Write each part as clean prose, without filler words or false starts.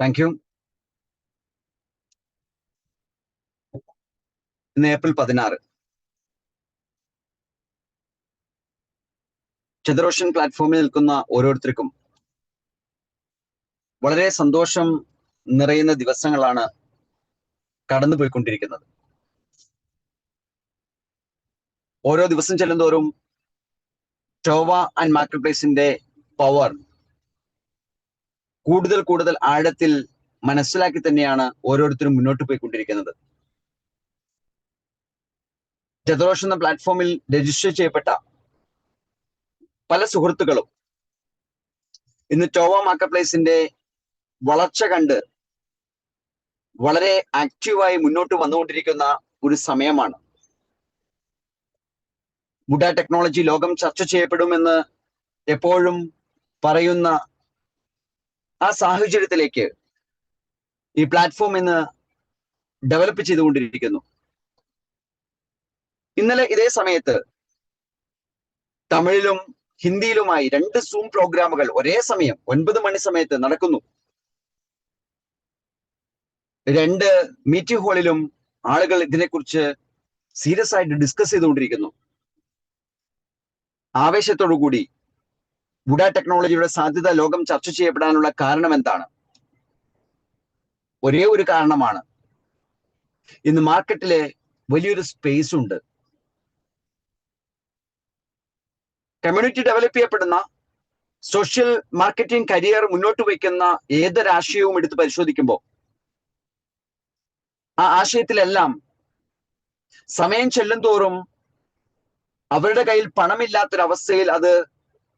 Thank you. ഇന്ന് April 16. ചതുരോഷൻ പ്ലാറ്റ്ഫോമിൽ നിൽക്കുന്ന ഓരോരുത്തർക്കും വളരെ സന്തോഷം നിറയുന്ന ദിവസങ്ങളാണ് കടന്നുപോയിക്കൊണ്ടിരിക്കുന്നത്. ഓരോ ദിവസം ചെല്ലുന്തോറും ടോവ ആൻഡ് മാർക്കറ്റ് പ്ലേസിന്റെ പവർ കൂടുതൽ ആഴത്തിൽ മനസ്സിലാക്കി തന്നെയാണ് ഓരോരുത്തരും മുന്നോട്ട് പോയിക്കൊണ്ടിരിക്കുന്നത്. ചതുരോഷൻ എന്ന പ്ലാറ്റ്ഫോമിൽ രജിസ്റ്റർ ചെയ്യപ്പെട്ട പല സുഹൃത്തുക്കളും ഇന്ന് ടോവ മാർക്കറ്റ് പ്ലേസിന്റെ വളർച്ച കണ്ട് വളരെ ആക്റ്റീവായി മുന്നോട്ട് വന്നുകൊണ്ടിരിക്കുന്ന ഒരു സമയമാണ്. വുഡ ടെക്നോളജി ലോകം ചർച്ച ചെയ്യപ്പെടുമെന്ന് എപ്പോഴും പറയുന്ന ആ സാഹചര്യത്തിലേക്ക് ഈ പ്ലാറ്റ്ഫോം ഇന്ന് ഡെവലപ്പ് ചെയ്തുകൊണ്ടിരിക്കുന്നു. ഇന്നലെ ഇതേ സമയത്ത് തമിഴിലും ഹിന്ദിയിലുമായി 2 സൂം പ്രോഗ്രാമുകൾ ഒരേ സമയം 9 മണി സമയത്ത് നടക്കുന്നു. 2 മീറ്റിംഗ് ഹാളിലും ആളുകൾ ഇതിനെക്കുറിച്ച് സീരിയസ് ആയിട്ട് ഡിസ്കസ് ചെയ്തുകൊണ്ടിരിക്കുന്നു. ആവേശത്തോടു കൂടി വുഡ ടെക്നോളജിയുടെ സാധ്യത ലോകം ചർച്ച ചെയ്യപ്പെടാനുള്ള കാരണം എന്താണ്? ഒരേ ഒരു കാരണമാണ്. ഇന്ന് മാർക്കറ്റിലെ വലിയൊരു സ്പേസ് ഉണ്ട്. കമ്മ്യൂണിറ്റി ഡെവലപ്പ് ചെയ്യപ്പെടുന്ന സോഷ്യൽ മാർക്കറ്റിംഗ് കരിയർ മുന്നോട്ട് വയ്ക്കുന്ന ഏതൊരാശയവും എടുത്ത് പരിശോധിക്കുമ്പോൾ ആ ആശയത്തിലെല്ലാം സമയം ചെല്ലുന്തോറും അവരുടെ കയ്യിൽ പണമില്ലാത്തൊരവസ്ഥയിൽ അത്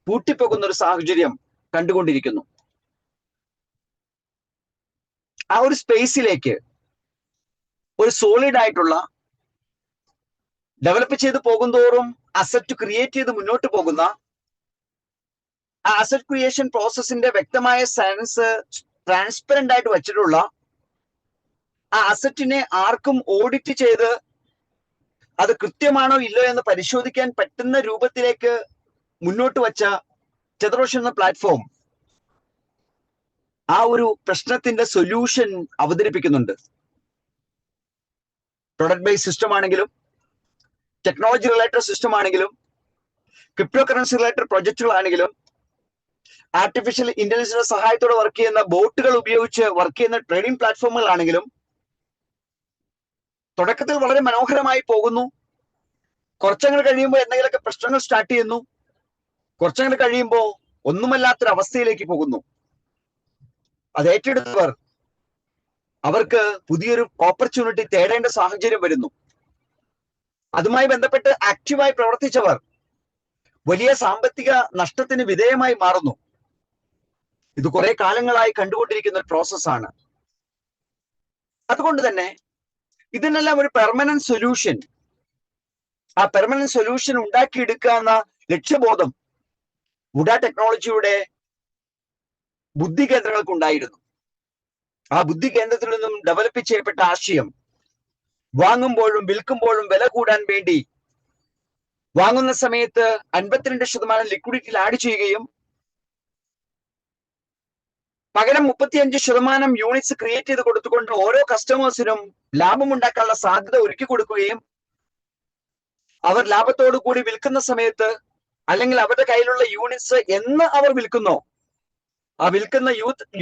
പൂട്ടിപ്പോകുന്ന ഒരു സാഹചര്യം കണ്ടുകൊണ്ടിരിക്കുന്നു. ആ ഒരു സ്പേസിലേക്ക് ഒരു സോളിഡ് ആയിട്ടുള്ള ഡെവലപ്പ് ചെയ്ത് പോകുന്തോറും അസറ്റ് ക്രിയേറ്റ് ചെയ്ത് മുന്നോട്ട് പോകുന്ന ആ അസറ്റ് ക്രിയേഷൻ പ്രോസസ്സിന്റെ വ്യക്തമായ സയൻസ് ട്രാൻസ്പെറന്റ് ആയിട്ട് വെച്ചിട്ടുള്ള ആ അസറ്റിനെ ആർക്കും ഓഡിറ്റ് ചെയ്ത് അത് കൃത്യമാണോ ഇല്ലോ എന്ന് പരിശോധിക്കാൻ പറ്റുന്ന രൂപത്തിലേക്ക് മുന്നോട്ട് വച്ച ചതുരോഷൻ എന്ന പ്ലാറ്റ്ഫോം ആ ഒരു പ്രശ്നത്തിന്റെ സൊല്യൂഷൻ അവതരിപ്പിക്കുന്നുണ്ട്. പ്രൊഡക്റ്റ് ബേസ്ഡ് സിസ്റ്റം ആണെങ്കിലും ടെക്നോളജി റിലേറ്റഡ് സിസ്റ്റം ആണെങ്കിലും ക്രിപ്റ്റോ കറൻസി റിലേറ്റഡ് പ്രൊജക്റ്റുകളാണെങ്കിലും ആർട്ടിഫിഷ്യൽ ഇന്റലിജൻസിന്റെ സഹായത്തോടെ വർക്ക് ചെയ്യുന്ന ബോട്ടുകൾ ഉപയോഗിച്ച് വർക്ക് ചെയ്യുന്ന ട്രേഡിംഗ് പ്ലാറ്റ്ഫോമുകളാണെങ്കിലും തുടക്കത്തിൽ വളരെ മനോഹരമായി പോകുന്നു. കുറച്ചങ്ങൾ കഴിയുമ്പോൾ എന്തെങ്കിലുമൊക്കെ പ്രശ്നങ്ങൾ സ്റ്റാർട്ട് ചെയ്യുന്നു. കുറച്ചങ്ങൾ കഴിയുമ്പോൾ ഒന്നുമല്ലാത്തൊരു അവസ്ഥയിലേക്ക് പോകുന്നു. അത് ഏറ്റെടുത്തവർ അവർക്ക് പുതിയൊരു ഓപ്പർച്യൂണിറ്റി തേടേണ്ട സാഹചര്യം വരുന്നു. അതുമായി ബന്ധപ്പെട്ട് ആക്റ്റീവായി പ്രവർത്തിച്ചവർ വലിയ സാമ്പത്തിക നഷ്ടത്തിന് വിധേയമായി മാറുന്നു. ഇത് കുറെ കാലങ്ങളായി കണ്ടുകൊണ്ടിരിക്കുന്ന ഒരു പ്രോസസ്സാണ്. അതുകൊണ്ട് തന്നെ ഇതിനെല്ലാം ഒരു പെർമനന്റ് സൊല്യൂഷൻ, ആ പെർമനന്റ് സൊല്യൂഷൻ ഉണ്ടാക്കിയെടുക്കുക എന്ന ലക്ഷ്യബോധം വുഡ ടെക്നോളജിയുടെ ബുദ്ധി കേന്ദ്രങ്ങൾക്കുണ്ടായിരുന്നു. ആ ബുദ്ധി കേന്ദ്രത്തിൽ നിന്നും ഡെവലപ്പ് ചെയ്യപ്പെട്ട ആശയം വാങ്ങുമ്പോഴും വിൽക്കുമ്പോഴും വില കൂടാൻ വേണ്ടി വാങ്ങുന്ന സമയത്ത് 52% ലിക്വിഡിറ്റിയിൽ ആഡ് ചെയ്യുകയും പകരം 35% യൂണിറ്റ്സ് ക്രിയേറ്റ് ചെയ്ത് കൊടുത്തുകൊണ്ട് ഓരോ കസ്റ്റമേഴ്സിനും ലാഭം ഉണ്ടാക്കാനുള്ള സാധ്യത ഒരുക്കി കൊടുക്കുകയും അവർ ലാഭത്തോടു കൂടി വിൽക്കുന്ന സമയത്ത് അല്ലെങ്കിൽ അവരുടെ കയ്യിലുള്ള യൂണിറ്റ്സ് എന്ന് അവർ വിൽക്കുന്നോ ആ വിൽക്കുന്ന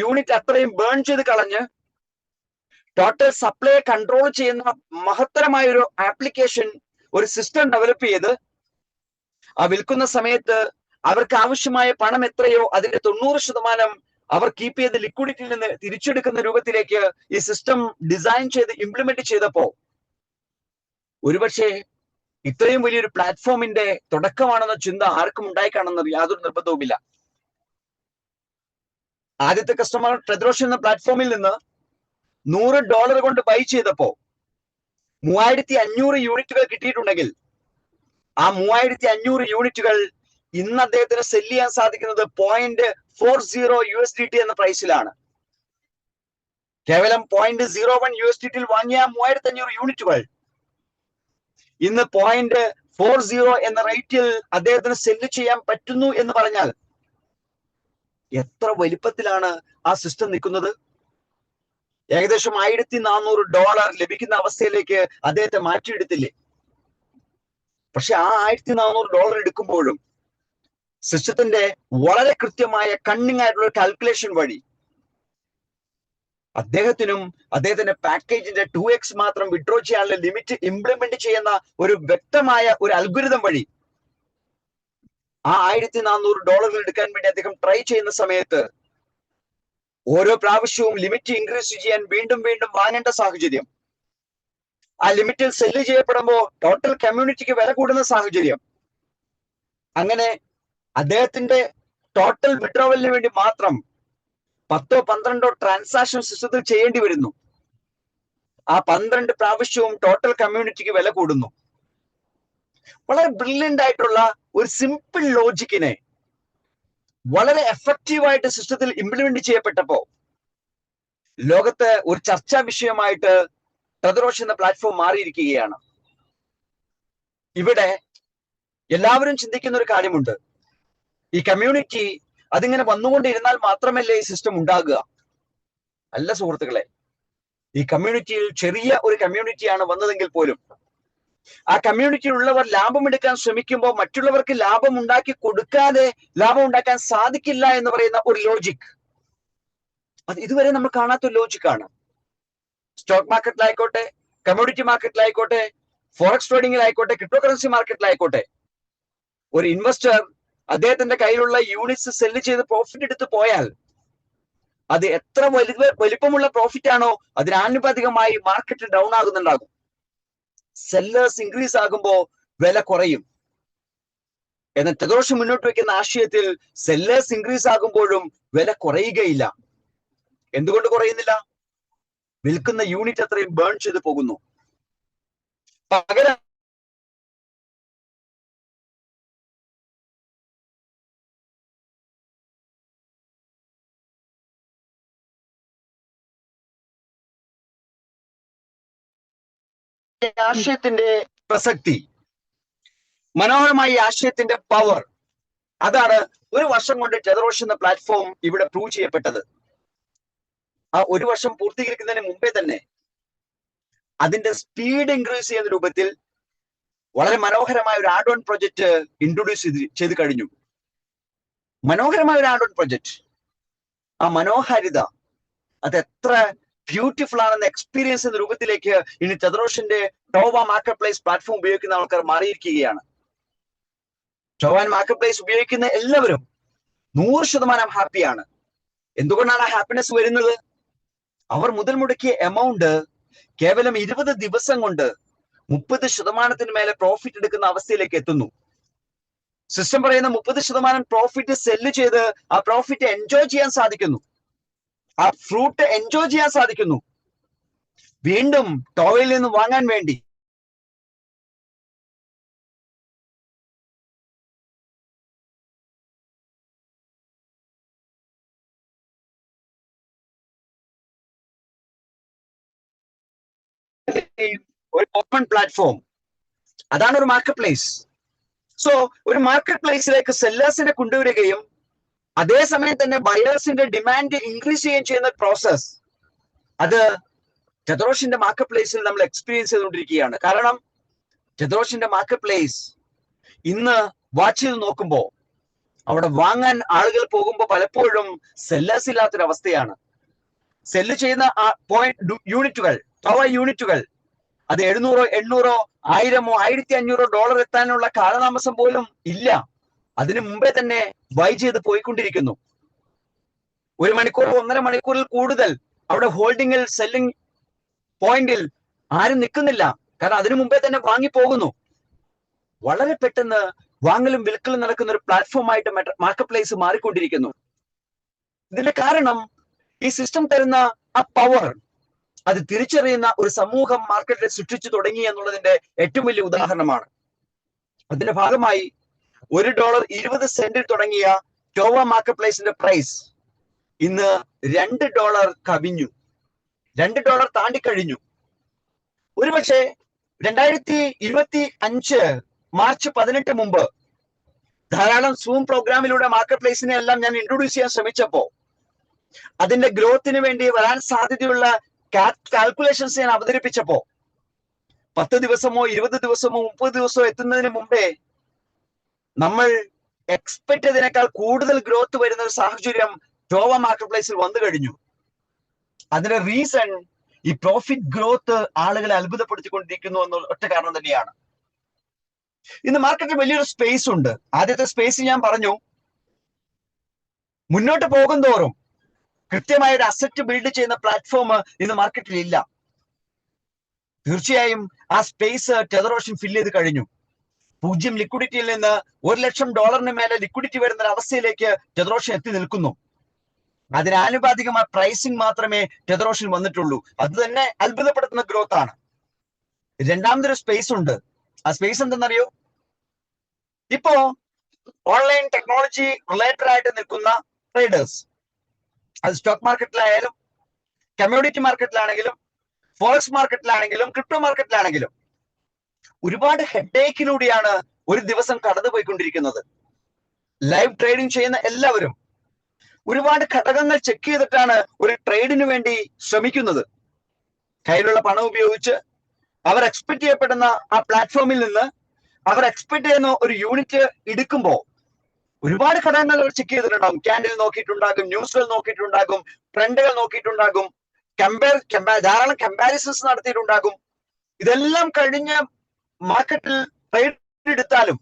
യൂണിറ്റ് അത്രയും ബേൺ ചെയ്ത് കളഞ്ഞ് ടോട്ടൽ സപ്ലൈ കൺട്രോൾ ചെയ്യുന്ന മഹത്തരമായ ഒരു ആപ്ലിക്കേഷൻ, ഒരു സിസ്റ്റം ഡെവലപ്പ് ചെയ്ത് ആ വിൽക്കുന്ന സമയത്ത് അവർക്ക് ആവശ്യമായ പണം എത്രയോ അതിന്റെ 90% അവർ കീപ്പ് ചെയ്ത് ലിക്വിഡിറ്റിയിൽ നിന്ന് തിരിച്ചെടുക്കുന്ന രൂപത്തിലേക്ക് ഈ സിസ്റ്റം ഡിസൈൻ ചെയ്ത് ഇംപ്ലിമെന്റ് ചെയ്തപ്പോ ഒരുപക്ഷെ ഇത്രയും വലിയൊരു പ്ലാറ്റ്ഫോമിന്റെ തുടക്കമാണെന്ന ചിന്ത ആർക്കും ഉണ്ടായിക്കാണെന്ന് യാതൊരു നിർബന്ധവുമില്ല. ആദ്യത്തെ കസ്റ്റമർ ചതുരോഷൻ എന്ന പ്ലാറ്റ്ഫോമിൽ നിന്ന് $100 കൊണ്ട് ബൈ ചെയ്തപ്പോ 3500 യൂണിറ്റുകൾ കിട്ടിയിട്ടുണ്ടെങ്കിൽ ആ 3500 യൂണിറ്റുകൾ ഇന്ന് അദ്ദേഹത്തിന് സെല് ചെയ്യാൻ സാധിക്കുന്നത് 0.40 USDT എന്ന പ്രൈസിലാണ്. കേവലം 0.01 USDT വാങ്ങിയ 3500 യൂണിറ്റുകൾ ഇന്ന് 0.40 എന്ന റേറ്റിൽ അദ്ദേഹത്തിന് സെല് ചെയ്യാൻ പറ്റുന്നു എന്ന് പറഞ്ഞാൽ എത്ര വലിപ്പത്തിലാണ് ആ സിസ്റ്റം നിൽക്കുന്നത്. ഏകദേശം $1400 ലഭിക്കുന്ന അവസ്ഥയിലേക്ക് അദ്ദേഹത്തെ മാറ്റിയെടുത്തില്ലേ? പക്ഷെ ആ $1400 എടുക്കുമ്പോഴും സിസ്റ്റത്തിന്റെ വളരെ കൃത്യമായ കണ്ണിങ് ആയിട്ടുള്ള കാൽക്കുലേഷൻ വഴി അദ്ദേഹത്തിന്റെ പാക്കേജിന്റെ 2x മാത്രം വിഡ്രോ ചെയ്യാനുള്ള ലിമിറ്റ് ഇംപ്ലിമെന്റ് ചെയ്യുന്ന ഒരു വ്യക്തമായ ഒരു അൽഗുരിതം വഴി ആ $1400 എടുക്കാൻ വേണ്ടി അദ്ദേഹം ട്രൈ ചെയ്യുന്ന സമയത്ത് ഓരോ പ്രാവശ്യവും ലിമിറ്റ് ഇൻക്രീസ് ചെയ്യാൻ വീണ്ടും വീണ്ടും വാങ്ങേണ്ട സാഹചര്യം, ആ ലിമിറ്റിൽ സെല്ല് ചെയ്യപ്പെടുമ്പോൾ ടോട്ടൽ കമ്മ്യൂണിറ്റിക്ക് വില കൂടുന്ന സാഹചര്യം, അങ്ങനെ അദ്ദേഹത്തിന്റെ ടോട്ടൽ വിഡ്രോവലിന് വേണ്ടി മാത്രം 10-12 ട്രാൻസാക്ഷൻ സിസ്റ്റത്തിൽ ചെയ്യേണ്ടി വരുന്നു. ആ 12 പ്രാവശ്യവും ടോട്ടൽ കമ്മ്യൂണിറ്റിക്ക് വില കൂടുന്നു. വളരെ ബ്രില്യന്റ് ആയിട്ടുള്ള ഒരു സിമ്പിൾ ലോജിക്കിനെ വളരെ എഫക്റ്റീവായിട്ട് സിസ്റ്റത്തിൽ ഇംപ്ലിമെന്റ് ചെയ്യപ്പെട്ടപ്പോ ലോകത്ത് ഒരു ചർച്ചാ വിഷയമായിട്ട് ടെതറോസ് എന്ന പ്ലാറ്റ്ഫോം മാറിയിരിക്കുകയാണ്. ഇവിടെ എല്ലാവരും ചിന്തിക്കുന്ന ഒരു കാര്യമുണ്ട്, ഈ കമ്മ്യൂണിറ്റി അതിങ്ങനെ വന്നുകൊണ്ടിരുന്നാൽ മാത്രമല്ലേ ഈ സിസ്റ്റം ഉണ്ടാകുക? അല്ല സുഹൃത്തുക്കളെ, ഈ കമ്മ്യൂണിറ്റിയിൽ ചെറിയ ഒരു കമ്മ്യൂണിറ്റിയാണ് വന്നതെങ്കിൽ പോലും ആ കമ്മ്യൂണിറ്റിയിലുള്ളവർ ലാഭമെടുക്കാൻ ശ്രമിക്കുമ്പോൾ മറ്റുള്ളവർക്ക് ലാഭം ഉണ്ടാക്കി കൊടുക്കാതെ ലാഭം ഉണ്ടാക്കാൻ സാധിക്കില്ല എന്ന് പറയുന്ന ഒരു ലോജിക്, അത് ഇതുവരെ നമ്മൾ കാണാത്ത ഒരു ലോജിക്കാണ്. സ്റ്റോക്ക് മാർക്കറ്റിലായിക്കോട്ടെ, കമ്മ്യൂണിറ്റി മാർക്കറ്റിലായിക്കോട്ടെ, ഫോറക്സ് ട്രേഡിംഗിലായിക്കോട്ടെ, ക്രിപ്റ്റോ കറൻസി മാർക്കറ്റിലായിക്കോട്ടെ, ഒരു ഇൻവെസ്റ്റർ അദ്ദേഹത്തിന്റെ കയ്യിലുള്ള യൂണിറ്റ്സ് സെല്ല് ചെയ്ത് പ്രോഫിറ്റ് എടുത്ത് പോയാൽ അത് എത്ര വലിപ്പമുള്ള പ്രോഫിറ്റ് ആണോ അതിനാനുപാതികമായി മാർക്കറ്റ് ഡൗൺ ആകുന്നുണ്ടാകും. സെല്ലേഴ്സ് ഇൻക്രീസ് ആകുമ്പോൾ വില കുറയും. എന്നാൽ ടെതറോസ് മുന്നോട്ട് വെക്കുന്ന ആശയത്തിൽ സെല്ലേഴ്സ് ഇൻക്രീസ് ആകുമ്പോഴും വില കുറയുകയില്ല. എന്തുകൊണ്ട് കുറയുന്നില്ല? വിൽക്കുന്ന യൂണിറ്റ് അത്രയും ബേൺ ചെയ്ത് പോകുന്നു. പകരം ആശയത്തിന്റെ പ്രസക്തി, മനോഹരമായ ആശയത്തിന്റെ പവർ, അതാണ് ഒരു വർഷം കൊണ്ട് ടെതറോസ് എന്ന പ്ലാറ്റ്ഫോം ഇവിടെ പ്രൂവ് ചെയ്യപ്പെട്ടത്. ആ ഒരു വർഷം പൂർത്തീകരിക്കുന്നതിന് മുമ്പേ തന്നെ അതിന്റെ സ്പീഡ് ഇൻക്രീസ് ചെയ്യുന്ന രൂപത്തിൽ വളരെ മനോഹരമായ ഒരു ആഡ് ഓൺ പ്രൊജക്ട് ഇൻട്രൊഡ്യൂസ് ചെയ്ത് കഴിഞ്ഞു. മനോഹരമായ ഒരു ആഡ് ഓൺ പ്രൊജക്ട്, ആ മനോഹാരിത അത് എത്ര ബ്യൂട്ടിഫുൾ ആണെന്ന എക്സ്പീരിയൻസ് എന്ന രൂപത്തിലേക്ക് ഇനി ടെതറോസിന്റെ ടോവ മാർക്കറ്റ് പ്ലേസ് പ്ലാറ്റ്ഫോം ഉപയോഗിക്കുന്ന ആൾക്കാർ മാറിയിരിക്കുകയാണ്. ടോവ മാർക്കറ്റ് പ്ലേസ് ഉപയോഗിക്കുന്ന എല്ലാവരും 100% ഹാപ്പിയാണ്. എന്തുകൊണ്ടാണ് ആ ഹാപ്പിനെസ് വരുന്നത്? അവർ മുതൽ മുടക്കിയ എമൗണ്ട് കേവലം 20 ദിവസം കൊണ്ട് 30% മേലെ പ്രോഫിറ്റ് എടുക്കുന്ന അവസ്ഥയിലേക്ക് എത്തുന്നു. സിസ്റ്റം പറയുന്ന 30% പ്രോഫിറ്റ് സെല്ല് ചെയ്ത് ആ പ്രോഫിറ്റ് എൻജോയ് ചെയ്യാൻ സാധിക്കുന്നു, ആ ഫ്രൂട്ട് എൻജോയ് ചെയ്യാൻ സാധിക്കുന്നു. വീണ്ടും ടോവയിൽ നിന്ന് വാങ്ങാൻ വേണ്ടി ഒരു ഓപ്പൺ പ്ലാറ്റ്ഫോം, അതാണ് ഒരു മാർക്കറ്റ് പ്ലേസ്. സോ ഒരു മാർക്കറ്റ് പ്ലേസിലേക്ക് സെല്ലേഴ്സിനെ കൊണ്ടുവരികയും അതേസമയം തന്നെ ബയേഴ്സിന്റെ ഡിമാൻഡ് ഇൻക്രീസ് ചെയ്യുകയും ചെയ്യുന്ന പ്രോസസ്, അത് ടെതറോസിന്റെ മാർക്കറ്റ് പ്ലേസിൽ നമ്മൾ എക്സ്പീരിയൻസ് ചെയ്തുകൊണ്ടിരിക്കുകയാണ്. കാരണം ടെതറോസിന്റെ മാർക്കറ്റ് പ്ലേസ് ഇന്ന് വാച്ച് ചെയ്ത് നോക്കുമ്പോൾ അവിടെ വാങ്ങാൻ ആളുകൾ പോകുമ്പോൾ പലപ്പോഴും സെല്ലേഴ്സ് ഇല്ലാത്തൊരവസ്ഥയാണ്. സെല്ല് ചെയ്യുന്ന യൂണിറ്റുകൾ, ടോവ യൂണിറ്റുകൾ, അത് $700, $800, $1000, $1500 എത്താനുള്ള കാലതാമസം പോലും ഇല്ല. അതിനു മുമ്പേ തന്നെ ബൈ ചെയ്ത് പോയിക്കൊണ്ടിരിക്കുന്നു. 1 മണിക്കൂർ 1.5 മണിക്കൂറിൽ കൂടുതൽ അവിടെ ഹോൾഡിംഗിൽ സെല്ലിംഗ് പോയിന്റിൽ ആരും നിൽക്കുന്നില്ല. കാരണം അതിനു മുമ്പേ തന്നെ വാങ്ങിപ്പോകുന്നു. വളരെ പെട്ടെന്ന് വാങ്ങലും വിൽക്കലും നടക്കുന്ന ഒരു പ്ലാറ്റ്ഫോം ആയിട്ട് മാർക്കറ്റ് പ്ലേസ് മാറിക്കൊണ്ടിരിക്കുന്നു. ഇതിന്റെ കാരണം ഈ സിസ്റ്റം തരുന്ന ആ പവർ, അത് തിരിച്ചറിയുന്ന ഒരു സമൂഹം മാർക്കറ്റിൽ സൃഷ്ടിച്ചു തുടങ്ങി എന്നുള്ളതിന്റെ ഏറ്റവും വലിയ ഉദാഹരണമാണ്. അതിന്റെ ഭാഗമായി $1.20 തുടങ്ങിയ ടോവ മാർക്കറ്റ് പ്ലേസിന്റെ പ്രൈസ് ഇന്ന് $2 കവിഞ്ഞു, $2 താണ്ടിക്കഴിഞ്ഞു. ഒരുപക്ഷെ 2025 മാർച്ച് 18 മുമ്പ് ധാരാളം സൂം പ്രോഗ്രാമിലൂടെ മാർക്കറ്റ് പ്ലേസിനെ എല്ലാം ഞാൻ ഇൻട്രൊഡ്യൂസ് ചെയ്യാൻ ശ്രമിച്ചപ്പോ അതിന്റെ ഗ്രോത്തിന് വേണ്ടി വരാൻ സാധ്യതയുള്ള കാൽക്കുലേഷൻസ് ഞാൻ അവതരിപ്പിച്ചപ്പോ 10 ദിവസമോ 20 ദിവസമോ 30 ദിവസമോ എത്തുന്നതിന് മുമ്പേ നമ്മൾ എക്സ്പെക്ട് ചെയ്തതിനേക്കാൾ കൂടുതൽ ഗ്രോത്ത് വരുന്ന ഒരു സാഹചര്യം ടോവ മാർക്കറ്റ് പ്ലേസിൽ വന്നു കഴിഞ്ഞു. അതിന്റെ റീസൺ ഈ പ്രോഫിറ്റ് ഗ്രോത്ത് ആളുകളെ അത്ഭുതപ്പെടുത്തിക്കൊണ്ടിരിക്കുന്നു എന്ന ഒറ്റ കാരണം തന്നെയാണ്. ഇന്ന് മാർക്കറ്റിൽ വലിയൊരു സ്പേസ് ഉണ്ട്. ആദ്യത്തെ സ്പേസ് ഞാൻ പറഞ്ഞു, മുന്നോട്ട് പോകും തോറും കൃത്യമായ ഒരു അസറ്റ് ബിൽഡ് ചെയ്യുന്ന പ്ലാറ്റ്ഫോം ഇന്ന് മാർക്കറ്റിൽ ഇല്ല. തീർച്ചയായും ആ സ്പേസ് ടെതർ ഫില്ല് ചെയ്ത് കഴിഞ്ഞു. 0 ലിക്വിഡിറ്റിയിൽ നിന്ന് $1 ലക്ഷം മേലെ ലിക്വിഡിറ്റി വരുന്ന ഒരു അവസ്ഥയിലേക്ക് ടെതർ എത്തി നിൽക്കുന്നു. അതിനാനുപാതികമായ പ്രൈസിംഗ് മാത്രമേ ടെതർ വന്നിട്ടുള്ളൂ. അത് തന്നെ അത്ഭുതപ്പെടുത്തുന്ന ഗ്രോത്ത് ആണ്. രണ്ടാമതൊരു സ്പേസ് ഉണ്ട്. ആ സ്പേസ് എന്തെന്നറിയോ? ഇപ്പോ ഓൺലൈൻ ടെക്നോളജി റിലേറ്റഡ് ആയിട്ട് നിൽക്കുന്ന ട്രേഡേഴ്സ്, അത് സ്റ്റോക്ക് മാർക്കറ്റിലായാലും കമ്മ്യൂണിറ്റി മാർക്കറ്റിലാണെങ്കിലും ഫോറക്സ് മാർക്കറ്റിലാണെങ്കിലും ക്രിപ്റ്റോ മാർക്കറ്റിലാണെങ്കിലും ഒരുപാട് ഹെഡേക്കിലൂടെയാണ് ഒരു ദിവസം കടന്നുപോയിക്കൊണ്ടിരിക്കുന്നത്. ലൈവ് ട്രേഡിംഗ് ചെയ്യുന്ന എല്ലാവരും ഒരുപാട് ഘടകങ്ങൾ ചെക്ക് ചെയ്തിട്ടാണ് ഒരു ട്രേഡിന് വേണ്ടി ശ്രമിക്കുന്നത്. കയ്യിലുള്ള പണം ഉപയോഗിച്ച് അവർ എക്സ്പെക്ട് ചെയ്യപ്പെടുന്ന ആ പ്ലാറ്റ്ഫോമിൽ നിന്ന് അവർ എക്സ്പെക്ട് ചെയ്യുന്ന ഒരു യൂണിറ്റ് എടുക്കുമ്പോൾ ഒരുപാട് ഘടകങ്ങൾ അവർ ചെക്ക് ചെയ്തിട്ടുണ്ടാകും. ക്യാൻഡിൽ നോക്കിയിട്ടുണ്ടാകും, ന്യൂസുകൾ നോക്കിയിട്ടുണ്ടാകും, ട്രെൻഡുകൾ നോക്കിയിട്ടുണ്ടാകും, ധാരാളം കമ്പാരിസൺസ് നടത്തിയിട്ടുണ്ടാകും. ഇതെല്ലാം കഴിഞ്ഞ് മാർക്കറ്റിൽ ട്രേഡ് എടുത്താലും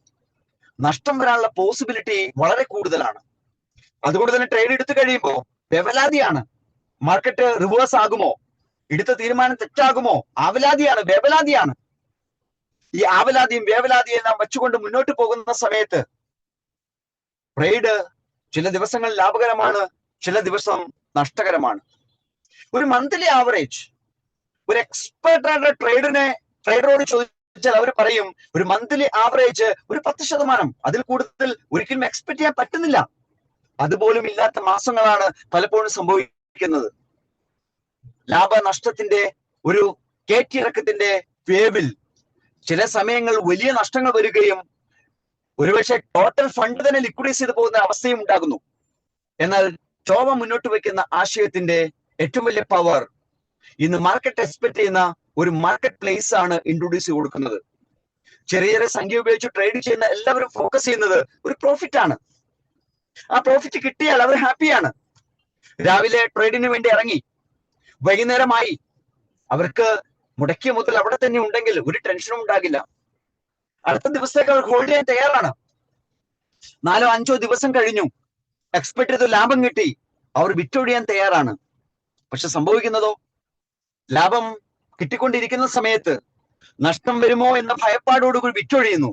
നഷ്ടം വരാനുള്ള പോസിബിലിറ്റി വളരെ കൂടുതലാണ്. അതുകൊണ്ട് തന്നെ ട്രേഡ് എടുത്തു കഴിയുമ്പോൾ വ്യവലാതിയാണ്. മാർക്കറ്റ് റിവേഴ്സ് ആകുമോ, എടുത്ത തീരുമാനം തെറ്റാകുമോ, ആവലാതിയാണ്, വേവലാതിയാണ്. ഈ ആവലാതിയും വേവലാതിയും എല്ലാം വെച്ചുകൊണ്ട് മുന്നോട്ട് പോകുന്ന സമയത്ത് ട്രേഡ് ചില ദിവസങ്ങൾ ലാഭകരമാണ്, ചില ദിവസം നഷ്ടകരമാണ്. ഒരു മന്ത്ലി ആവറേജ് ഒരു എക്സ്പെർട്ട് ആയിട്ടുള്ള ട്രേഡറോട് ചോദിച്ചാൽ അവർ പറയും ഒരു മന്ത്ലി ആവറേജ് ഒരു 10%, അതിൽ കൂടുതൽ ഒരിക്കലും എക്സ്പെക്ട് ചെയ്യാൻ പറ്റുന്നില്ല. അതുപോലും ഇല്ലാത്ത മാസങ്ങളാണ് പലപ്പോഴും സംഭവിക്കുന്നത്. ലാഭനഷ്ടത്തിന്റെ ഒരു കയറ്റിറക്കത്തിന്റെ വേവിൽ ചില സമയങ്ങൾ വലിയ നഷ്ടങ്ങൾ വരികയും ഒരുപക്ഷെ ടോട്ടൽ ഫണ്ട് തന്നെ ലിക്വിഡൈസ് ചെയ്ത് പോകുന്ന അവസ്ഥയും ഉണ്ടാകുന്നു. എന്നാൽ ടോവ മുന്നോട്ട് വയ്ക്കുന്ന ആശയത്തിന്റെ ഏറ്റവും വലിയ പവർ ഇന്ന് മാർക്കറ്റ് എക്സ്പെക്ട് ചെയ്യുന്ന ഒരു മാർക്കറ്റ് പ്ലേസ് ആണ് ഇൻട്രൊഡ്യൂസ് ചെയ്ത് കൊടുക്കുന്നത്. ചെറിയ ചെറിയ സംഖ്യ ഉപയോഗിച്ച് ട്രേഡ് ചെയ്യുന്ന എല്ലാവരും ഫോക്കസ് ചെയ്യുന്നത് ഒരു പ്രോഫിറ്റ് ആണ്. ആ പ്രോഫിറ്റ് കിട്ടിയാൽ അവർ ഹാപ്പിയാണ്. രാവിലെ ട്രേഡിന് വേണ്ടി ഇറങ്ങി, വൈകുന്നേരമായി അവർക്ക് മുടക്കിയ മുതൽ അവിടെ തന്നെ ഉണ്ടെങ്കിൽ ഒരു ടെൻഷനും ഉണ്ടാകില്ല. അടുത്ത ദിവസത്തേക്ക് അവർ ഹോൾഡ് ചെയ്യാൻ തയ്യാറാണ്. 4-5 ദിവസം കഴിഞ്ഞു, എക്സ്പെക്ട് ചെയ്ത ലാഭം കിട്ടി, അവർ വിറ്റൊഴിയാൻ തയ്യാറാണ്. പക്ഷെ സംഭവിക്കുന്നതോ, ലാഭം കിട്ടിക്കൊണ്ടിരിക്കുന്ന സമയത്ത് നഷ്ടം വരുമോ എന്ന ഭയപ്പാടോടുകൂടി വിറ്റൊഴിയുന്നു.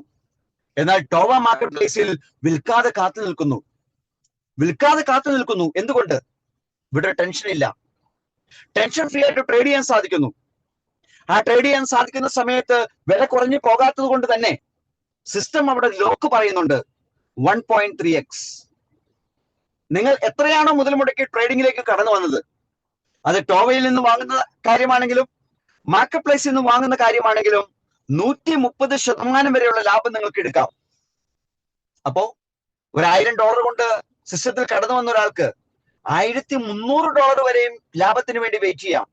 എന്നാൽ ടോവ മാർക്കറ്റ് പ്ലേസിൽ വിൽക്കാതെ കാത്തു നിൽക്കുന്നു. എന്തുകൊണ്ട്? ഇവിടെ ടെൻഷൻ ഇല്ല. ടെൻഷൻ ഫ്രീ ആയിട്ട് ട്രേഡ് ചെയ്യാൻ സാധിക്കുന്നു. ആ ട്രേഡ് ചെയ്യാൻ സാധിക്കുന്ന സമയത്ത് വില കുറഞ്ഞു പോകാത്തത് കൊണ്ട് തന്നെ സിസ്റ്റം അവിടെ ലോക്ക് പറയുന്നുണ്ട് 1.3x. നിങ്ങൾ എത്രയാണോ മുതൽ മുടക്കി ട്രേഡിംഗിലേക്ക് കടന്നു വന്നത്, അത് ടോവയിൽ നിന്ന് വാങ്ങുന്ന കാര്യമാണെങ്കിലും മാർക്കറ്റ് പ്ലേസിൽ നിന്ന് വാങ്ങുന്ന കാര്യമാണെങ്കിലും 130% വരെയുള്ള ലാഭം നിങ്ങൾക്ക് എടുക്കാം. അപ്പോ $1000 കൊണ്ട് സിസ്റ്റത്തിൽ കടന്നു വന്ന ഒരാൾക്ക് $1300 വരെയും ലാഭത്തിന് വേണ്ടി വെയിറ്റ് ചെയ്യാം.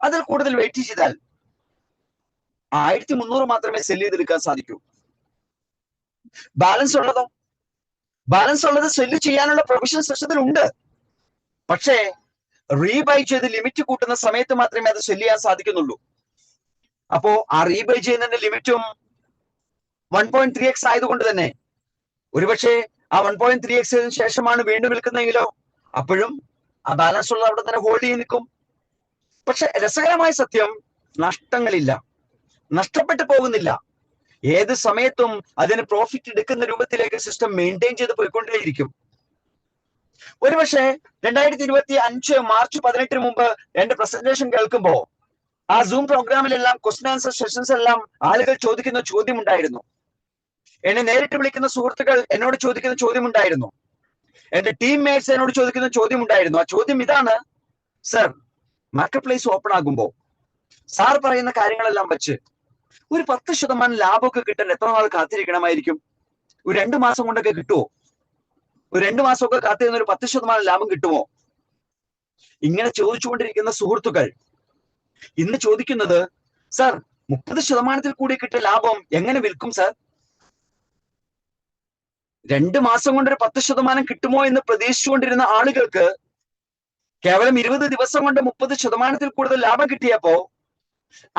അതിൽ കൂടുതൽ വെയിറ്റ് ചെയ്താൽ 1300 മാത്രമേ സെല് ചെയ്തെടുക്കാൻ സാധിക്കൂ. ബാലൻസ് ഉള്ളത് സെല് ചെയ്യാനുള്ള പ്രൊവിഷൻ സിസ്റ്റത്തിൽ ഉണ്ട്. പക്ഷേ റീബൈ ചെയ്ത് ലിമിറ്റ് കൂട്ടുന്ന സമയത്ത് മാത്രമേ അത് സെല് ചെയ്യാൻ സാധിക്കുന്നുള്ളൂ. അപ്പോ ആ റീബൈ ചെയ്യുന്നതിന്റെ ലിമിറ്റും 1.3x ആയതുകൊണ്ട് തന്നെ ഒരുപക്ഷെ ആ 1.3x ശേഷമാണ് വീണ്ടും വിൽക്കുന്നതെങ്കിലോ അപ്പോഴും ആ ബാലൻസ് ഉള്ളത് അവിടെ തന്നെ ഹോൾഡ് ചെയ്ത് നിൽക്കും. പക്ഷെ രസകരമായ സത്യം, നഷ്ടങ്ങളില്ല, നഷ്ടപ്പെട്ടു പോകുന്നില്ല. ഏത് സമയത്തും അതിന് പ്രോഫിറ്റ് എടുക്കുന്ന രൂപത്തിലേക്ക് സിസ്റ്റം മെയിൻറ്റെയിൻ ചെയ്ത് പോയിക്കൊണ്ടേയിരിക്കും. ഒരുപക്ഷെ 2025 മാർച്ച് 18 മുമ്പ് എന്റെ പ്രസന്റേഷൻ കേൾക്കുമ്പോൾ ആ സൂം പ്രോഗ്രാമിലെല്ലാം ക്വസ്റ്റ്യൻ ആൻസർ സെഷൻസ് എല്ലാം ആളുകൾ ചോദിക്കുന്ന ചോദ്യം ഉണ്ടായിരുന്നു. എന്നെ നേരിട്ട് വിളിക്കുന്ന സുഹൃത്തുക്കൾ എന്നോട് ചോദിക്കുന്ന ചോദ്യം ഉണ്ടായിരുന്നു. എന്റെ ടീംമേറ്റ്സ് എന്നോട് ചോദിക്കുന്ന ചോദ്യം ഉണ്ടായിരുന്നു. ആ ചോദ്യം ഇതാണ്: സർ, മാർക്കറ്റ് പ്ലേസ് ഓപ്പൺ ആകുമ്പോൾ സാർ പറയുന്ന കാര്യങ്ങളെല്ലാം വെച്ച് ഒരു 10% ലാഭമൊക്കെ കിട്ടാൻ എത്ര നാൾ കാത്തിരിക്കണമായിരിക്കും? ഒരു 2 മാസം കൊണ്ടൊക്കെ കിട്ടുമോ? ഒരു 2 മാസമൊക്കെ കാത്തിരുന്ന ഒരു 10% ലാഭം കിട്ടുമോ? ഇങ്ങനെ ചോദിച്ചുകൊണ്ടിരിക്കുന്ന സുഹൃത്തുക്കൾ ഇന്ന് ചോദിക്കുന്നത്, സാർ 30% കൂടി കിട്ടിയ ലാഭം എങ്ങനെ വിൽക്കും സാർ? 2 മാസം കൊണ്ട് ഒരു 10% കിട്ടുമോ എന്ന് പ്രതീക്ഷിച്ചുകൊണ്ടിരുന്ന ആളുകൾക്ക് കേവലം 20 ദിവസം കൊണ്ട് 30% കൂടുതൽ ലാഭം കിട്ടിയപ്പോ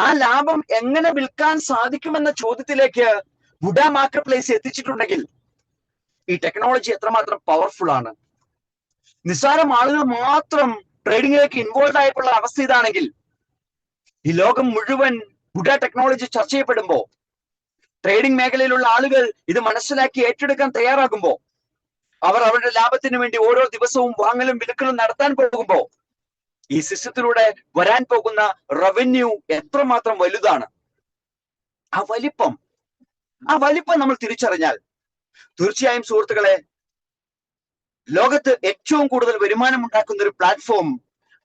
ആ ലാഭം എങ്ങനെ വിൽക്കാൻ സാധിക്കുമെന്ന ചോദ്യത്തിലേക്ക് വുഡ മാർക്കറ്റ് പ്ലേസ് എത്തിച്ചിട്ടുണ്ടെങ്കിൽ ഈ ടെക്നോളജി എത്രമാത്രം പവർഫുൾ ആണ്. നിസ്സാരം ആളുകൾ മാത്രം ട്രേഡിംഗിലേക്ക് ഇൻവോൾവ് ആയിട്ടുള്ള അവസ്ഥ ഇതാണെങ്കിൽ, ഈ ലോകം മുഴുവൻ വുഡ ടെക്നോളജി ചർച്ച ചെയ്യപ്പെടുമ്പോ, ട്രേഡിംഗ് മേഖലയിലുള്ള ആളുകൾ ഇത് മനസ്സിലാക്കി ഏറ്റെടുക്കാൻ തയ്യാറാകുമ്പോ, അവർ അവരുടെ ലാഭത്തിന് വേണ്ടി ഓരോ ദിവസവും വാങ്ങലും വിൽക്കലും നടത്താൻ പോകുമ്പോ, ഈ സിസ്റ്റത്തിലൂടെ വരാൻ പോകുന്ന റവന്യൂ എത്രമാത്രം വലുതാണ്. ആ വലിപ്പം നമ്മൾ തിരിച്ചറിഞ്ഞാൽ തീർച്ചയായും സുഹൃത്തുക്കളെ, ലോകത്ത് ഏറ്റവും കൂടുതൽ വരുമാനം ഉണ്ടാക്കുന്ന ഒരു പ്ലാറ്റ്ഫോം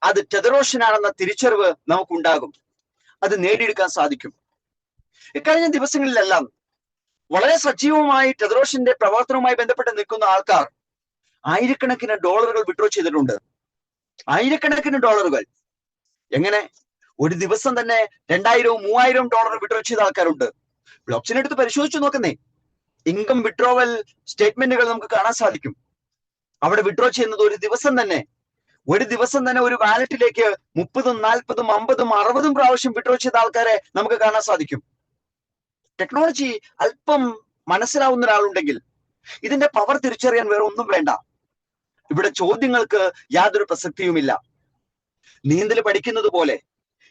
അത് ടെതർ ഓഷ്യൻ ആണെന്ന തിരിച്ചറിവ് നമുക്കുണ്ടാകും. അത് നേടിയെടുക്കാൻ സാധിക്കും. ഇക്കഴിഞ്ഞ ദിവസങ്ങളിലെല്ലാം വളരെ സജീവമായി ടെതർ ഓഷ്യന്റെ പ്രവർത്തനവുമായി ബന്ധപ്പെട്ട് നിൽക്കുന്ന ആൾക്കാർ ആയിരക്കണക്കിന് ഡോളറുകൾ വിഡ്രോ ചെയ്തിട്ടുണ്ട്. ആയിരക്കണക്കിന് ഡോളറുകൾ. എങ്ങനെ? ഒരു ദിവസം തന്നെ 2000-3000 വിഡ്രോ ചെയ്ത ആൾക്കാരുണ്ട്. ബ്ലോക്ക് ചെയിൻ എടുത്ത് പരിശോധിച്ചു നോക്കുന്നേ, ഇൻകം വിഡ്രോവൽ സ്റ്റേറ്റ്മെന്റുകൾ നമുക്ക് കാണാൻ സാധിക്കും. അവിടെ വിഡ്രോ ചെയ്യുന്നത് ഒരു ദിവസം തന്നെ ഒരു വാലറ്റിലേക്ക് 30, 40, 50, 60 പ്രാവശ്യം വിഡ്രോ ചെയ്ത ആൾക്കാരെ നമുക്ക് കാണാൻ സാധിക്കും. ടെക്നോളജി അല്പം മനസ്സിലാവുന്ന ഒരാളുണ്ടെങ്കിൽ ഇതിന്റെ പവർ തിരിച്ചറിയാൻ വേറെ ഒന്നും വേണ്ട. ഇവിടെ ചോദ്യങ്ങൾക്ക് യാതൊരു പ്രസക്തിയുമില്ല. നീന്തൽ പഠിക്കുന്നത് പോലെ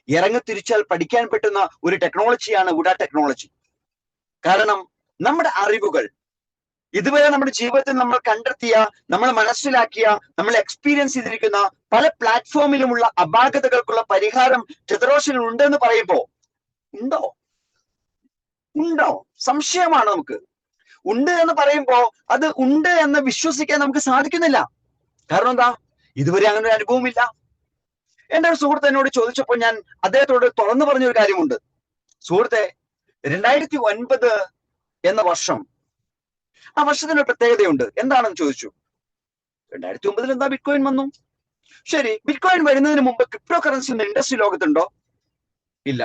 ഇറങ്ങിത്തിരിച്ചാൽ പഠിക്കാൻ പറ്റുന്ന ഒരു ടെക്നോളജിയാണ് വുഡ ടെക്നോളജി. കാരണം നമ്മുടെ അറിവുകൾ, ഇതുവരെ നമ്മുടെ ജീവിതത്തിൽ നമ്മൾ കണ്ടെത്തിയ, നമ്മൾ മനസ്സിലാക്കിയ, നമ്മൾ എക്സ്പീരിയൻസ് ചെയ്തിരിക്കുന്ന പല പ്ലാറ്റ്ഫോമിലുമുള്ള അപാകതകൾക്കുള്ള പരിഹാരം ടെതർ ഓഷ്യനിൽ ഉണ്ടെന്ന് പറയുമ്പോ ഉണ്ടോ സംശയമാണ് നമുക്ക്. ഉണ്ട് എന്ന് പറയുമ്പോ അത് ഉണ്ട് എന്ന് വിശ്വസിക്കാൻ നമുക്ക് സാധിക്കുന്നില്ല. കാരണം എന്താ? ഇതുവരെ അങ്ങനെ ഒരു അനുഭവമില്ല. എന്റെ ഒരു സുഹൃത്ത് എന്നോട് ചോദിച്ചപ്പോൾ ഞാൻ അദ്ദേഹത്തോട് തുറന്നു പറഞ്ഞൊരു കാര്യമുണ്ട്. സുഹൃത്തെ, 2009 എന്ന വർഷം, ആ വർഷത്തിന് ഒരു പ്രത്യേകതയുണ്ട്. എന്താണെന്ന് ചോദിച്ചു. 2009 എന്താ ബിറ്റ്കോയിൻ വന്നു. ശരി, ബിറ്റ്കോയിൻ വരുന്നതിന് മുമ്പ് ക്രിപ്റ്റോ കറൻസി എന്ന ഇൻഡസ്ട്രി ലോകത്തുണ്ടോ? ഇല്ല.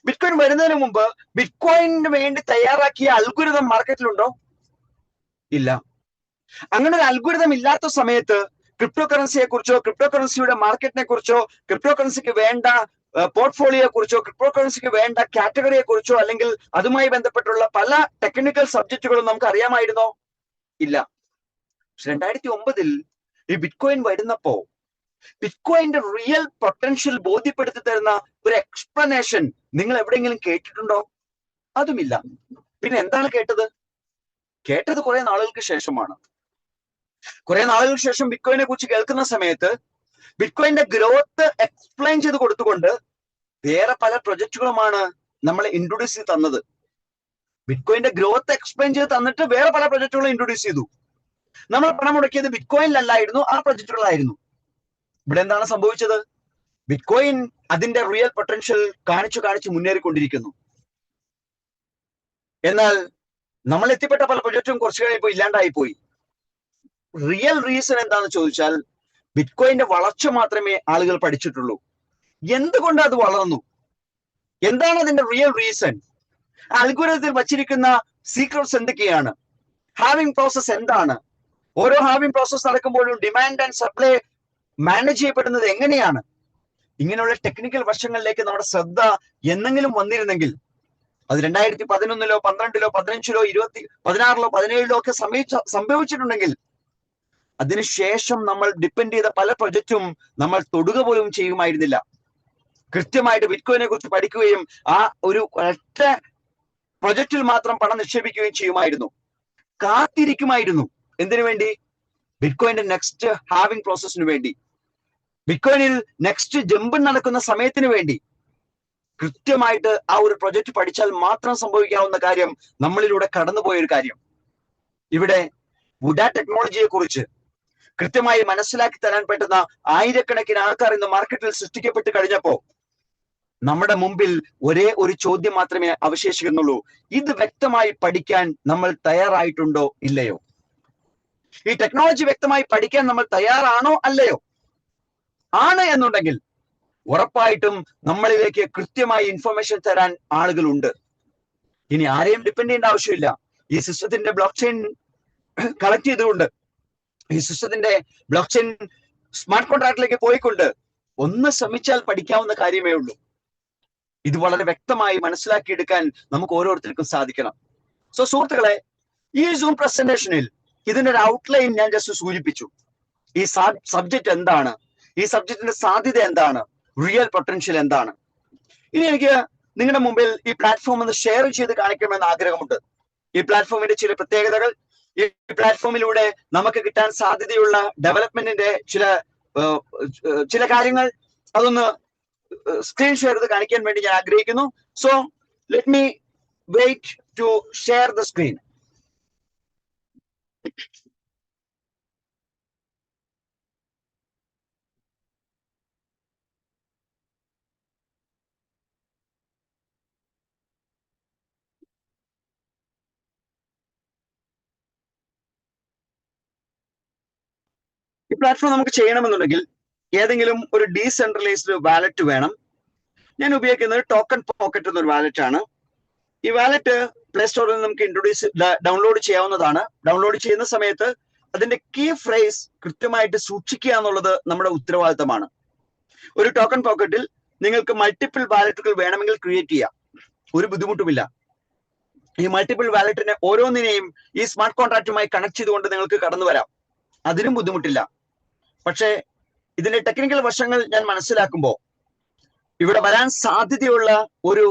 ബിറ്റ്കോയിൻ വരുന്നതിന് മുമ്പ് ബിറ്റ്കോയിന് വേണ്ടി തയ്യാറാക്കിയ അൽഗോരിതം മാർക്കറ്റിലുണ്ടോ? ഇല്ല. അങ്ങനെ ഒരു അൽഗോരിതം ഇല്ലാത്ത സമയത്ത് ക്രിപ്റ്റോ കറൻസിയെ കുറിച്ചോ, ക്രിപ്റ്റോ കറൻസിയുടെ മാർക്കറ്റിനെ കുറിച്ചോ, ക്രിപ്റ്റോ കറൻസിക്ക് വേണ്ട പോർട്ട്ഫോളിയോയെ കുറിച്ചോ, ക്രിപ്റ്റോ കറൻസിക്ക് വേണ്ട കാറ്റഗറിയെ കുറിച്ചോ, അല്ലെങ്കിൽ അതുമായി ബന്ധപ്പെട്ടുള്ള പല ടെക്നിക്കൽ സബ്ജക്റ്റുകളും നമുക്ക് അറിയാമായിരുന്നോ? ഇല്ല. 2009 ഈ ബിറ്റ്കോയിൻ വരുന്നപ്പോ ബിറ്റ്കോയിന്റെ റിയൽ പൊട്ടൻഷ്യൽ ബോധ്യപ്പെടുത്തി തരുന്ന ഒരു എക്സ്പ്ലനേഷൻ നിങ്ങൾ എവിടെയെങ്കിലും കേട്ടിട്ടുണ്ടോ? അതുമില്ല. പിന്നെ എന്താണ് കേട്ടത്? കുറെ നാളുകൾക്ക് ശേഷമാണ്. കുറെ നാളുകൾക്ക് ശേഷം ബിറ്റ്കോയിനെ കുറിച്ച് കേൾക്കുന്ന സമയത്ത് ബിറ്റ്കോയിന്റെ ഗ്രോത്ത് എക്സ്പ്ലെയിൻ ചെയ്ത് കൊടുത്തുകൊണ്ട് വേറെ പല പ്രൊജക്റ്റുകളുമാണ് നമ്മളെ ഇൻട്രൊഡ്യൂസ് ചെയ്ത് തന്നത്. ബിറ്റ്കോയിന്റെ ഗ്രോത്ത് എക്സ്പ്ലെയിൻ ചെയ്ത് തന്നിട്ട് വേറെ പല പ്രൊജക്റ്റുകളും ഇൻട്രൊഡ്യൂസ് ചെയ്തു. നമ്മൾ പണം മുടക്കിയത് ബിറ്റ്കോയിനിലല്ലായിരുന്നു, ആ പ്രൊജക്റ്റുകളായിരുന്നു. ഇവിടെ എന്താണ് സംഭവിച്ചത്? ബിറ്റ്കോയിൻ അതിന്റെ റിയൽ പൊട്ടൻഷ്യൽ കാണിച്ചു മുന്നേറിക്കൊണ്ടിരിക്കുന്നു. എന്നാൽ നമ്മൾ എത്തിപ്പെട്ട പല പ്രൊജക്റ്റും കുറച്ചു കഴിയുമ്പോൾ ഇല്ലാണ്ടായി പോയി. റിയൽ റീസൺ എന്താണെന്ന് ചോദിച്ചാൽ ബിറ്റ്കോയിന്റെ വളർച്ച മാത്രമേ ആളുകൾ പഠിച്ചിട്ടുള്ളൂ. എന്തുകൊണ്ട് അത് വളർന്നു? എന്താണ് അതിന്റെ റിയൽ റീസൺ? അൽഗോരിതത്തിൽ വച്ചിരിക്കുന്ന സീക്രട്സ് എന്തൊക്കെയാണ്? ഹാവിംഗ് പ്രോസസ് എന്താണ്? ഓരോ ഹാവിംഗ് പ്രോസസ് നടക്കുമ്പോഴും ഡിമാൻഡ് ആൻഡ് സപ്ലൈ മാനേജ് ചെയ്യപ്പെടുന്നത് എങ്ങനെയാണ്? ഇങ്ങനെയുള്ള ടെക്നിക്കൽ വശങ്ങളിലേക്ക് നമ്മുടെ ശ്രദ്ധ എന്നെങ്കിലും വന്നിരുന്നെങ്കിൽ, അത് 2011-ലോ 12-ലോ 15-ലോ 16-ലോ 17-ലോ ഒക്കെ സംഭവിച്ചിട്ടുണ്ടെങ്കിൽ, അതിനുശേഷം നമ്മൾ ഡിപ്പെൻഡ് ചെയ്ത പല പ്രൊജക്റ്റും നമ്മൾ തൊടുക പോലും ചെയ്യുമായിരുന്നില്ല. കൃത്യമായിട്ട് ബിറ്റ്കോയിനെ കുറിച്ച് പഠിക്കുകയും ആ ഒരു ഒറ്റ പ്രൊജക്റ്റിൽ മാത്രം പണം നിക്ഷേപിക്കുകയും ചെയ്യുമായിരുന്നു. കാത്തിരിക്കുമായിരുന്നു. എന്തിനു വേണ്ടി? ബിറ്റ്കോയിന്റെ നെക്സ്റ്റ് ഹാവിംഗ് പ്രോസസ്സിന് വേണ്ടി, ബിറ്റ്കോയിനിൽ നെക്സ്റ്റ് ജമ്പ് നടക്കുന്ന സമയത്തിന് വേണ്ടി. കൃത്യമായിട്ട് ആ ഒരു പ്രൊജക്റ്റ് പഠിച്ചാൽ മാത്രം സംഭവിക്കാവുന്ന കാര്യം, നമ്മളിലൂടെ കടന്നുപോയ ഒരു കാര്യം. ഇവിടെ വുഡ ടെക്നോളജിയെ കുറിച്ച് കൃത്യമായി മനസ്സിലാക്കി തരാൻ പറ്റുന്ന ആയിരക്കണക്കിന് ആൾക്കാർ ഇന്ന് മാർക്കറ്റിൽ സൃഷ്ടിക്കപ്പെട്ട് കഴിഞ്ഞപ്പോ നമ്മുടെ മുമ്പിൽ ഒരേ ഒരു ചോദ്യം മാത്രമേ അവശേഷിക്കുന്നുള്ളൂ. ഇത് വ്യക്തമായി പഠിക്കാൻ നമ്മൾ തയ്യാറായിട്ടുണ്ടോ ഇല്ലയോ? ഈ ടെക്നോളജി വ്യക്തമായി പഠിക്കാൻ നമ്മൾ തയ്യാറാണോ അല്ലയോ? ആണ് എന്നുണ്ടെങ്കിൽ ഉറപ്പായിട്ടും നമ്മളിലേക്ക് കൃത്യമായി ഇൻഫർമേഷൻ തരാൻ ആളുകളുണ്ട്. ഇനി ആരെയും ഡിപ്പെൻഡ് ചെയ്യേണ്ട ആവശ്യമില്ല. ഈ സിസ്റ്റത്തിന്റെ ബ്ലോക്ക് ചെയിൻ കളക്ട് ചെയ്തുകൊണ്ട്, ഈ സിസ്റ്റത്തിന്റെ ബ്ലോക്ക് ചെയിൻ സ്മാർട്ട് കോൺട്രാക്റ്റിലേക്ക് പോയിക്കൊണ്ട് ഒന്ന് ശ്രമിച്ചാൽ പഠിക്കാവുന്ന കാര്യമേ ഉള്ളൂ. ഇത് വളരെ വ്യക്തമായി മനസ്സിലാക്കിയെടുക്കാൻ നമുക്ക് ഓരോരുത്തർക്കും സാധിക്കണം. സോ സുഹൃത്തുക്കളെ, ഈ സൂം പ്രസന്റേഷനിൽ ഇതിന്റെ ഒരു ഔട്ട്ലൈൻ ഞാൻ ജസ്റ്റ് സൂചിപ്പിച്ചു. ഈ സബ്ജക്റ്റ് എന്താണ്, ഈ സബ്ജക്റ്റിന്റെ സാധ്യത എന്താണ്, റിയൽ പൊട്ടൻഷ്യൽ എന്താണ്. ഇനി എനിക്ക് നിങ്ങളുടെ മുമ്പിൽ ഈ പ്ലാറ്റ്ഫോം ഒന്ന് ഷെയർ ചെയ്ത് കാണിക്കണമെന്ന് ആഗ്രഹമുണ്ട്. ഈ പ്ലാറ്റ്ഫോമിന്റെ ചില പ്രത്യേകതകൾ, ഈ പ്ലാറ്റ്ഫോമിലൂടെ നമുക്ക് കിട്ടാൻ സാധ്യതയുള്ള ഡെവലപ്മെന്റിന്റെ ചില കാര്യങ്ങൾ, അതൊന്ന് സ്ക്രീൻ ഷെയർ ചെയ്ത് കാണിക്കാൻ വേണ്ടി ഞാൻ ആഗ്രഹിക്കുന്നു. So let me wait to share the screen. ഈ പ്ലാറ്റ്ഫോം നമുക്ക് ചെയ്യണമെന്നുണ്ടെങ്കിൽ ഏതെങ്കിലും ഒരു ഡീസെൻട്രലൈസ്ഡ് വാലറ്റ് വേണം. ഞാൻ ഉപയോഗിക്കുന്നത് ടോക്കൺ പോക്കറ്റ് എന്നൊരു വാലറ്റ് ആണ്. ഈ വാലറ്റ് പ്ലേ സ്റ്റോറിൽ നിന്ന് നമുക്ക് ഡൗൺലോഡ് ചെയ്യാവുന്നതാണ്. ഡൗൺലോഡ് ചെയ്യുന്ന സമയത്ത് അതിന്റെ കീ ഫ്രേസ് കൃത്യമായിട്ട് സൂക്ഷിക്കുക എന്നുള്ളത് നമ്മുടെ ഉത്തരവാദിത്തമാണ്. ഒരു ടോക്കൺ പോക്കറ്റിൽ നിങ്ങൾക്ക് മൾട്ടിപ്പിൾ വാലറ്റുകൾ വേണമെങ്കിൽ ക്രിയേറ്റ് ചെയ്യാം, ഒരു ബുദ്ധിമുട്ടുമില്ല. ഈ മൾട്ടിപ്പിൾ വാലറ്റിനെ ഓരോന്നിനെയും ഈ സ്മാർട്ട് കോൺട്രാക്റ്റുമായി കണക്ട് ചെയ്തുകൊണ്ട് നിങ്ങൾക്ക് കടന്നു വരാം, അതിനും ബുദ്ധിമുട്ടില്ല. പക്ഷേ ഇതിന്റെ ടെക്നിക്കൽ വശങ്ങൾ ഞാൻ മനസ്സിലാക്കുമ്പോൾ ഇവിടെ വരാൻ സാധ്യതയുള്ള ഒരു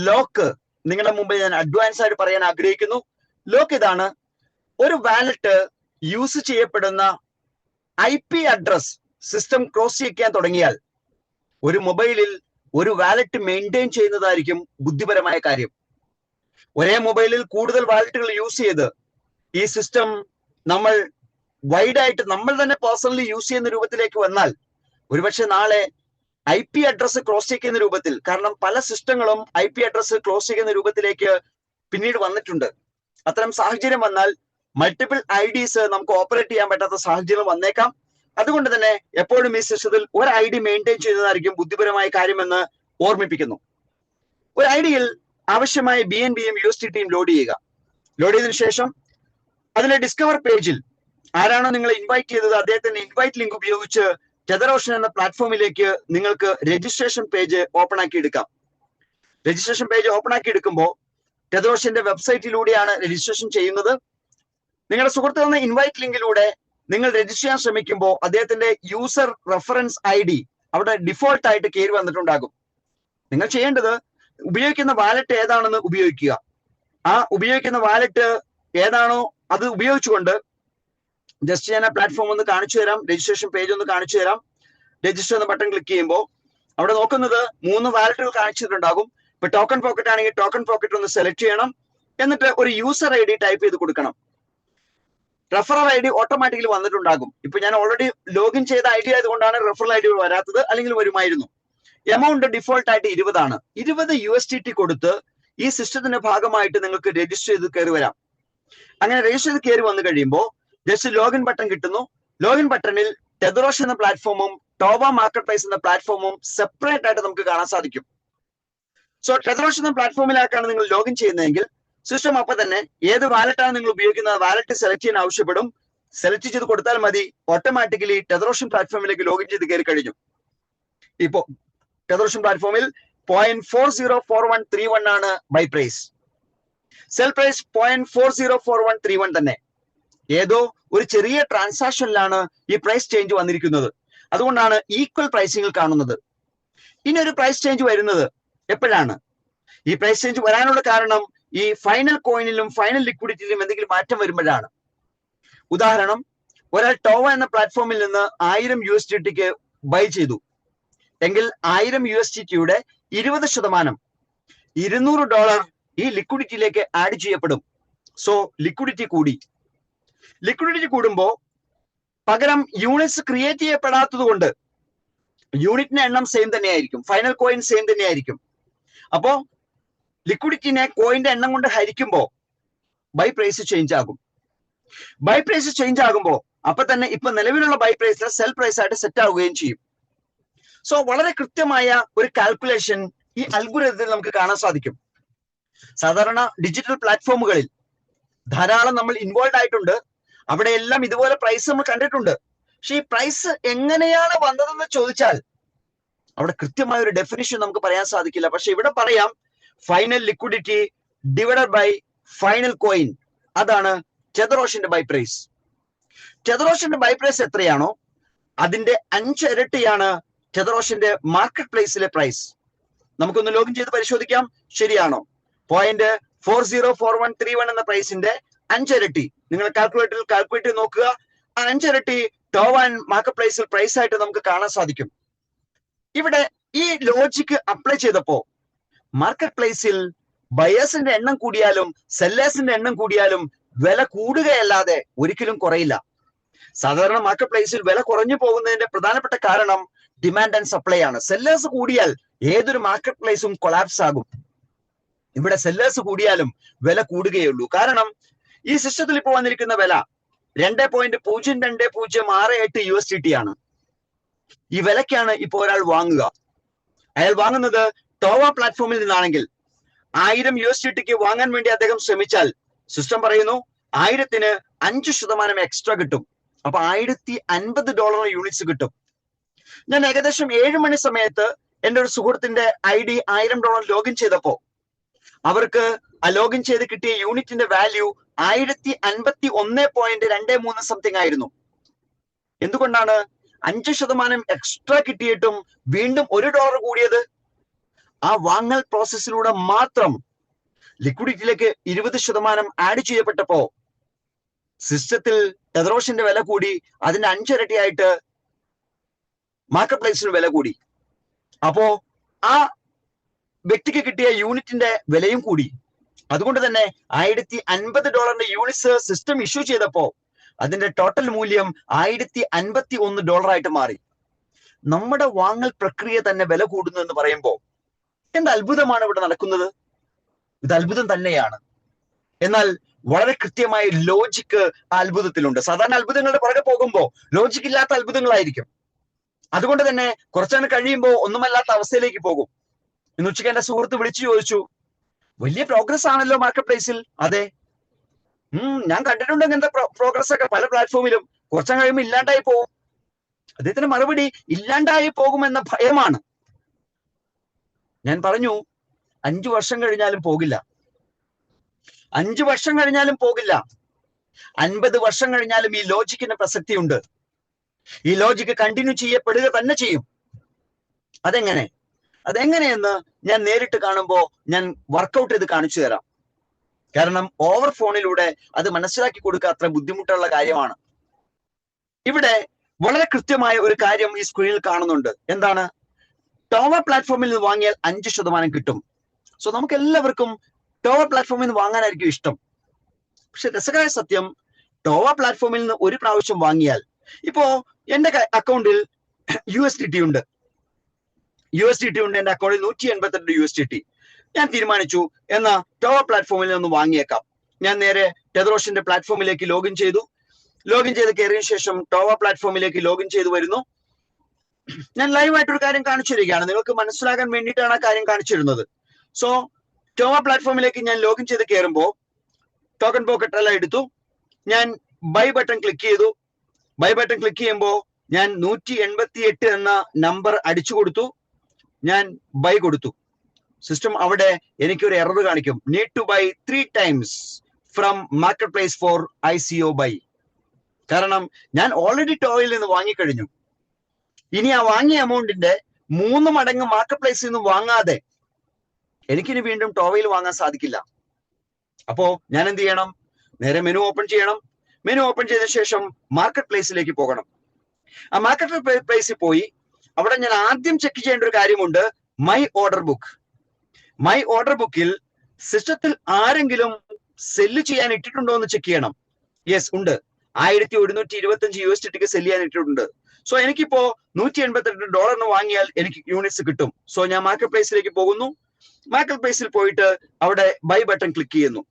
ലോക്ക് നിങ്ങളുടെ മുമ്പിൽ ഞാൻ അഡ്വാൻസ് ആയിട്ട് പറയാൻ ആഗ്രഹിക്കുന്നു. ലോക്ക് ഇതാണ്: ഒരു വാലറ്റ് യൂസ് ചെയ്യപ്പെടുന്ന IP അഡ്രസ് സിസ്റ്റം ക്രോസ് ചെയ്യാൻ തുടങ്ങിയാൽ ഒരു മൊബൈലിൽ ഒരു വാലറ്റ് മെയിൻറ്റെയിൻ ചെയ്യുന്നതായിരിക്കും ബുദ്ധിപരമായ കാര്യം. ഒരേ മൊബൈലിൽ കൂടുതൽ വാലറ്റുകൾ യൂസ് ചെയ്ത് ഈ സിസ്റ്റം നമ്മൾ വൈഡായിട്ട് നമ്മൾ തന്നെ പേഴ്സണലി യൂസ് ചെയ്യുന്ന രൂപത്തിലേക്ക് വന്നാൽ ഒരുപക്ഷെ നാളെ IP അഡ്രസ് ക്രോസ് ചെയ്യുന്ന രൂപത്തിൽ, കാരണം പല സിസ്റ്റങ്ങളും IP അഡ്രസ് ക്രോസ് ചെയ്യുന്ന രൂപത്തിലേക്ക് പിന്നീട് വന്നിട്ടുണ്ട്. അത്തരം സാഹചര്യം വന്നാൽ മൾട്ടിപ്പിൾ IDs നമുക്ക് ഓപ്പറേറ്റ് ചെയ്യാൻ പറ്റാത്ത സാഹചര്യം വന്നേക്കാം. അതുകൊണ്ട് തന്നെ എപ്പോഴും ഈ സിസ്റ്റത്തിൽ ഒരു ID മെയിൻറ്റെയിൻ ചെയ്യുന്നതായിരിക്കും ബുദ്ധിപരമായ കാര്യമെന്ന് ഓർമ്മിപ്പിക്കുന്നു. ഒരു IDയിൽ ആവശ്യമായ BNBയും USDTയും ലോഡ് ചെയ്യുക. ലോഡ് ചെയ്തതിനു ശേഷം അതിലെ ഡിസ്കവർ പേജിൽ ആരാണോ നിങ്ങളെ ഇൻവൈറ്റ് ചെയ്തത് അദ്ദേഹത്തിന്റെ ഇൻവൈറ്റ് ലിങ്ക് ഉപയോഗിച്ച് ടെതറോഷൻ എന്ന പ്ലാറ്റ്ഫോമിലേക്ക് നിങ്ങൾക്ക് രജിസ്ട്രേഷൻ പേജ് ഓപ്പൺ ആക്കി എടുക്കാം. രജിസ്ട്രേഷൻ പേജ് ഓപ്പൺ ആക്കി എടുക്കുമ്പോൾ ടെതറോഷന്റെ വെബ്സൈറ്റിലൂടെയാണ് രജിസ്ട്രേഷൻ ചെയ്യുന്നത്. നിങ്ങളുടെ സുഹൃത്ത് തന്ന ഇൻവൈറ്റ് ലിങ്കിലൂടെ നിങ്ങൾ രജിസ്റ്റർ ചെയ്യാൻ ശ്രമിക്കുമ്പോൾ അദ്ദേഹത്തിന്റെ യൂസർ റെഫറൻസ് ID അവിടെ ഡിഫോൾട്ട് ആയിട്ട് കയറി വന്നിട്ടുണ്ടാകും. നിങ്ങൾ ചെയ്യേണ്ടത് ഉപയോഗിക്കുന്ന വാലറ്റ് ഏതാണെന്ന് ഉപയോഗിക്കുക. ആ ഉപയോഗിക്കുന്ന വാലറ്റ് ഏതാണോ അത് ഉപയോഗിച്ചുകൊണ്ട് ജസ്റ്റ് ഞാൻ ആ പ്ലാറ്റ്ഫോം ഒന്ന് കാണിച്ചു തരാം, രജിസ്ട്രേഷൻ പേജ് ഒന്ന് കാണിച്ചു തരാം. രജിസ്റ്റർ എന്ന ബട്ടൺ ക്ലിക്ക് ചെയ്യുമ്പോൾ അവിടെ നോക്കുന്നത് 3 വാലറ്റുകൾ കാണിച്ചിട്ടുണ്ടാകും. ഇപ്പൊ ടോക്കൺ പോക്കറ്റ് ആണെങ്കിൽ ടോക്കൺ പോക്കറ്റ് ഒന്ന് സെലക്ട് ചെയ്യണം. എന്നിട്ട് ഒരു യൂസർ ID ടൈപ്പ് ചെയ്ത് കൊടുക്കണം. റെഫറൽ ID ഓട്ടോമാറ്റിക്കലി വന്നിട്ടുണ്ടാകും. ഇപ്പൊ ഞാൻ ഓൾറെഡി ലോഗിൻ ചെയ്ത ID ആയതുകൊണ്ടാണ് റെഫറൽ ID വരാത്തത്, അല്ലെങ്കിൽ വരുമായിരുന്നു. എമൗണ്ട് ഡിഫോൾട്ട് ആയിട്ട് 20 ആണ്. 20 USDT കൊടുത്ത് ഈ സിസ്റ്റത്തിന്റെ ഭാഗമായിട്ട് നിങ്ങൾക്ക് രജിസ്റ്റർ ചെയ്ത് കയറി വരാം. അങ്ങനെ രജിസ്റ്റർ ചെയ്ത് കയറി വന്നു കഴിയുമ്പോൾ ജസ്റ്റ് ലോഗിൻ ബട്ടൺ കിട്ടുന്നു. ലോഗിൻ ബട്ടണിൽ ടെതറോഷൻ എന്ന പ്ലാറ്റ്ഫോമും ടോവ മാർക്കറ്റ് പ്ലേസ് എന്ന പ്ലാറ്റ്ഫോമും സെപ്പറേറ്റ് ആയിട്ട് നമുക്ക് കാണാൻ സാധിക്കും. സോ ടെതറോഷൻ എന്ന പ്ലാറ്റ്ഫോമിലേക്കാണ് നിങ്ങൾ ലോഗിൻ ചെയ്യുന്നതെങ്കിൽ സിസ്റ്റം അപ്പൊ തന്നെ ഏത് വാലറ്റാണ് നിങ്ങൾ ഉപയോഗിക്കുന്നത് വാലറ്റ് സെലക്ട് ചെയ്യാൻ ആവശ്യപ്പെടും. സെലക്ട് ചെയ്ത് കൊടുത്താൽ മതി, ഓട്ടോമാറ്റിക്കലി ടെതറോഷൻ പ്ലാറ്റ്ഫോമിലേക്ക് ലോഗിൻ ചെയ്ത് കയറി കഴിഞ്ഞു. ഇപ്പോ ടെതറോഷൻ പ്ലാറ്റ്ഫോമിൽ 0.404131 ആണ് ബൈ പ്രൈസ്. സെൽ പ്രൈസ് 0.404131 തന്നെ. ഏതോ ഒരു ചെറിയ ട്രാൻസാക്ഷനിലാണ് ഈ പ്രൈസ് ചേഞ്ച് വന്നിരിക്കുന്നത്. അതുകൊണ്ടാണ് ഈക്വൽ പ്രൈസിംഗിൽ കാണുന്നത്. ഇനി ഒരു പ്രൈസ് ചേഞ്ച് വരുന്നത് എപ്പോഴാണ്? ഈ പ്രൈസ് ചേഞ്ച് വരാനുള്ള കാരണം ഈ ഫൈനൽ കോയിനിലും ഫൈനൽ ലിക്വിഡിറ്റിയിലും എന്തെങ്കിലും മാറ്റം വരുമ്പോഴാണ്. ഉദാഹരണം, ഒരാൾ ടോവ എന്ന പ്ലാറ്റ്ഫോമിൽ നിന്ന് 1000 USDTക്ക് ബൈ ചെയ്തു എങ്കിൽ 1000 USDTയുടെ 20% $200 ഈ ലിക്വിഡിറ്റിയിലേക്ക് ആഡ് ചെയ്യപ്പെടും. സോ ലിക്വിഡിറ്റി കൂടി. ലിക്വിഡിറ്റി കൂടുമ്പോൾ പകരം യൂണിറ്റ്സ് ക്രിയേറ്റ് ചെയ്യപ്പെടാത്തത് കൊണ്ട് യൂണിറ്റിന്റെ എണ്ണം സെയിം തന്നെയായിരിക്കും, ഫൈനൽ കോയിൻ സെയിം തന്നെയായിരിക്കും. അപ്പോ ലിക്വിഡിറ്റിനെ കോയിന്റെ എണ്ണം കൊണ്ട് ഹരിക്കുമ്പോൾ ബൈ പ്രൈസ് ചേഞ്ച് ആകും. ബൈ പ്രൈസ് ചേഞ്ച് ആകുമ്പോൾ അപ്പൊ തന്നെ ഇപ്പൊ നിലവിലുള്ള ബൈ പ്രൈസ് സെൽ പ്രൈസ് ആയിട്ട് സെറ്റ് ആവുകയും ചെയ്യും. സോ വളരെ കൃത്യമായ ഒരു കാൽക്കുലേഷൻ ഈ അൽഗോരിതത്തിൽ നമുക്ക് കാണാൻ സാധിക്കും. സാധാരണ ഡിജിറ്റൽ പ്ലാറ്റ്ഫോമുകളിൽ ധാരാളം നമ്മൾ ഇൻവോൾവ് ആയിട്ടുണ്ട്. അവിടെയെല്ലാം ഇതുപോലെ പ്രൈസ് നമ്മൾ കണ്ടിട്ടുണ്ട്. പക്ഷെ ഈ പ്രൈസ് എങ്ങനെയാണ് വന്നതെന്ന് ചോദിച്ചാൽ അവിടെ കൃത്യമായ ഒരു ഡെഫിനിഷൻ നമുക്ക് പറയാൻ സാധിക്കില്ല. പക്ഷെ ഇവിടെ പറയാം, final liquidity divided by final coin, അതാണ് ടെതറോഷിന്റെ ബൈ പ്രൈസ്. ടെതറോഷിന്റെ ബൈ പ്രൈസ് എത്രയാണോ അതിന്റെ 5 ഇരട്ടിയാണ് ടെതറോഷിന്റെ മാർക്കറ്റ് പ്ലേസിലെ പ്രൈസ്. നമുക്കൊന്ന് ലോഗിൻ ചെയ്ത് പരിശോധിക്കാം, ശരിയാണോ? 0.404131 എന്ന പ്രൈസിന്റെ 5 ഇരട്ടി നിങ്ങൾ കാൽക്കുലേറ്ററിൽ കാൽക്കുലേറ്റ് ചെയ്ത് നോക്കുക. ആ 5 ഇരട്ടി ടോവാൻ മാർക്കറ്റ് പ്ലേസിൽ പ്രൈസ് ആയിട്ട് നമുക്ക് കാണാൻ സാധിക്കും. ഇവിടെ ഈ ലോജിക്ക് അപ്ലൈ ചെയ്തപ്പോ മാർക്കറ്റ് പ്ലേസിൽ ബയേഴ്സിന്റെ എണ്ണം കൂടിയാലും സെല്ലേഴ്സിന്റെ എണ്ണം കൂടിയാലും വില കൂടുകയല്ലാതെ ഒരിക്കലും കുറയില്ല. സാധാരണ മാർക്കറ്റ് പ്ലേസിൽ വില കുറഞ്ഞു പോകുന്നതിന്റെ പ്രധാനപ്പെട്ട കാരണം ഡിമാൻഡ് ആൻഡ് സപ്ലൈ ആണ്. സെല്ലേഴ്സ് കൂടിയാൽ ഏതൊരു മാർക്കറ്റ് പ്ലേസും കൊളാപ്സ് ആകും. ഇവിടെ സെല്ലേഴ്സ് കൂടിയാലും വില കൂടുകയുള്ളൂ. കാരണം ഈ സിസ്റ്റത്തിൽ ഇപ്പോൾ വന്നിരിക്കുന്ന വില 2.02068 USDT ആണ്. ഈ വിലക്കാണ് ഇപ്പോൾ ഒരാൾ വാങ്ങുക. അയാൾ വാങ്ങുന്നത് ടോവ പ്ലാറ്റ്ഫോമിൽ നിന്നാണെങ്കിൽ 1000 USDTക്ക് വാങ്ങാൻ വേണ്ടി അദ്ദേഹം ശ്രമിച്ചാൽ സിസ്റ്റം പറയുന്നു 1000ന് 5% എക്സ്ട്രാ കിട്ടും. അപ്പൊ $1050 യൂണിറ്റ്സ് കിട്ടും. ഞാൻ ഏകദേശം 7 മണി സമയത്ത് എന്റെ ഒരു സുഹൃത്തിന്റെ ID $1000 ലോഗിൻ ചെയ്തപ്പോ അവർക്ക് ആ ലോഗിൻ ചെയ്ത് കിട്ടിയ യൂണിറ്റിന്റെ വാല്യൂ 1051.23 സംതിങ് ആയിരുന്നു. എന്തുകൊണ്ടാണ് 5% എക്സ്ട്രാ കിട്ടിയിട്ടും വീണ്ടും $1 കൂടിയത്? ആ വാങ്ങൽ പ്രോസസ്സിലൂടെ മാത്രം ലിക്വിഡിറ്റിയിലേക്ക് 20% ആഡ് ചെയ്യപ്പെട്ടപ്പോ സിസ്റ്റത്തിൽ ടെതറോഷിന്റെ വില കൂടി, അതിന്റെ 5 ഇരട്ടിയായിട്ട് മാർക്കറ്റ് പ്ലേസിന് വില കൂടി. അപ്പോ ആ വ്യക്തിക്ക് കിട്ടിയ യൂണിറ്റിന്റെ വിലയും കൂടി. അതുകൊണ്ട് തന്നെ $1050 യൂണിറ്റ്സ് സിസ്റ്റം ഇഷ്യൂ ചെയ്തപ്പോ അതിന്റെ ടോട്ടൽ മൂല്യം $1051 ആയിട്ട് മാറി. നമ്മുടെ വാങ്ങൽ പ്രക്രിയ തന്നെ വില കൂടുന്നു എന്ന് പറയുമ്പോൾ എന്ത് അത്ഭുതമാണ് ഇവിടെ നടക്കുന്നത്? ഇത് അത്ഭുതം തന്നെയാണ്. എന്നാൽ വളരെ കൃത്യമായ ലോജിക്ക് ആ അത്ഭുതത്തിലുണ്ട്. സാധാരണ അത്ഭുതങ്ങളുടെ പുറകെ പോകുമ്പോൾ ലോജിക്ക് ഇല്ലാത്ത അത്ഭുതങ്ങളായിരിക്കും. അതുകൊണ്ട് തന്നെ കുറച്ചാണ് കഴിയുമ്പോൾ ഒന്നുമല്ലാത്ത അവസ്ഥയിലേക്ക് പോകും. ഇന്ന് ഉച്ചയ്ക്ക് എന്റെ സുഹൃത്ത് വിളിച്ചു ചോദിച്ചു, വലിയ പ്രോഗ്രസ് ആണല്ലോ മാർക്കറ്റ് പ്ലേസിൽ. അതെ, ഞാൻ കണ്ടിട്ടുണ്ട് ഇങ്ങനത്തെ പ്രോഗ്രസ് ഒക്കെ പല പ്ലാറ്റ്ഫോമിലും. കുറച്ചാൽ കഴിയുമ്പോൾ ഇല്ലാണ്ടായി പോകും. അദ്ദേഹത്തിന്റെ മറുപടി ഇല്ലാണ്ടായി പോകുമെന്ന ഭയമാണ്. ഞാൻ പറഞ്ഞു 5 വർഷം കഴിഞ്ഞാലും പോകില്ല, 5 വർഷം കഴിഞ്ഞാലും പോകില്ല, 50 വർഷം കഴിഞ്ഞാലും ഈ ലോജിക്കിന് പ്രസക്തിയുണ്ട്. ഈ ലോജിക്ക് കണ്ടിന്യൂ ചെയ്യപ്പെടുക തന്നെ ചെയ്യും. അതെങ്ങനെയെന്ന് ഞാൻ നേരിട്ട് കാണുമ്പോൾ ഞാൻ വർക്കൗട്ട് ചെയ്ത് കാണിച്ചു തരാം. കാരണം ഓവർ ഫോണിലൂടെ അത് മനസ്സിലാക്കി കൊടുക്കുക അത്ര ബുദ്ധിമുട്ടുള്ള കാര്യമാണ്. ഇവിടെ വളരെ കൃത്യമായ ഒരു കാര്യം ഈ സ്ക്രീനിൽ കാണുന്നുണ്ട്. എന്താണ്? ടോവ പ്ലാറ്റ്ഫോമിൽ നിന്ന് വാങ്ങിയാൽ 5% കിട്ടും. സോ നമുക്ക് എല്ലാവർക്കും ടോവ പ്ലാറ്റ്ഫോമിൽ നിന്ന് വാങ്ങാനായിരിക്കും ഇഷ്ടം. പക്ഷെ രസകരമായ സത്യം, ടോവ പ്ലാറ്റ്ഫോമിൽ നിന്ന് ഒരു പ്രാവശ്യം വാങ്ങിയാൽ, ഇപ്പോ എന്റെ അക്കൗണ്ടിൽ USDT ഉണ്ട്, എന്റെ അക്കൗണ്ടിൽ 182 USDT. ഞാൻ തീരുമാനിച്ചു എന്നാ ടോവ പ്ലാറ്റ്ഫോമിൽ നിന്ന് വാങ്ങിയേക്കാം. ഞാൻ നേരെ ടെതറോഷിന്റെ പ്ലാറ്റ്ഫോമിലേക്ക് ലോഗിൻ ചെയ്തു. ലോഗിൻ ചെയ്ത് കയറിയ ശേഷം ടോവ പ്ലാറ്റ്ഫോമിലേക്ക് ലോഗിൻ ചെയ്ത് വരുന്നു. ഞാൻ ലൈവായിട്ടൊരു കാര്യം കാണിച്ചു തരികയാണ്, നിങ്ങൾക്ക് മനസ്സിലാകാൻ വേണ്ടിയിട്ടാണ് ആ കാര്യം കാണിച്ചിരുന്നത്. സോ ടോവ പ്ലാറ്റ്ഫോമിലേക്ക് ഞാൻ ലോഗിൻ ചെയ്ത് കയറുമ്പോൾ ടോക്കൺ പോക്കറ്റ് എല്ലാം എടുത്തു. ഞാൻ ബൈ ബട്ടൺ ക്ലിക്ക് ചെയ്തു. ബൈ ബട്ടൺ ക്ലിക്ക് ചെയ്യുമ്പോൾ ഞാൻ 188 എന്ന നമ്പർ അടിച്ചു കൊടുത്തു. ഞാൻ ബൈ കൊടുത്തു. സിസ്റ്റം അവിടെ എനിക്കൊരു എറർ കാണിക്കും, need to buy 3 times from market place for ICO buy. കാരണം ഞാൻ ഓൾറെഡി ടോയിൽ നിന്ന് വാങ്ങിക്കഴിഞ്ഞു. ഇനി ആ വാങ്ങിയ എമൗണ്ടിന്റെ 3 മടങ്ങ് മാർക്കറ്റ് പ്ലേസിൽ നിന്ന് വാങ്ങാതെ എനിക്കിനി വീണ്ടും ടോവയിൽ വാങ്ങാൻ സാധിക്കില്ല. അപ്പോ ഞാൻ എന്ത് ചെയ്യണം? നേരെ മെനു ഓപ്പൺ ചെയ്യണം. മെനു ഓപ്പൺ ചെയ്ത ശേഷം മാർക്കറ്റ് പ്ലേസിലേക്ക് പോകണം. ആ മാർക്കറ്റ് പ്ലേസിൽ പോയി അവിടെ ഞാൻ ആദ്യം ചെക്ക് ചെയ്യേണ്ട ഒരു കാര്യമുണ്ട്, my order book. My order ബുക്കിൽ സിസ്റ്റത്തിൽ ആരെങ്കിലും സെല്ല് ചെയ്യാൻ ഇട്ടിട്ടുണ്ടോ എന്ന് ചെക്ക് ചെയ്യണം. യെസ്, ഉണ്ട്. 1125 USDTക്ക് സെല്ല് ചെയ്യാൻ ഇട്ടിട്ടുണ്ട്. സോ എനിക്കിപ്പോ $188 വാങ്ങിയാൽ എനിക്ക് യൂണിറ്റ്സ് കിട്ടും. സോ ഞാൻ മാർക്കറ്റ് പ്ലേസിലേക്ക് പോകുന്നു. മാർക്കറ്റ് പ്ലേസിൽ പോയിട്ട് അവിടെ ബൈ ബട്ടൺ ക്ലിക്ക് ചെയ്യുന്നു.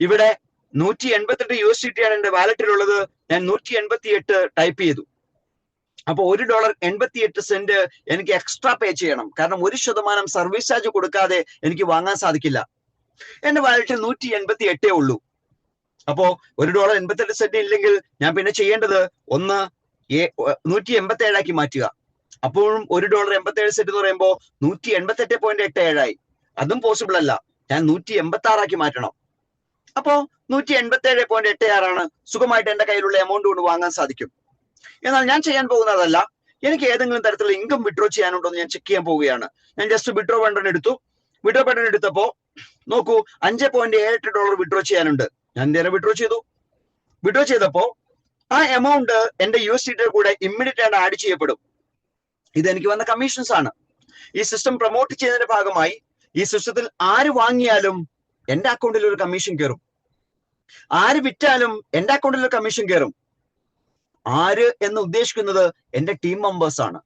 ഇവിടെ 188 USDT ആണ് എന്റെ വാലറ്റിലുള്ളത്. ഞാൻ 188 ടൈപ്പ് ചെയ്തു. അപ്പൊ $1.88 എനിക്ക് എക്സ്ട്രാ പേ ചെയ്യണം. കാരണം 1% സർവീസ് ചാർജ് കൊടുക്കാതെ എനിക്ക് വാങ്ങാൻ സാധിക്കില്ല. എന്റെ വാലറ്റിൽ 188 ഉള്ളൂ. അപ്പോ $1.88 ഇല്ലെങ്കിൽ ഞാൻ പിന്നെ ചെയ്യേണ്ടത് ഒന്ന് 187 ആക്കി മാറ്റുക. അപ്പോഴും $1.87 എന്ന് പറയുമ്പോൾ 188.87 ആയി. അതും പോസിബിൾ അല്ല. ഞാൻ 186 ആക്കി മാറ്റണം. അപ്പോ 187.86 സുഖമായിട്ട് എന്റെ കയ്യിലുള്ള എമൗണ്ട് കൊണ്ട് വാങ്ങാൻ സാധിക്കും. എന്നാൽ ഞാൻ ചെയ്യാൻ പോകുന്നതല്ല. എനിക്ക് ഏതെങ്കിലും തരത്തിലുള്ള ഇൻകം വിഡ്രോ ചെയ്യാനുണ്ടോ എന്ന് ഞാൻ ചെക്ക് ചെയ്യാൻ പോവുകയാണ്. ഞാൻ ജസ്റ്റ് വിഡ്രോ ബട്ടൺ എടുത്തു. വിഡ്രോ ബട്ടൺ എടുത്തപ്പോ നോക്കൂ, $5.78 വിഡ്രോ ചെയ്യാനുണ്ട്. ഞാൻ നേരെ വിഡ്രോ ചെയ്തു. വിഡ്രോ ചെയ്തപ്പോ ആ എമൗണ്ട് എന്റെ USDT കൂടെ ഇമ്മീഡിയറ്റ് ആയിട്ട് ആഡ് ചെയ്യപ്പെടും. ഇത് എനിക്ക് വന്ന കമ്മീഷൻസ് ആണ്. ഈ സിസ്റ്റം പ്രൊമോട്ട് ചെയ്യുന്നതിന്റെ ഭാഗമായി ഈ സിസ്റ്റത്തിൽ ആര് വാങ്ങിയാലും എന്റെ അക്കൗണ്ടിൽ ഒരു കമ്മീഷൻ കയറും. ആര് വിറ്റാലും എന്റെ അക്കൗണ്ടിൽ ഒരു കമ്മീഷൻ കയറും. ആര് എന്ന് ഉദ്ദേശിക്കുന്നത് എന്റെ ടീം മെമ്പേഴ്സ് ആണ്.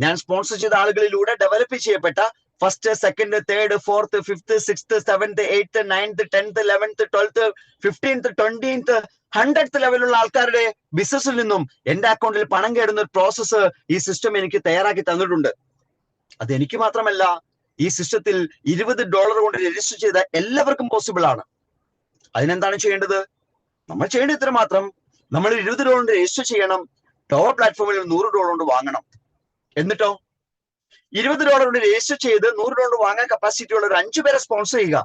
ഞാൻ സ്പോൺസർ ചെയ്ത ആളുകളിലൂടെ ഡെവലപ്പ് ചെയ്യപ്പെട്ട 1st, 2nd, 3rd, 4th, 5th, 6th, 7th, 8th, 9th, 10th, 11th, 12th, 15th, 20th, 100th ലെവലുള്ള ആൾക്കാരുടെ ബിസിനസ്സിൽ നിന്നും എന്റെ അക്കൗണ്ടിൽ പണം കയറുന്ന ഒരു പ്രോസസ്സ് ഈ സിസ്റ്റം എനിക്ക് തയ്യാറാക്കി തന്നിട്ടുണ്ട്. അത് എനിക്ക് മാത്രമല്ല, ഈ സിസ്റ്റത്തിൽ $20 കൊണ്ട് രജിസ്റ്റർ ചെയ്ത എല്ലാവർക്കും പോസിബിൾ ആണ്. അതിനെന്താണ് ചെയ്യേണ്ടത്? നമ്മൾ ചെയ്യേണ്ടത് ഇത്ര മാത്രം. നമ്മൾ $20 കൊണ്ട് രജിസ്റ്റർ ചെയ്യണം. ടോവർ പ്ലാറ്റ്ഫോമിൽ $100 കൊണ്ട് വാങ്ങണം. എന്നിട്ടോ $20 കൊണ്ട് രജിസ്റ്റർ ചെയ്ത് $100 വാങ്ങാൻ കപ്പാസിറ്റി ഉള്ള ഒരു 5 പേരെ സ്പോൺസർ ചെയ്യുക.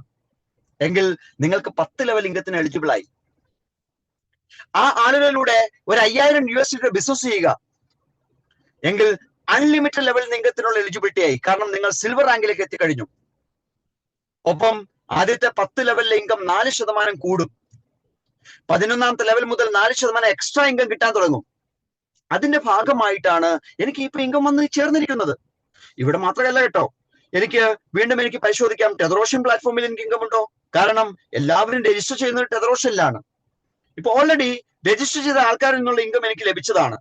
എങ്കിൽ നിങ്ങൾക്ക് 10 ലെവൽ ഇൻകത്തിന് എലിജിബിൾ ആയി. ആ ആളുകളിലൂടെ ഒരു $5000 ബിസിനസ് ചെയ്യുക. എങ്കിൽ അൺലിമിറ്റഡ് ലെവൽ ഇൻകത്തിനുള്ള എലിജിബിലിറ്റി ആയി. കാരണം നിങ്ങൾ സിൽവർ റാങ്കിലേക്ക് എത്തിക്കഴിഞ്ഞു. ഒപ്പം ആദ്യത്തെ 10 ലെവലിലെ ഇൻകം 4% കൂടും. 11ാമത്തെ ലെവൽ മുതൽ 4% എക്സ്ട്രാ ഇൻകം കിട്ടാൻ തുടങ്ങും. അതിന്റെ ഭാഗമായിട്ടാണ് എനിക്ക് ഇപ്പൊ ഇൻകം വന്ന് ചേർന്നിരിക്കുന്നത്. ഇവിടെ മാത്രമല്ല കേട്ടോ, എനിക്ക് പരിശോധിക്കാം ടെതറോഷൻ പ്ലാറ്റ്ഫോമിൽ എനിക്ക് ഇൻകം ഉണ്ടോ. കാരണം എല്ലാവരും രജിസ്റ്റർ ചെയ്യുന്നത് ടെതറോഷനിലാണ്. ഇപ്പൊ ഓൾറെഡി രജിസ്റ്റർ ചെയ്ത ആൾക്കാരിൽ നിന്നുള്ള ഇൻകം എനിക്ക് ലഭിച്ചതാണ്.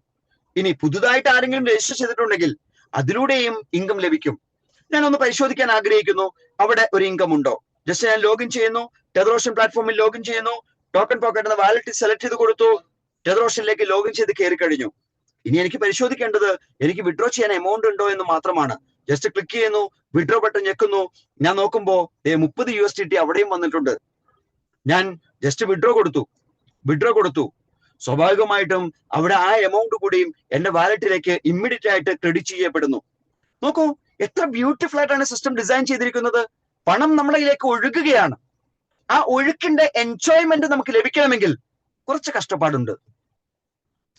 ഇനി പുതുതായിട്ട് ആരെങ്കിലും രജിസ്റ്റർ ചെയ്തിട്ടുണ്ടെങ്കിൽ അതിലൂടെയും ഇൻകം ലഭിക്കും. ഞാൻ ഒന്ന് പരിശോധിക്കാൻ ആഗ്രഹിക്കുന്നു, അവിടെ ഒരു ഇൻകം ഉണ്ടോ. ജസ്റ്റ് ഞാൻ ലോഗിൻ ചെയ്യുന്നു, ടെതറോഷൻ പ്ലാറ്റ്ഫോമിൽ ലോഗിൻ ചെയ്യുന്നു, ടോക്കൺ പോക്കറ്റ് എന്ന വാലറ്റ് സെലക്ട് ചെയ്ത് കൊടുത്തു, ടെതറോഷനിലേക്ക് ലോഗിൻ ചെയ്ത് കയറി കഴിഞ്ഞു. ഇനി എനിക്ക് പരിശോധിക്കേണ്ടത് എനിക്ക് വിഡ്രോ ചെയ്യാൻ എമൗണ്ട് ഉണ്ടോ എന്ന് മാത്രമാണ്. ജസ്റ്റ് ക്ലിക്ക് ചെയ്യുന്നു, വിഡ്രോ ബട്ടൺ ഞെക്കുന്നു. ഞാൻ നോക്കുമ്പോ $30 അവിടെയും വന്നിട്ടുണ്ട്. ഞാൻ ജസ്റ്റ് വിഡ്രോ കൊടുത്തു. സ്വാഭാവികമായിട്ടും അവിടെ ആ എമൗണ്ട് കൂടിയും എന്റെ വാലറ്റിലേക്ക് ഇമ്മീഡിയറ്റ് ആയിട്ട് ക്രെഡിറ്റ് ചെയ്യപ്പെടുന്നു. നോക്കൂ, എത്ര ബ്യൂട്ടിഫുൾ ആയിട്ടാണ് സിസ്റ്റം ഡിസൈൻ ചെയ്തിരിക്കുന്നത്. പണം നമ്മളിലേക്ക് ഒഴുകുകയാണ്. ആ ഒഴുക്കിന്റെ എൻജോയ്മെന്റ് നമുക്ക് ലഭിക്കണമെങ്കിൽ കുറച്ച് കഷ്ടപ്പാടുണ്ട്.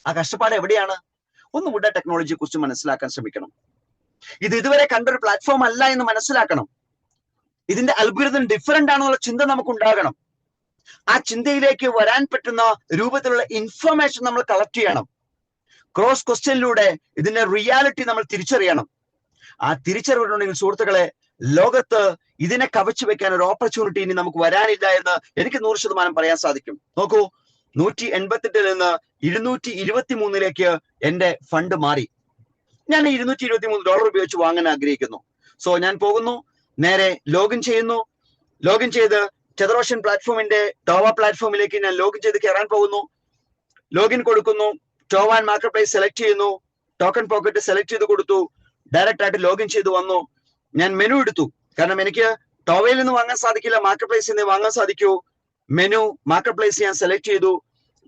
ആ കഷ്ടപ്പാട് എവിടെയാണ്? ഒന്നുകൂടെ ടെക്നോളജിയെ കുറിച്ച് മനസ്സിലാക്കാൻ ശ്രമിക്കണം. ഇത് ഇതുവരെ കണ്ടൊരു പ്ലാറ്റ്ഫോം അല്ല എന്ന് മനസ്സിലാക്കണം. ഇതിന്റെ അൽഗോരിതം ഡിഫറെന്റ് ആണെന്നുള്ള ചിന്ത നമുക്ക് ഉണ്ടാകണം. ആ ചിന്തയിലേക്ക് വരാൻ പറ്റുന്ന രൂപത്തിലുള്ള ഇൻഫർമേഷൻ നമ്മൾ കളക്ട് ചെയ്യണം. ക്രോസ് ക്വസ്റ്റ്യനിലൂടെ ഇതിന്റെ റിയാലിറ്റി നമ്മൾ തിരിച്ചറിയണം. ആ തിരിച്ചറിവുണ്ടെങ്കിൽ സുഹൃത്തുക്കളെ, ലോകത്ത് ഇതിനെ കവച്ചു വെക്കാൻ ഒരു ഓപ്പർച്യൂണിറ്റി ഇനി നമുക്ക് വരാനില്ല എന്ന് എനിക്ക് 100% പറയാൻ സാധിക്കും. നോക്കൂ, 188 നിന്ന് $223 എന്റെ ഫണ്ട് മാറി. ഞാൻ $223 ഉപയോഗിച്ച് വാങ്ങാൻ ആഗ്രഹിക്കുന്നു. സോ ഞാൻ പോകുന്നു, നേരെ ലോഗിൻ ചെയ്യുന്നു. ലോഗിൻ ചെയ്ത് ടെതറോഷൻ പ്ലാറ്റ്ഫോമിന്റെ ടോവ പ്ലാറ്റ്ഫോമിലേക്ക് ഞാൻ ലോഗിൻ ചെയ്ത് കയറാൻ പോകുന്നു. ലോഗിൻ കൊടുക്കുന്നു, ടോവ ആൻഡ് മാർക്കറ്റ് പ്ലേസ് സെലക്ട് ചെയ്യുന്നു, ടോക്കൺ പോക്കറ്റ് സെലക്ട് ചെയ്ത് കൊടുത്തു, ഡയറക്റ്റ് ആയിട്ട് ലോഗിൻ ചെയ്ത് വന്നു. ഞാൻ മെനു എടുത്തു. കാരണം എനിക്ക് ടോവയിൽ നിന്ന് വാങ്ങാൻ സാധിക്കില്ല, മാർക്കറ്റ് പ്ലേസിൽ നിന്ന് വാങ്ങാൻ സാധിക്കൂ. മെനു മാർക്കറ്റ് പ്ലേസ് ഞാൻ സെലക്ട് ചെയ്തു.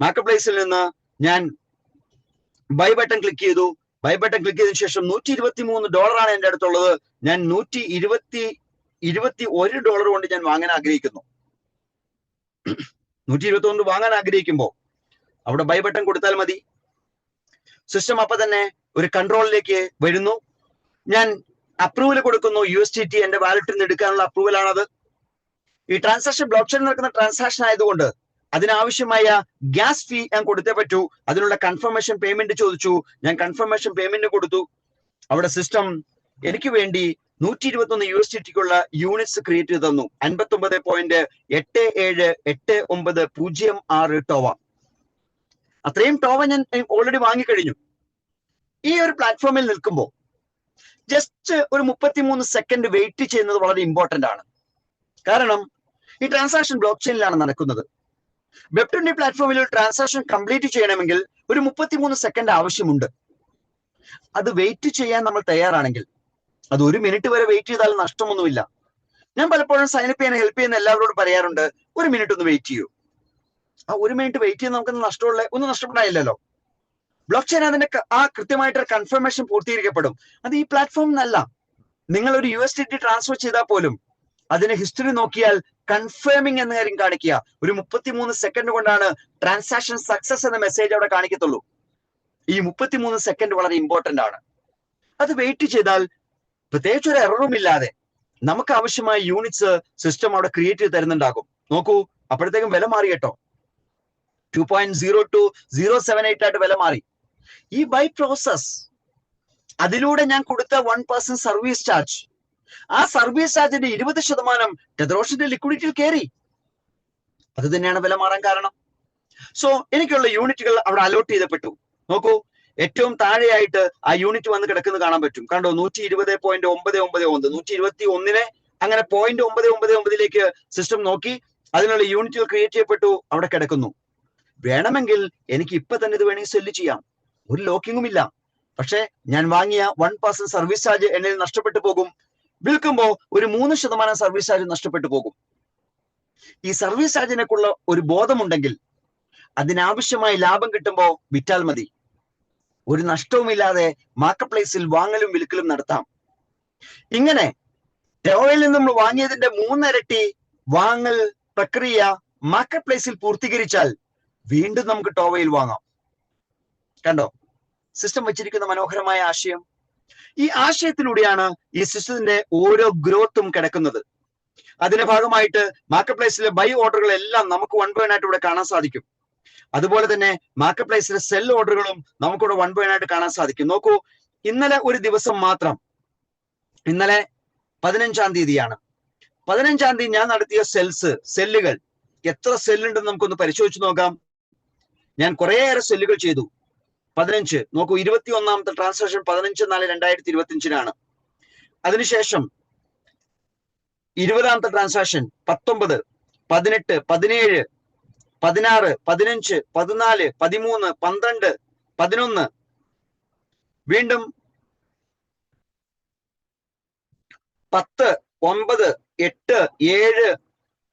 മാർക്കറ്റ് പ്ലേസിൽ നിന്ന് ഞാൻ ബൈ ബട്ടൺ ക്ലിക്ക് ചെയ്തു. ബൈ ബട്ടൺ ക്ലിക്ക് ചെയ്തതിനു ശേഷം $123 എന്റെ അടുത്തുള്ളത്. ഞാൻ $121 കൊണ്ട് ഞാൻ വാങ്ങാൻ ആഗ്രഹിക്കുന്നു. 121 വാങ്ങാൻ ആഗ്രഹിക്കുമ്പോൾ അവിടെ ബൈ ബട്ടൺ കൊടുത്താൽ മതി. സിസ്റ്റം അപ്പൊ തന്നെ ഒരു കൺട്രോളിലേക്ക് വരുന്നു. ഞാൻ അപ്രൂവൽ കൊടുക്കുന്നു. USDT എന്റെ വാലറ്റിൽ നിന്ന് എടുക്കാനുള്ള അപ്രൂവൽ ആണത്. ഈ ട്രാൻസാക്ഷൻ ബ്ലോക്ക് ചെയിൻ നടക്കുന്ന ട്രാൻസാക്ഷൻ ആയതുകൊണ്ട് അതിനാവശ്യമായ ഗ്യാസ് ഫീ ഞാൻ കൊടുത്തേ പറ്റൂ. അതിനുള്ള കൺഫർമേഷൻ പേയ്മെന്റ് ചോദിച്ചു. ഞാൻ കൺഫർമേഷൻ പേയ്മെന്റ് കൊടുത്തു. അവിടെ സിസ്റ്റം എനിക്ക് വേണ്ടി $121 യൂണിറ്റ്സ് ക്രിയേറ്റ് ചെയ്ത് തന്നു. 59.878906 ടോവ. അത്രയും ടോവ ഞാൻ ഓൾറെഡി വാങ്ങിക്കഴിഞ്ഞു. ഈ ഒരു പ്ലാറ്റ്ഫോമിൽ നിൽക്കുമ്പോൾ ജസ്റ്റ് ഒരു 33 സെക്കൻഡ് വെയിറ്റ് ചെയ്യുന്നത് വളരെ ഇമ്പോർട്ടന്റ് ആണ്. കാരണം ഈ ട്രാൻസാക്ഷൻ ബ്ലോക്ക് ചെയിനിലാണ് നടക്കുന്നത്. Web20 പ്ലാറ്റ്ഫോമിൽ ഒരു ട്രാൻസാക്ഷൻ കംപ്ലീറ്റ് ചെയ്യണമെങ്കിൽ ഒരു 33 സെക്കൻഡ് ആവശ്യമുണ്ട്. അത് വെയിറ്റ് ചെയ്യാൻ നമ്മൾ തയ്യാറാണെങ്കിൽ, അത് 1 മിനിറ്റ് വരെ വെയിറ്റ് ചെയ്താൽ നഷ്ടമൊന്നുമില്ല. ഞാൻ പലപ്പോഴും സൈനപ്പ് ചെയ്യാൻ ഹെൽപ്പ് ചെയ്യുന്ന എല്ലാവരോടും പറയാറുണ്ട്, 1 മിനിറ്റ് ഒന്ന് വെയിറ്റ് ചെയ്യൂ. ആ 1 മിനിറ്റ് വെയിറ്റ് ചെയ്ത് നമുക്ക് നഷ്ടമുള്ള ഒന്നും നഷ്ടപ്പെടാനില്ലല്ലോ. ബ്ലോക്ക് ചെയിൻ അതിന്റെ ആ കൃത്യമായിട്ട് കൺഫർമേഷൻ പൂർത്തീകരിക്കപ്പെടും. അത് ഈ പ്ലാറ്റ്ഫോമിൽ നിന്നല്ല. നിങ്ങൾ ഒരു USDT ട്രാൻസ്ഫർ ചെയ്താൽ പോലും അതിന്റെ ഹിസ്റ്ററി നോക്കിയാൽ കൺഫേമിംഗ് എന്ന കാര്യം കാണിക്കുക. ഒരു 33 സെക്കൻഡ് കൊണ്ടാണ് ട്രാൻസാക്ഷൻ സക്സസ് എന്ന മെസ്സേജ് അവിടെ കാണിക്കത്തുള്ളൂ. ഈ 33 സെക്കൻഡ് വളരെ ഇമ്പോർട്ടന്റ് ആണ്. അത് വെയിറ്റ് ചെയ്താൽ പ്രത്യേകിച്ച് ഒരു എററും ഇല്ലാതെ നമുക്ക് ആവശ്യമായ യൂണിറ്റ്സ് സിസ്റ്റം അവിടെ ക്രിയേറ്റ് ചെയ്ത് തരുന്നുണ്ടാകും. നോക്കൂ, അപ്പോഴത്തേക്കും വില മാറി കേട്ടോ. 2.0208 ആയിട്ട് വില മാറി. ഈ ബൈ പ്രോസസ് അതിലൂടെ ഞാൻ കൊടുത്ത 1% സർവീസ് ചാർജ്, ആ സർവീസ് ചാർജിന്റെ 20% ടെതറോഷിന്റെ ലിക്വിഡിറ്റിയിൽ കയറി. അത് തന്നെയാണ് വില മാറാൻ കാരണം. സോ എനിക്കുള്ള യൂണിറ്റുകൾ അവിടെ അലോട്ട് ചെയ്തപ്പെട്ടു. നോക്കൂ, ഏറ്റവും താഴെയായിട്ട് ആ യൂണിറ്റ് വന്ന് കിടക്കുന്നത് കാണാൻ പറ്റും. കണ്ടോ, 120.991, 121 അങ്ങനെ 0.999 സിസ്റ്റം നോക്കി അതിനുള്ള യൂണിറ്റുകൾ ക്രിയേറ്റ് ചെയ്യപ്പെട്ടു, അവിടെ കിടക്കുന്നു. വേണമെങ്കിൽ എനിക്ക് ഇപ്പൊ തന്നെ ഇത് വേണമെങ്കിൽ സെല്ല് ചെയ്യാം, ഒരു ലോക്കിങ്ങും ഇല്ല. പക്ഷെ ഞാൻ വാങ്ങിയ 1% സർവീസ് ചാർജ് എന്നിൽ നഷ്ടപ്പെട്ടു പോകും. വിൽക്കുമ്പോ ഒരു 3% സർവീസ് ചാർജ് നഷ്ടപ്പെട്ടു പോകും. ഈ സർവീസ് ചാർജിനൊക്കെയുള്ള ഒരു ബോധമുണ്ടെങ്കിൽ അതിനാവശ്യമായ ലാഭം കിട്ടുമ്പോ വിറ്റാൽ മതി. ഒരു നഷ്ടവുമില്ലാതെ മാർക്കറ്റ് പ്ലേസിൽ വാങ്ങലും വിൽക്കലും നടത്താം. ഇങ്ങനെ ടോവയിൽ നിന്ന് നമ്മൾ വാങ്ങിയതിന്റെ 3 ഇരട്ടി വാങ്ങൽ പ്രക്രിയ മാർക്കറ്റ് പ്ലേസിൽ പൂർത്തീകരിച്ചാൽ വീണ്ടും നമുക്ക് ടോവയിൽ വാങ്ങാം. കണ്ടോ സിസ്റ്റം വെച്ചിരിക്കുന്ന മനോഹരമായ ആശയം. ഈ ആശയത്തിലൂടെയാണ് ഈ സിസ്റ്റത്തിന്റെ ഓരോ ഗ്രോത്തും കിടക്കുന്നത്. അതിന്റെ ഭാഗമായിട്ട് മാർക്കറ്റ് പ്ലേസിലെ ബൈ ഓർഡറുകൾ എല്ലാം നമുക്ക് 1 by 1 ആയിട്ട് ഇവിടെ കാണാൻ സാധിക്കും. അതുപോലെ തന്നെ മാർക്കറ്റ് പ്ലേസിലെ സെൽ ഓർഡറുകളും നമുക്കിവിടെ 1 by 1 ആയിട്ട് കാണാൻ സാധിക്കും. നോക്കൂ, ഇന്നലെ ഒരു ദിവസം മാത്രം, ഇന്നലെ 15-ാം തീയതിയാണ്. 15-ാം തീയതി ഞാൻ നടത്തിയ സെല്ലുകൾ എത്ര സെല്ലുണ്ടെന്ന് നമുക്കൊന്ന് പരിശോധിച്ച് നോക്കാം. ഞാൻ കുറേയേറെ സെല്ലുകൾ ചെയ്തു. 15 നോക്കൂ, 21-ാമത്തെ ട്രാൻസാക്ഷൻ 15/4/2025 അതിനുശേഷം 20-ാമത്തെ ട്രാൻസാക്ഷൻ 19, 18, 17, 16, 15, 14, 13, 12, 11, വീണ്ടും 10, 9, 8, 7,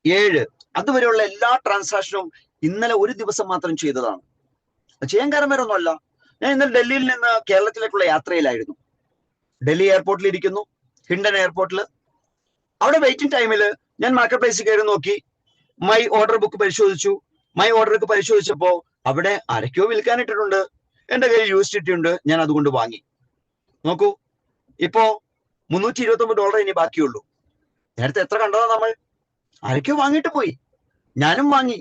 7 അതുവരെയുള്ള എല്ലാ ട്രാൻസാക്ഷനും ഇന്നലെ ഒരു ദിവസം മാത്രം ചെയ്തതാണ്. ചെയ്യാൻ കാരണം വേറെ ഒന്നുമല്ല. ഞാൻ ഇന്നലെ ഡൽഹിയിൽ നിന്ന് കേരളത്തിലേക്കുള്ള യാത്രയിലായിരുന്നു. ഡൽഹി എയർപോർട്ടിൽ ഇരിക്കുന്നു, ഹിൻഡൻ എയർപോർട്ടിൽ. അവിടെ വെയിറ്റിംഗ് ടൈമിൽ ഞാൻ മാർക്കറ്റ് പ്ലേസിൽ കയറി നോക്കി, മൈ ഓർഡർ ബുക്ക് പരിശോധിച്ചു. മൈ ഓർഡർ ബുക്ക് പരിശോധിച്ചപ്പോ അവിടെ ആരൊക്കെയോ വിൽക്കാനിട്ടിട്ടുണ്ട്. എന്റെ കയ്യിൽ USDT ഉണ്ട്, ഞാൻ അതുകൊണ്ട് വാങ്ങി. നോക്കൂ, ഇപ്പോ $329 ഇനി ബാക്കിയുള്ളൂ. നേരത്തെ എത്ര കണ്ടതാ നമ്മൾ? ആരൊക്കെയോ വാങ്ങിയിട്ട് പോയി, ഞാനും വാങ്ങി,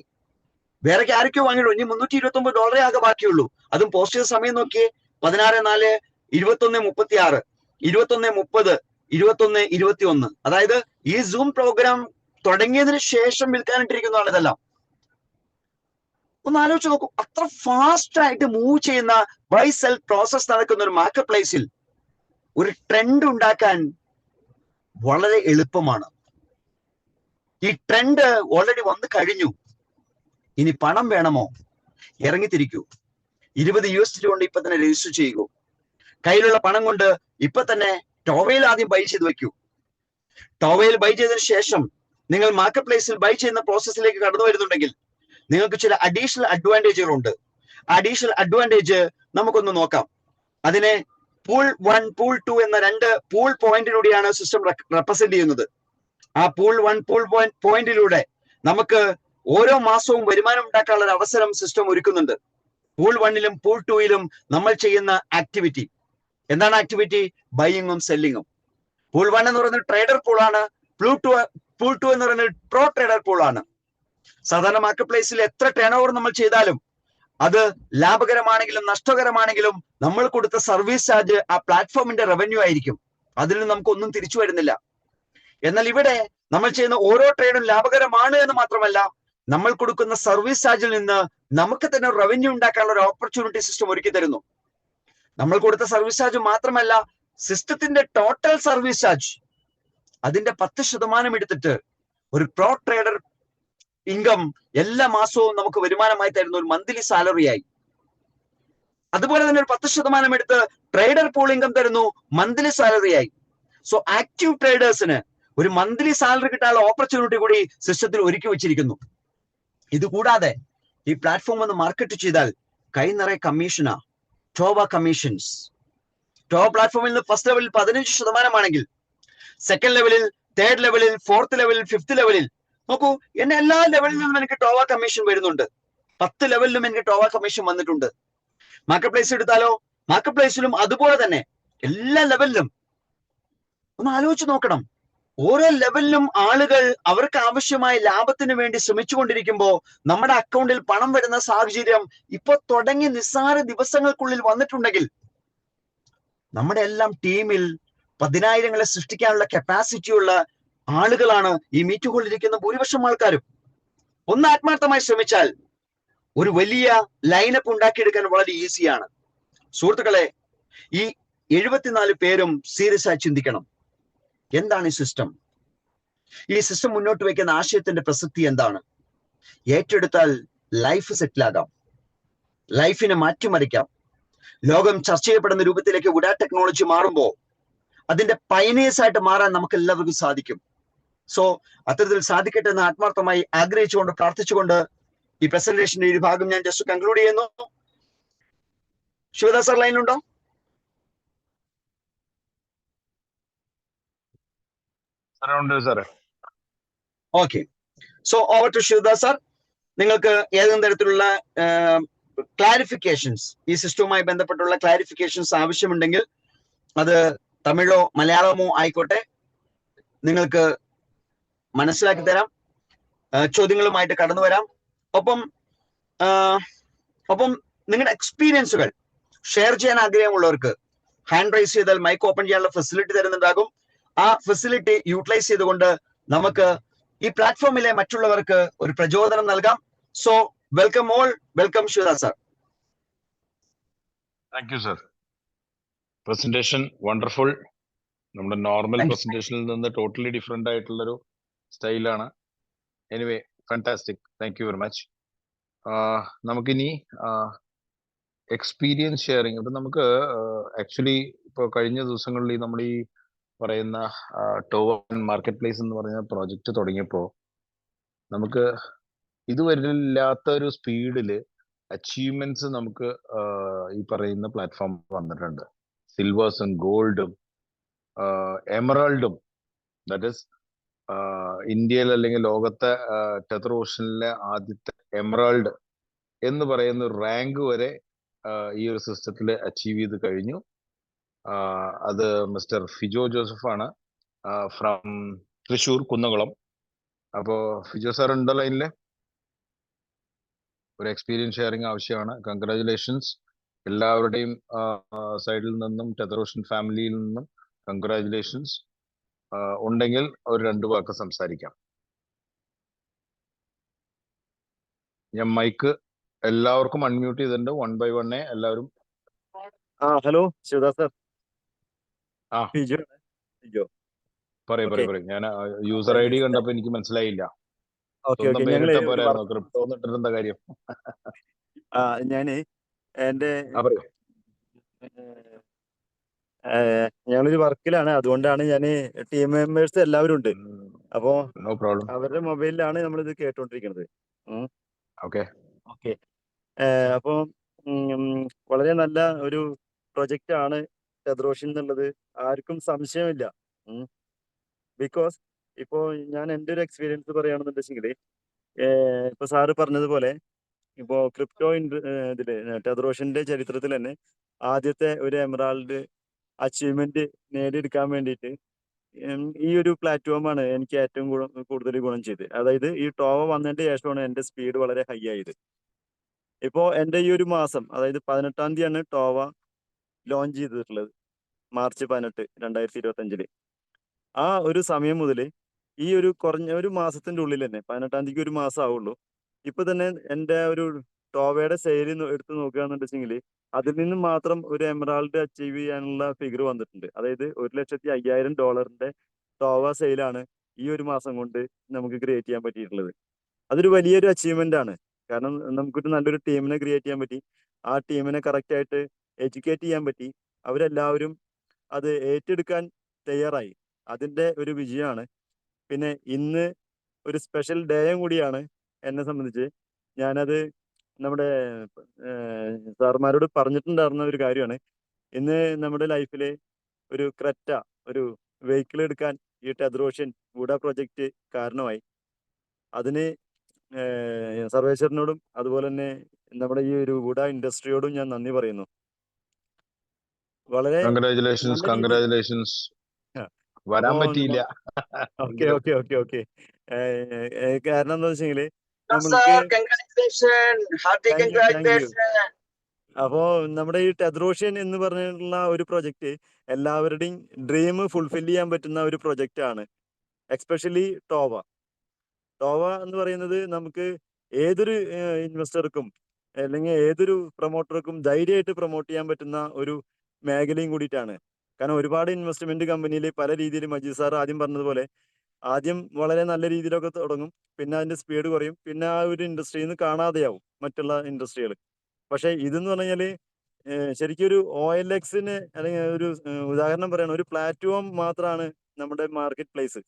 വേറെ ആരൊക്കെയോ വാങ്ങിയിട്ടു. ഇനി $329 ആകെ ബാക്കിയുള്ളൂ. അതും പോസ്റ്റ് ചെയ്ത സമയം നോക്കിയേ, 16/4, 21:36, 21:30, 21:21. അതായത് ഈ സൂം പ്രോഗ്രാം തുടങ്ങിയതിന് ശേഷം വിൽക്കാനിട്ടിരിക്കുന്നതാണ് ഇതെല്ലാം. ഒന്ന് ആലോചിച്ച് നോക്കൂ, അത്ര ഫാസ്റ്റ് ആയിട്ട് മൂവ് ചെയ്യുന്ന ബൈ സെൽ പ്രോസസ് നടക്കുന്ന ഒരു മാർക്കറ്റ് പ്ലേസിൽ ഒരു ട്രെൻഡ് ഉണ്ടാക്കാൻ വളരെ എളുപ്പമാണ്. ഈ ട്രെൻഡ് ഓൾറെഡി വന്നു കഴിഞ്ഞു. ഇനി പണം വേണമോ? ഇറങ്ങിത്തിരിക്കൂ. 20 USDT കൊണ്ട് ഇപ്പൊ തന്നെ രജിസ്റ്റർ ചെയ്യൂ. കയ്യിലുള്ള പണം കൊണ്ട് ഇപ്പൊ തന്നെ ടോവയിൽ ആദ്യം ബൈ ചെയ്ത് വെക്കൂ. ടോവയിൽ ബൈ ചെയ്തതിനു ശേഷം നിങ്ങൾ മാർക്കറ്റ് പ്ലേസിൽ ബൈ ചെയ്യുന്ന പ്രോസസ്സിലേക്ക് കടന്നു വരുന്നുണ്ടെങ്കിൽ നിങ്ങൾക്ക് ചില അഡീഷണൽ അഡ്വാൻറ്റേജുകളുണ്ട്. അഡീഷണൽ അഡ്വാൻറ്റേജ് നമുക്കൊന്ന് നോക്കാം. അതിനെ പൂൾ 1, പൂൾ 2 എന്ന 2 പൂൾ പോയിന്റിലൂടെയാണ് സിസ്റ്റം റെപ്രസെന്റ് ചെയ്യുന്നത്. ആ പൂൾ 1 പൂൾ പോയിന്റിലൂടെ നമുക്ക് ഓരോ മാസവും വരുമാനം ഉണ്ടാക്കാനുള്ള ഒരു അവസരം സിസ്റ്റം ഒരുക്കുന്നുണ്ട്. പൂൾ 1-ലും പൂൾ 2-ലും നമ്മൾ ചെയ്യുന്ന ആക്ടിവിറ്റി എന്താണ്? ആക്ടിവിറ്റി ബൈയിങ്ങും സെല്ലിങ്ങും. പൂൾ 1 എന്ന് പറയുന്നത് ട്രേഡർ പൂളാണ്. പൂൾ 2 എന്ന് പറയുന്നത് പ്രോ ട്രേഡർ പൂളാണ്. സാധാരണ മാർക്കറ്റ് പ്ലേസിൽ എത്ര ടേൺ ഓവർ നമ്മൾ ചെയ്താലും അത് ലാഭകരമാണെങ്കിലും നഷ്ടകരമാണെങ്കിലും നമ്മൾ കൊടുത്ത സർവീസ് ചാർജ് ആ പ്ലാറ്റ്ഫോമിന്റെ റവന്യൂ ആയിരിക്കും. അതിൽ നിന്ന് നമുക്കൊന്നും തിരിച്ചു വരുന്നില്ല. എന്നാൽ ഇവിടെ നമ്മൾ ചെയ്യുന്ന ഓരോ ട്രേഡും ലാഭകരമാണ് എന്ന് മാത്രമല്ല, നമ്മൾ കൊടുക്കുന്ന സർവീസ് ചാർജിൽ നിന്ന് നമുക്ക് തന്നെ റവന്യൂ ഉണ്ടാക്കാനുള്ള ഒരു ഓപ്പർച്യൂണിറ്റി സിസ്റ്റം ഒരുക്കി തരുന്നു. നമ്മൾ കൊടുത്ത സർവീസ് ചാർജ് മാത്രമല്ല, സിസ്റ്റത്തിന്റെ ടോട്ടൽ സർവീസ് ചാർജ് അതിന്റെ 10% എടുത്തിട്ട് ഒരു പ്രോ ട്രേഡർ ഇൻകം എല്ലാ മാസവും നമുക്ക് വരുമാനമായി തരുന്ന ഒരു മന്ത്ലി സാലറി ആയി. അതുപോലെ തന്നെ ഒരു 10% എടുത്ത് ട്രേഡർ പൂൾ ഇൻകം തരുന്നു, മന്ത്ലി സാലറി ആയി. സോ ആക്റ്റീവ് ട്രേഡേഴ്സിന് ഒരു മന്ത്ലി സാലറി കിട്ടാനുള്ള ഓപ്പർച്യൂണിറ്റി കൂടി സിസ്റ്റത്തിൽ ഒരുക്കി വെച്ചിരിക്കുന്നു. ഇതുകൂടാതെ ഈ പ്ലാറ്റ്ഫോം ഒന്ന് മാർക്കറ്റ് ചെയ്താൽ കൈ നിറയെ കമ്മീഷനാ, ടോവ കമ്മീഷൻസ്. ടോവ പ്ലാറ്റ്ഫോമിൽ നിന്ന് ഫസ്റ്റ് ലെവലിൽ 15% സെക്കൻഡ് ലെവലിൽ, തേർഡ് ലെവലിൽ, ഫോർത്ത് ലെവലിൽ, ഫിഫ്ത്ത് ലെവലിൽ. നോക്കൂ, എന്നെ എല്ലാ ലെവലിൽ നിന്നും എനിക്ക് ടോവ കമ്മീഷൻ വരുന്നുണ്ട്. 10 ലെവലിലും എനിക്ക് ടോവ കമ്മീഷൻ വന്നിട്ടുണ്ട്. മാർക്കറ്റ് പ്ലേസ് എടുത്താലോ, മാർക്കറ്റ് പ്ലേസിലും അതുപോലെ തന്നെ എല്ലാ ലെവലിലും. ഒന്ന് ആലോചിച്ച് നോക്കണം. ഓരോ ലെവലിലും ആളുകൾ അവർക്ക് ആവശ്യമായ ലാഭത്തിന് വേണ്ടി ശ്രമിച്ചുകൊണ്ടിരിക്കുമ്പോൾ നമ്മുടെ അക്കൗണ്ടിൽ പണം വരുന്ന സാഹചര്യം ഇപ്പൊ തുടങ്ങി നിസ്സാര ദിവസങ്ങൾക്കുള്ളിൽ വന്നിട്ടുണ്ടെങ്കിൽ നമ്മുടെ എല്ലാം ടീമിൽ 10,000-ങ്ങളെ സൃഷ്ടിക്കാനുള്ള കപ്പാസിറ്റിയുള്ള ആളുകളാണ് ഈ മീറ്റ് ഹോളിൽ ഇരിക്കുന്ന ഭൂരിപക്ഷം ആൾക്കാരും. ഒന്ന് ആത്മാർത്ഥമായി ശ്രമിച്ചാൽ ഒരു വലിയ ലൈനപ്പ് ഉണ്ടാക്കിയെടുക്കാൻ വളരെ ഈസിയാണ്. സുഹൃത്തുക്കളെ, ഈ 74 പേരും സീരിയസ് ആയി ചിന്തിക്കണം. എന്താണ് ഈ സിസ്റ്റം? ഈ സിസ്റ്റം മുന്നോട്ട് വയ്ക്കുന്ന ആശയത്തിന്റെ പ്രസക്തി എന്താണ്? ഏറ്റെടുത്താൽ ലൈഫ് സെറ്റിലാകാം, ലൈഫിനെ മാറ്റിമറിക്കാം. ലോകം ചർച്ച ചെയ്യപ്പെടുന്ന രൂപത്തിലേക്ക് ഉഡാ ടെക്നോളജി മാറുമ്പോൾ അതിന്റെ പയനേഴ്സ് ആയിട്ട് മാറാൻ നമുക്ക് എല്ലാവർക്കും സാധിക്കും. സോ അത്തരത്തിൽ സാധിക്കട്ടെ എന്ന് ആത്മാർത്ഥമായി ആഗ്രഹിച്ചുകൊണ്ട്, പ്രാർത്ഥിച്ചുകൊണ്ട് ഈ പ്രസന്റേഷന്റെ ഒരു ഭാഗം ഞാൻ ജസ്റ്റ് കൺക്ലൂഡ് ചെയ്യുന്നു. ശിവദാസ് സാർ ലൈനിലുണ്ടോ? Okay, so over to Sivadas sir. നിങ്ങൾക്ക് ഏതെങ്കിലും തരത്തിലുള്ള ക്ലാരിഫിക്കേഷൻസ്, ഈ സിസ്റ്റവുമായി ബന്ധപ്പെട്ടുള്ള ക്ലാരിഫിക്കേഷൻസ് ആവശ്യമുണ്ടെങ്കിൽ അത് തമിഴോ മലയാളമോ ആയിക്കോട്ടെ, നിങ്ങൾക്ക് മനസ്സിലാക്കി തരാം. ചോദ്യങ്ങളുമായിട്ട് കടന്നു വരാം. ഒപ്പം നിങ്ങളുടെ എക്സ്പീരിയൻസുകൾ ഷെയർ ചെയ്യാൻ ആഗ്രഹമുള്ളവർക്ക് ഹാൻഡ് റൈസ് ചെയ്താൽ മൈക്ക് ഓപ്പൺ ചെയ്യാനുള്ള ഫെസിലിറ്റി തരുന്നുണ്ടാകും. ആ ഫെസിലിറ്റി യൂട്ടിലൈസ് ചെയ്തുകൊണ്ട് നമുക്ക് ഈ പ്ലാറ്റ്ഫോമിലെ മറ്റുള്ളവർക്ക് ഒരു പ്രചോദനം നൽകാം. So welcome all. Welcome Sivadas sir. Thank you sir. Presentation wonderful. നമ്മുടെ നോർമൽ പ്രസന്റേഷനിൽ നിന്ന് ടോട്ടലി ഡിഫറെന്റ് ആയിട്ടുള്ളൊരു സ്റ്റൈലാണ്. Anyway, fantastic. Thank you very much. നമുക്കിനി എക്സ്പീരിയൻസ് ഷെയറിങ്. ഇപ്പൊ നമുക്ക് ആക്ച്വലി ഇപ്പോൾ കഴിഞ്ഞ ദിവസങ്ങളിൽ നമ്മൾ ഈ പറയുന്ന ടോവ മാർക്കറ്റ് പ്ലേസ് എന്ന് പറയുന്ന പ്രോജക്റ്റ് തുടങ്ങിയപ്പോൾ നമുക്ക് ഇതുവരെ ഇല്ലാത്ത ഒരു സ്പീഡില് അച്ചീവ്മെന്റ്സ് നമുക്ക് ഈ പറയുന്ന പ്ലാറ്റ്ഫോം വന്നിട്ടുണ്ട്. സിൽവേഴ്സും ഗോൾഡും എമറാൾഡും, ദാറ്റ് ഇസ് ഇന്ത്യയിൽ അല്ലെങ്കിൽ ലോകത്തെ ടെതർ ഓഷനിലെ ആദ്യത്തെ എമറാൾഡ് എന്ന് പറയുന്ന റാങ്ക് വരെ ഈ ഒരു സിസ്റ്റത്തിൽ അച്ചീവ് ചെയ്ത് കഴിഞ്ഞു. അത് മിസ്റ്റർ ഫിജോ ജോസഫ് ആണ്, ഫ്രം തൃശ്ശൂർ കുന്നംകുളം. അപ്പോ ഫിജോ സാർ ഉണ്ടോ ലൈനില്? ഒരു എക്സ്പീരിയൻസ് ഷെയറിംഗ് ആവശ്യമാണ്. കൺഗ്രാചുലേഷൻസ് എല്ലാവരുടെയും സൈഡിൽ നിന്നും, ടെതർ ഓഷൻ ഫാമിലിയിൽ നിന്നും കൺഗ്രാചുലേഷൻസ്. ഉണ്ടെങ്കിൽ ഒരു 2 വാക്ക് സംസാരിക്കാം. ഞാൻ മൈക്ക് എല്ലാവർക്കും അൺമ്യൂട്ട് ചെയ്തിട്ടുണ്ട്. 1 by 1 എല്ലാവരും. Hello Sivadas sir. പറയൂ. ഞാൻ യൂസർ ഐ ഡി കണ്ടപ്പോ എനിക്ക് മനസ്സിലായില്ല. ക്രിപ്റ്റോ എന്നിട്ടെന്താ കാര്യം? ഞാന് ഞങ്ങളൊരു വർക്കിലാണ്, അതുകൊണ്ടാണ് ഞാൻ ടീം മെമ്പേഴ്സ് എല്ലാവരും ഉണ്ട്. അപ്പോ അവരുടെ മൊബൈലിലാണ് നമ്മളിത് കേട്ടോണ്ടിരിക്കുന്നത്. ഓക്കെ. അപ്പോ വളരെ നല്ല ഒരു പ്രൊജക്റ്റ് ആണ് ടെതർ ഓഷൻ എന്നുള്ളത് ആർക്കും സംശയമില്ല. ബിക്കോസ് ഇപ്പോ ഞാൻ എൻ്റെ ഒരു എക്സ്പീരിയൻസ് പറയുകയാണെന്നുണ്ടെങ്കിൽ, ഇപ്പൊ സാറ് പറഞ്ഞതുപോലെ ഇപ്പോ ക്രിപ്റ്റോ ഇതില് ടെതർ ഓഷന്റെ ചരിത്രത്തിൽ തന്നെ ആദ്യത്തെ ഒരു എമറാൾഡ് അച്ചീവ്മെന്റ് നേടിയെടുക്കാൻ വേണ്ടിയിട്ട് ഈ ഒരു പ്ലാറ്റ്ഫോമാണ് എനിക്ക് ഏറ്റവും കൂടുതൽ ഗുണം ചെയ്ത്. അതായത് ഈ ടോവ വന്നതിന്റെ ശേഷമാണ് എൻ്റെ സ്പീഡ് വളരെ ഹൈ ആയത്. ഇപ്പോ എൻ്റെ ഈ ഒരു മാസം, അതായത് 18-ാം തീയതിയാണ് ടോവ ലോഞ്ച് ചെയ്തിട്ടുള്ളത്, മാർച്ച് 18, 2025. ആ ഒരു സമയം മുതൽ ഈ ഒരു കുറഞ്ഞ ഒരു മാസത്തിന്റെ ഉള്ളിൽ തന്നെ, 18-ാം തീയതിക്ക് ഒരു മാസം ആവുള്ളൂ, ഇപ്പൊ തന്നെ എൻ്റെ ഒരു ടോവയുടെ സെയിൽ എടുത്ത് നോക്കുകയാണെന്നുണ്ടെങ്കിൽ അതിൽ നിന്നും മാത്രം ഒരു എമറാൾഡ് അച്ചീവ് ചെയ്യാനുള്ള ഫിഗർ വന്നിട്ടുണ്ട്. അതായത് $1,50,000 ടോവ സെയിലാണ് ഈ ഒരു മാസം കൊണ്ട് നമുക്ക് ക്രിയേറ്റ് ചെയ്യാൻ പറ്റിയിട്ടുള്ളത്. അതൊരു വലിയൊരു അച്ചീവ്മെന്റ് ആണ്. കാരണം നമുക്കൊരു നല്ലൊരു ടീമിനെ ക്രിയേറ്റ് ചെയ്യാൻ പറ്റി. ആ ടീമിനെ കറക്റ്റായിട്ട് എഡ്യൂക്കേറ്റ് ചെയ്യാൻ പറ്റി. അവരെല്ലാവരും അത് ഏറ്റെടുക്കാൻ തയ്യാറായി. അതിൻ്റെ ഒരു വിജയമാണ്. പിന്നെ ഇന്ന് ഒരു സ്പെഷ്യൽ ഡേയും കൂടിയാണ് എന്നെ സംബന്ധിച്ച്. ഞാനത് നമ്മുടെ സാറുമാരോട് പറഞ്ഞിട്ടുണ്ടായിരുന്ന ഒരു കാര്യമാണ്. ഇന്ന് നമ്മുടെ ലൈഫിൽ ഒരു ക്രെറ്റ, ഒരു വെഹിക്കിൾ എടുക്കാൻ ഈ ടെദ്രോഷ്യൻ വുഡ പ്രൊജക്റ്റ് കാരണമായി. അതിന് സർവേശ്വരനോടും അതുപോലെ തന്നെ നമ്മുടെ ഈ ഒരു വുഡ ഇൻഡസ്ട്രിയോടും ഞാൻ നന്ദി പറയുന്നു. വളരെ കൺഗ്രാചുലേഷൻസ്, നല്ല രീതിയിൽ കൺഗ്രാചുലേഷൻസ്. വരാൻ അപ്പോൾ പറ്റിയില്ല. ഓക്കെ എങ്കിലും ഓക്കെ ഓക്കെ ഓക്കെ കാരണം എന്താ വെച്ചെങ്കിൽ Sir, നമ്മൾക്ക് congratulations, hearty thank you congratulations. അപ്പോൾ നമ്മുടെ ഈ ടെദ്രോഷ്യൻ എന്ന് പറഞ്ഞിട്ടുള്ള ഒരു പ്രൊജക്റ്റ് എല്ലാവരുടെയും ഡ്രീം ഫുൾഫിൽ ചെയ്യാൻ പറ്റുന്ന ഒരു പ്രൊജക്റ്റ് ആണ്. എക്സ്പെഷ്യലി ടോവ എന്ന് പറയുന്നത് നമുക്ക് ഏതൊരു ഇൻവെസ്റ്റർക്കും അല്ലെങ്കിൽ ഏതൊരു പ്രൊമോട്ടർക്കും ധൈര്യമായിട്ട് പ്രൊമോട്ട് ചെയ്യാൻ പറ്റുന്ന ഒരു മേഖലയും കൂടിയിട്ടാണ്. കാരണം ഒരുപാട് ഇൻവെസ്റ്റ്മെന്റ് കമ്പനിയിൽ പല രീതിയിൽ മജീദ് സാർ ആദ്യം പറഞ്ഞതുപോലെ ആദ്യം വളരെ നല്ല രീതിയിലൊക്കെ തുടങ്ങും, പിന്നെ അതിന്റെ സ്പീഡ് കുറയും, പിന്നെ ആ ഒരു ഇൻഡസ്ട്രിയിൽ നിന്ന് കാണാതെയാവും മറ്റുള്ള ഇൻഡസ്ട്രികൾ. പക്ഷെ ഇതെന്ന് പറഞ്ഞാൽ ശരിക്കും ഒരു OLX അല്ലെങ്കിൽ ഒരു ഉദാഹരണം പറയണ ഒരു പ്ലാറ്റ്ഫോം മാത്രമാണ് നമ്മുടെ മാർക്കറ്റ് പ്ലേസ്.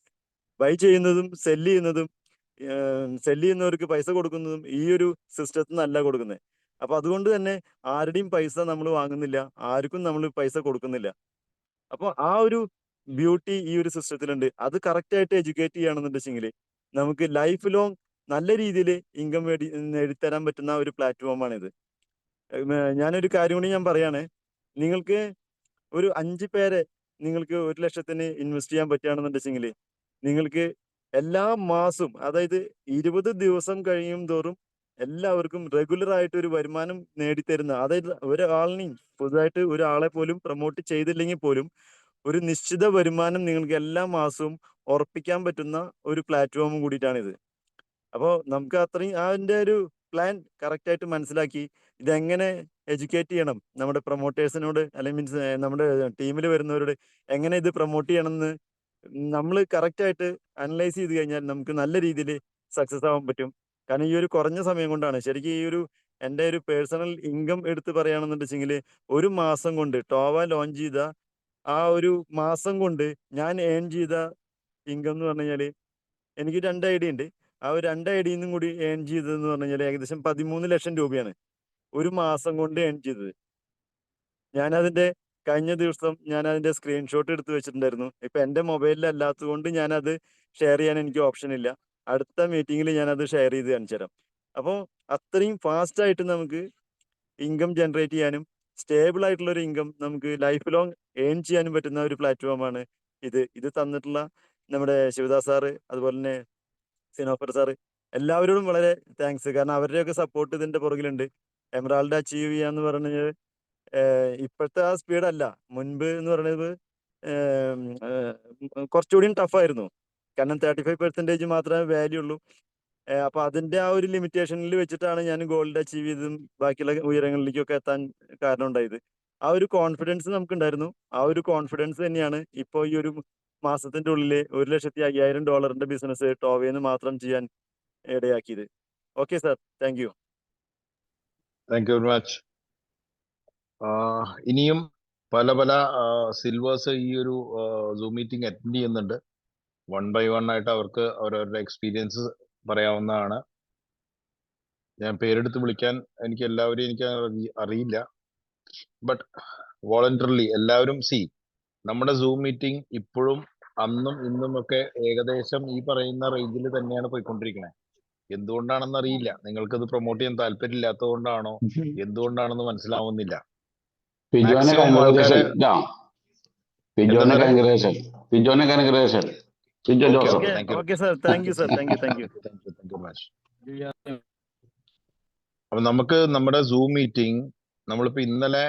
ബൈ ചെയ്യുന്നതും സെല് ചെയ്യുന്നവർക്ക് പൈസ കൊടുക്കുന്നതും ഈ ഒരു സിസ്റ്റത്തിൽ നിന്നല്ല കൊടുക്കുന്നത്. അപ്പൊ അതുകൊണ്ട് തന്നെ ആരുടെയും പൈസ നമ്മൾ വാങ്ങുന്നില്ല, ആർക്കും നമ്മൾ പൈസ കൊടുക്കുന്നില്ല. അപ്പോൾ ആ ഒരു ബ്യൂട്ടി ഈ ഒരു സിസ്റ്റത്തിലുണ്ട്. അത് കറക്റ്റായിട്ട് എഡ്യൂക്കേറ്റ് ചെയ്യുകയാണെന്നുണ്ടെങ്കിൽ നമുക്ക് ലൈഫ് ലോങ് നല്ല രീതിയിൽ ഇൻകം നേടിത്തരാൻ പറ്റുന്ന ഒരു പ്ലാറ്റ്ഫോമാണിത്. ഞാനൊരു കാര്യം കൂടി ഞാൻ പറയാണ്. നിങ്ങൾക്ക് ഒരു 5 പേരെ നിങ്ങൾക്ക് 1 ലക്ഷത്തിന് ഇൻവെസ്റ്റ് ചെയ്യാൻ പറ്റുകയാണെന്നുണ്ടെങ്കിൽ നിങ്ങൾക്ക് എല്ലാ മാസവും, അതായത് 20 ദിവസം കഴിയും തോറും എല്ലാവർക്കും റെഗുലർ ആയിട്ട് ഒരു വരുമാനം നേടിത്തരുന്ന, അതായത് ഒരാളിനെയും പുതുതായിട്ട് ഒരാളെ പോലും പ്രൊമോട്ട് ചെയ്തില്ലെങ്കിൽ പോലും ഒരു നിശ്ചിത വരുമാനം നിങ്ങൾക്ക് എല്ലാ മാസവും ഉറപ്പിക്കാൻ പറ്റുന്ന ഒരു പ്ലാറ്റ്ഫോമും കൂടിയിട്ടാണിത്. അപ്പോൾ നമുക്ക് അത്രയും അതിൻ്റെ ഒരു പ്ലാൻ കറക്റ്റായിട്ട് മനസ്സിലാക്കി ഇതെങ്ങനെ എഡ്യൂക്കേറ്റ് ചെയ്യണം നമ്മുടെ പ്രൊമോട്ടേഴ്സിനോട്, അല്ലെങ്കിൽ മീൻസ് നമ്മുടെ ടീമിൽ വരുന്നവരോട് എങ്ങനെ ഇത് പ്രൊമോട്ട് ചെയ്യണമെന്ന് നമ്മൾ കറക്റ്റായിട്ട് അനലൈസ് ചെയ്ത് കഴിഞ്ഞാൽ നമുക്ക് നല്ല രീതിയിൽ സക്സസ് ആവാൻ പറ്റും. കാരണം ഈ ഒരു കുറഞ്ഞ സമയം കൊണ്ടാണ് ശരിക്കും ഈ ഒരു എൻ്റെ ഒരു പേഴ്സണൽ ഇൻകം എടുത്ത് പറയുകയാണെന്നുണ്ടെങ്കിൽ ഒരു മാസം കൊണ്ട് ടോവ ലോഞ്ച് ചെയ്ത ആ ഒരു മാസം കൊണ്ട് ഞാൻ ഏൺ ചെയ്ത ഇൻകം എന്ന് പറഞ്ഞു കഴിഞ്ഞാൽ എനിക്ക് 2 ഐഡിയ ഉണ്ട്. ആ ഒരു 2 ഐഡിയിൽ നിന്നും കൂടി ഏൺ ചെയ്തതെന്ന് പറഞ്ഞു കഴിഞ്ഞാൽ ഏകദേശം 13 ലക്ഷം രൂപയാണ് ഒരു മാസം കൊണ്ട് ഏൺ ചെയ്തത്. ഞാനതിൻ്റെ കഴിഞ്ഞ ദിവസം ഞാനതിൻ്റെ സ്ക്രീൻഷോട്ട് എടുത്ത് വെച്ചിട്ടുണ്ടായിരുന്നു. ഇപ്പം എൻ്റെ മൊബൈലിലല്ലാത്തത് കൊണ്ട് ഞാനത് ഷെയർ ചെയ്യാൻ എനിക്ക് ഓപ്ഷൻ ഇല്ല. അടുത്ത മീറ്റിങ്ങിൽ ഞാനത് ഷെയർ ചെയ്ത് കാണിച്ചു തരാം. അപ്പോൾ അത്രയും ഫാസ്റ്റായിട്ട് നമുക്ക് ഇൻകം ജനറേറ്റ് ചെയ്യാനും സ്റ്റേബിൾ ആയിട്ടുള്ള ഒരു ഇൻകം നമുക്ക് ലൈഫ് ലോങ് ഏൺ ചെയ്യാനും പറ്റുന്ന ഒരു പ്ലാറ്റ്ഫോമാണ് ഇത് തന്നിട്ടുള്ള നമ്മുടെ ശിവദാസ് സാറ്, അതുപോലെ തന്നെ സിനോഫർ സാറ്, എല്ലാവരോടും വളരെ താങ്ക്സ്. കാരണം അവരുടെയൊക്കെ സപ്പോർട്ട് ഇതിൻ്റെ പുറകിലുണ്ട്. എമറാൾഡ് അച്ചീവ് ചെയ്യാന്ന് പറഞ്ഞത് ഇപ്പോഴത്തെ ആ സ്പീഡല്ല. മുൻപ് എന്ന് പറയുന്നത് കുറച്ചുകൂടി ടഫായിരുന്നു. കാരണം 35% മാത്രമേ വാല്യൂ ഉള്ളൂ. അപ്പൊ അതിന്റെ ആ ഒരു ലിമിറ്റേഷനിൽ വെച്ചിട്ടാണ് ഞാൻ ഗോൾഡ് അച്ചീവ് ചെയ്തതും ബാക്കിയുള്ള ഉയരങ്ങളിലേക്കൊക്കെ എത്താൻ കാരണം ഉണ്ടായത്. ആ ഒരു കോൺഫിഡൻസ് നമുക്കുണ്ടായിരുന്നു. ആ ഒരു കോൺഫിഡൻസ് തന്നെയാണ് ഇപ്പോൾ ഈ ഒരു മാസത്തിന്റെ ഉള്ളിൽ $1,50,000 ബിസിനസ് ടോവേന്ന് മാത്രം ചെയ്യാൻ ഇടയാക്കിയത്. Okay sir, thank you. Thank you very much. ഇനിയും പല പല സിൽവേഴ്സ് ഈ ഒരു സൂം മീറ്റിംഗ് അറ്റൻഡ് ചെയ്യുന്നുണ്ട്. 1 by 1 ആയിട്ട് അവർക്ക് അവരവരുടെ എക്സ്പീരിയൻസ് പറയാവുന്നതാണ്. ഞാൻ പേരെടുത്ത് വിളിക്കാൻ എനിക്ക് അറിയില്ല. ബട്ട് വോളണ്ടറിലി എല്ലാവരും നമ്മുടെ സൂം മീറ്റിംഗ് ഇപ്പോഴും അന്നും ഇന്നും ഒക്കെ ഏകദേശം ഈ പറയുന്ന റേഞ്ചിൽ തന്നെയാണ് പോയിക്കൊണ്ടിരിക്കുന്നത്. എന്തുകൊണ്ടാണെന്ന് അറിയില്ല. നിങ്ങൾക്കത് പ്രൊമോട്ട് ചെയ്യാൻ താല്പര്യമില്ലാത്തത് കൊണ്ടാണോ എന്തുകൊണ്ടാണെന്ന് മനസ്സിലാവുന്നില്ല. പിജോനെ മാക്സിമം ആൾക്കാരെ പിജോനെ congratulation Pijo okay Joseph. Okay thank you okay sir, thank you sir, thank you. Thank you much. അപ്പൊ നമുക്ക് നമ്മുടെ സൂം മീറ്റിംഗ് നമ്മളിപ്പോ ഇന്നലെ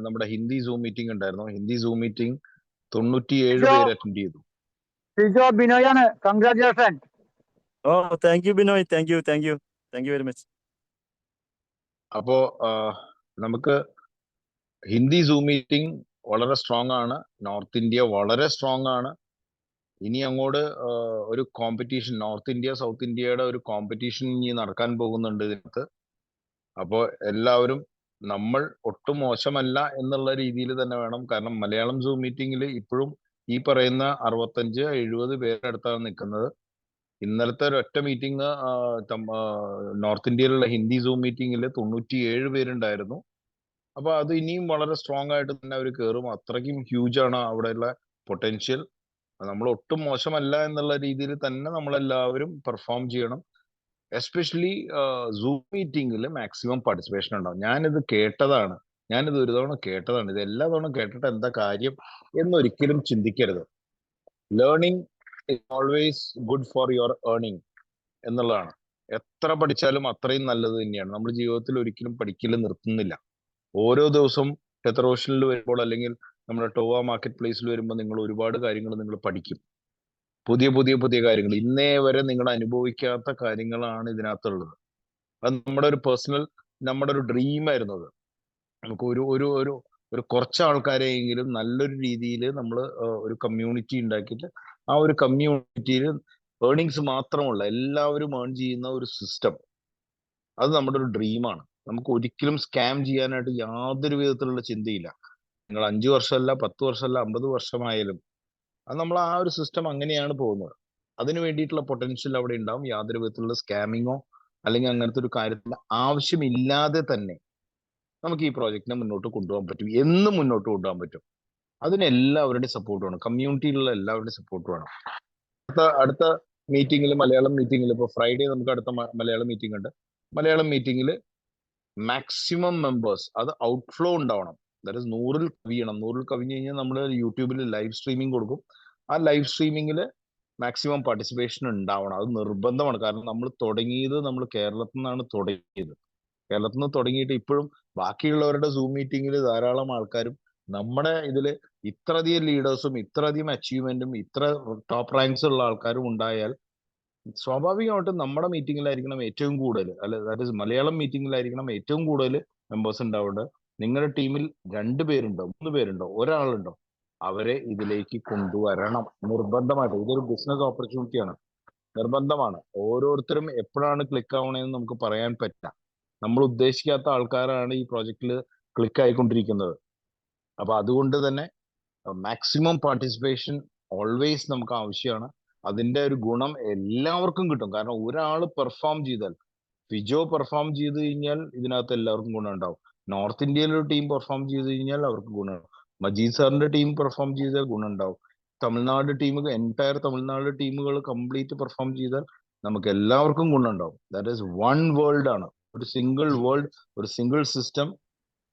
നമ്മുടെ ഹിന്ദി സൂം മീറ്റിംഗ് ഉണ്ടായിരുന്നു. ഹിന്ദി സൂം മീറ്റിംഗ് 97 പേര് അറ്റൻഡ് ചെയ്തു. സിജോ ബിനോയാണ്, congratulation. Oh, thank you Binoy, thank you very much. അപ്പോ നമുക്ക് ഹിന്ദി സൂം മീറ്റിംഗ് വളരെ സ്ട്രോങ് ആണ്. നോർത്ത് ഇന്ത്യ വളരെ സ്ട്രോങ് ആണ്. ഇനി അങ്ങോട്ട് ഒരു കോമ്പറ്റീഷൻ, നോർത്ത് ഇന്ത്യ സൗത്ത് ഇന്ത്യയുടെ ഒരു കോമ്പറ്റീഷൻ ഇനി നടക്കാൻ പോകുന്നുണ്ട് ഇതിനകത്ത്. അപ്പോൾ എല്ലാവരും നമ്മൾ ഒട്ടും മോശമല്ല എന്നുള്ള രീതിയിൽ തന്നെ വേണം. കാരണം മലയാളം സൂം മീറ്റിംഗിൽ ഇപ്പോഴും ഈ പറയുന്ന 65-70 പേരുടെ അടുത്താണ് നിൽക്കുന്നത്. ഇന്നലത്തെ ഒരൊറ്റ മീറ്റിംഗ് നോർത്ത് ഇന്ത്യയിലുള്ള ഹിന്ദി സൂം മീറ്റിംഗിൽ 97 പേരുണ്ടായിരുന്നു. അപ്പൊ അത് ഇനിയും വളരെ സ്ട്രോങ് ആയിട്ട് തന്നെ അവർ കയറും. അത്രയ്ക്കും ഹ്യൂജ് ആണ് അവിടെയുള്ള പൊട്ടൻഷ്യൽ. നമ്മൾ ഒട്ടും മോശമല്ല എന്നുള്ള രീതിയിൽ തന്നെ നമ്മളെല്ലാവരും പെർഫോം ചെയ്യണം. എസ്പെഷ്യലി സൂം മീറ്റിംഗിൽ മാക്സിമം പാർട്ടിസിപ്പേഷൻ ഉണ്ടാവും. ഞാനിത് കേട്ടതാണ്, ഞാനിത് ഒരു തവണ കേട്ടതാണ്. ഇത് എല്ലാ തവണ കേട്ടിട്ട് എന്താ കാര്യം എന്നൊരിക്കലും ചിന്തിക്കരുത്. Learning is always good for your earning എന്നുള്ളതാണ്. എത്ര പഠിച്ചാലും അത്രയും നല്ലത് തന്നെയാണ്. നമ്മൾ ജീവിതത്തിൽ ഒരിക്കലും പഠിക്കൽ നിർത്തുന്നില്ല. ഓരോ ദിവസവും ടെത്തറോഷനിൽ വരുമ്പോൾ അല്ലെങ്കിൽ നമ്മുടെ ടോവ മാർക്കറ്റ് പ്ലേസിൽ വരുമ്പോൾ നിങ്ങൾ ഒരുപാട് കാര്യങ്ങൾ നിങ്ങൾ പഠിക്കും. പുതിയ പുതിയ പുതിയ കാര്യങ്ങൾ, ഇന്നേ വരെ നിങ്ങൾ അനുഭവിക്കാത്ത കാര്യങ്ങളാണ് ഇതിനകത്തുള്ളത്. അത് നമ്മുടെ ഒരു പേഴ്സണൽ, നമ്മുടെ ഒരു ഡ്രീം ആയിരുന്നു അത്. നമുക്ക് ഒരു ഒരു ഒരു ഒരു കുറച്ച് ആൾക്കാരെയെങ്കിലും നല്ലൊരു രീതിയിൽ നമ്മൾ ഒരു കമ്മ്യൂണിറ്റി ഉണ്ടാക്കിയിട്ട് ആ ഒരു കമ്മ്യൂണിറ്റിയിൽ ഏർണിങ്സ് മാത്രമുള്ള എല്ലാവരും ഏൺ ചെയ്യുന്ന ഒരു സിസ്റ്റം, അത് നമ്മുടെ ഒരു ഡ്രീമാണ്. നമുക്ക് ഒരിക്കലും സ്കാം ചെയ്യാനായിട്ട് യാതൊരു വിധത്തിലുള്ള ചിന്തയില്ല. നിങ്ങൾ 5 വർഷമല്ല, 10 വർഷമല്ല, 50 വർഷമായാലും അത് നമ്മൾ ആ ഒരു സിസ്റ്റം അങ്ങനെയാണ് പോകുന്നത്. അതിന് വേണ്ടിയിട്ടുള്ള പൊട്ടൻഷ്യൽ അവിടെ ഉണ്ടാവും. യാതൊരു വിധത്തിലുള്ള സ്കാമിങ്ങോ അല്ലെങ്കിൽ അങ്ങനത്തെ ഒരു കാര്യത്തിന് ആവശ്യമില്ലാതെ തന്നെ നമുക്ക് ഈ പ്രോജക്റ്റിനെ മുന്നോട്ട് കൊണ്ടുപോകാൻ പറ്റും. എന്നും മുന്നോട്ട് കൊണ്ടുപോകാൻ പറ്റും. അതിന് എല്ലാവരുടെയും സപ്പോർട്ട് വേണം. കമ്മ്യൂണിറ്റിയിലുള്ള എല്ലാവരുടെയും സപ്പോർട്ട് വേണം. അടുത്ത മീറ്റിംഗിൽ, മലയാളം മീറ്റിംഗിൽ, ഇപ്പോൾ ഫ്രൈഡേ നമുക്ക് അടുത്ത മലയാളം മീറ്റിംഗ് ഉണ്ട്. മലയാളം മീറ്റിംഗിൽ മാക്സിമം മെമ്പേഴ്സ്, അത് ഔട്ട്ഫ്ലോ ഉണ്ടാവണം. ദാറ്റ് ഇസ് 100-ൽ കവിയണം. 100-ൽ കവിഞ്ഞു കഴിഞ്ഞാൽ നമ്മൾ യൂട്യൂബിൽ ലൈവ് സ്ട്രീമിംഗ് കൊടുക്കും. ആ ലൈവ് സ്ട്രീമിംഗിൽ മാക്സിമം പാർട്ടിസിപ്പേഷൻ ഉണ്ടാവണം. അത് നിർബന്ധമാണ്. കാരണം നമ്മൾ തുടങ്ങിയത്, നമ്മൾ കേരളത്തിൽ നിന്നാണ് തുടങ്ങിയത്. കേരളത്തിൽ നിന്ന് തുടങ്ങിയിട്ട് ഇപ്പോഴും ബാക്കിയുള്ളവരുടെ സൂം മീറ്റിംഗിൽ ധാരാളം ആൾക്കാരും നമ്മുടെ ഇതിൽ ഇത്രയധികം ലീഡേഴ്സും ഇത്രയധികം അച്ചീവ്മെന്റും ഇത്ര ടോപ്പ് റാങ്ക്സ് ഉള്ള ആൾക്കാരും ഉണ്ടായാൽ സ്വാഭാവികമായിട്ടും നമ്മുടെ മീറ്റിംഗിലായിരിക്കണം ഏറ്റവും കൂടുതൽ, അല്ലെ ദാറ്റ് ഇസ് മലയാളം മീറ്റിംഗിലായിരിക്കണം ഏറ്റവും കൂടുതൽ മെമ്പേഴ്സ് ഉണ്ടാവേണ്ടത്. നിങ്ങളുടെ ടീമിൽ 2 പേരുണ്ടോ, 3 പേരുണ്ടോ, ഒരാളുണ്ടോ, അവരെ ഇതിലേക്ക് കൊണ്ടുവരണം നിർബന്ധമായിട്ട്. ഇതൊരു ബിസിനസ് ഓപ്പർച്യൂണിറ്റിയാണ്, നിർബന്ധമാണ്. ഓരോരുത്തരും എപ്പോഴാണ് ക്ലിക്ക് ആവണേന്ന് നമുക്ക് പറയാൻ പറ്റില്ല. നമ്മൾ ഉദ്ദേശിക്കാത്ത ആൾക്കാരാണ് ഈ പ്രോജക്റ്റിൽ ക്ലിക്ക് ആയിക്കൊണ്ടിരിക്കുന്നത്. അപ്പൊ അതുകൊണ്ട് തന്നെ മാക്സിമം പാർട്ടിസിപ്പേഷൻ ഓൾവേസ് നമുക്ക് ആവശ്യമാണ്. അതിന്റെ ഒരു ഗുണം എല്ലാവർക്കും കിട്ടും. കാരണം ഒരാൾ പെർഫോം ചെയ്താൽ, ഫിജോ പെർഫോം ചെയ്ത് കഴിഞ്ഞാൽ ഇതിനകത്ത് എല്ലാവർക്കും ഗുണം ഉണ്ടാവും. നോർത്ത് ഇന്ത്യയിലെ ഒരു ടീം പെർഫോം ചെയ്ത് കഴിഞ്ഞാൽ അവർക്ക് ഗുണമുണ്ടാവും. മജീദ് സാറിന്റെ ടീം പെർഫോം ചെയ്താൽ ഗുണം ഉണ്ടാവും. തമിഴ്നാട് ടീമുകൾ, എൻറ്റയർ തമിഴ്നാട് ടീമുകൾ കംപ്ലീറ്റ് പെർഫോം ചെയ്താൽ നമുക്ക് എല്ലാവർക്കും ഗുണം ഉണ്ടാവും. ദാറ്റ് ഈസ് വൺ വേൾഡ് ആണ്, ഒരു സിംഗിൾ വേൾഡ്, ഒരു സിംഗിൾ സിസ്റ്റം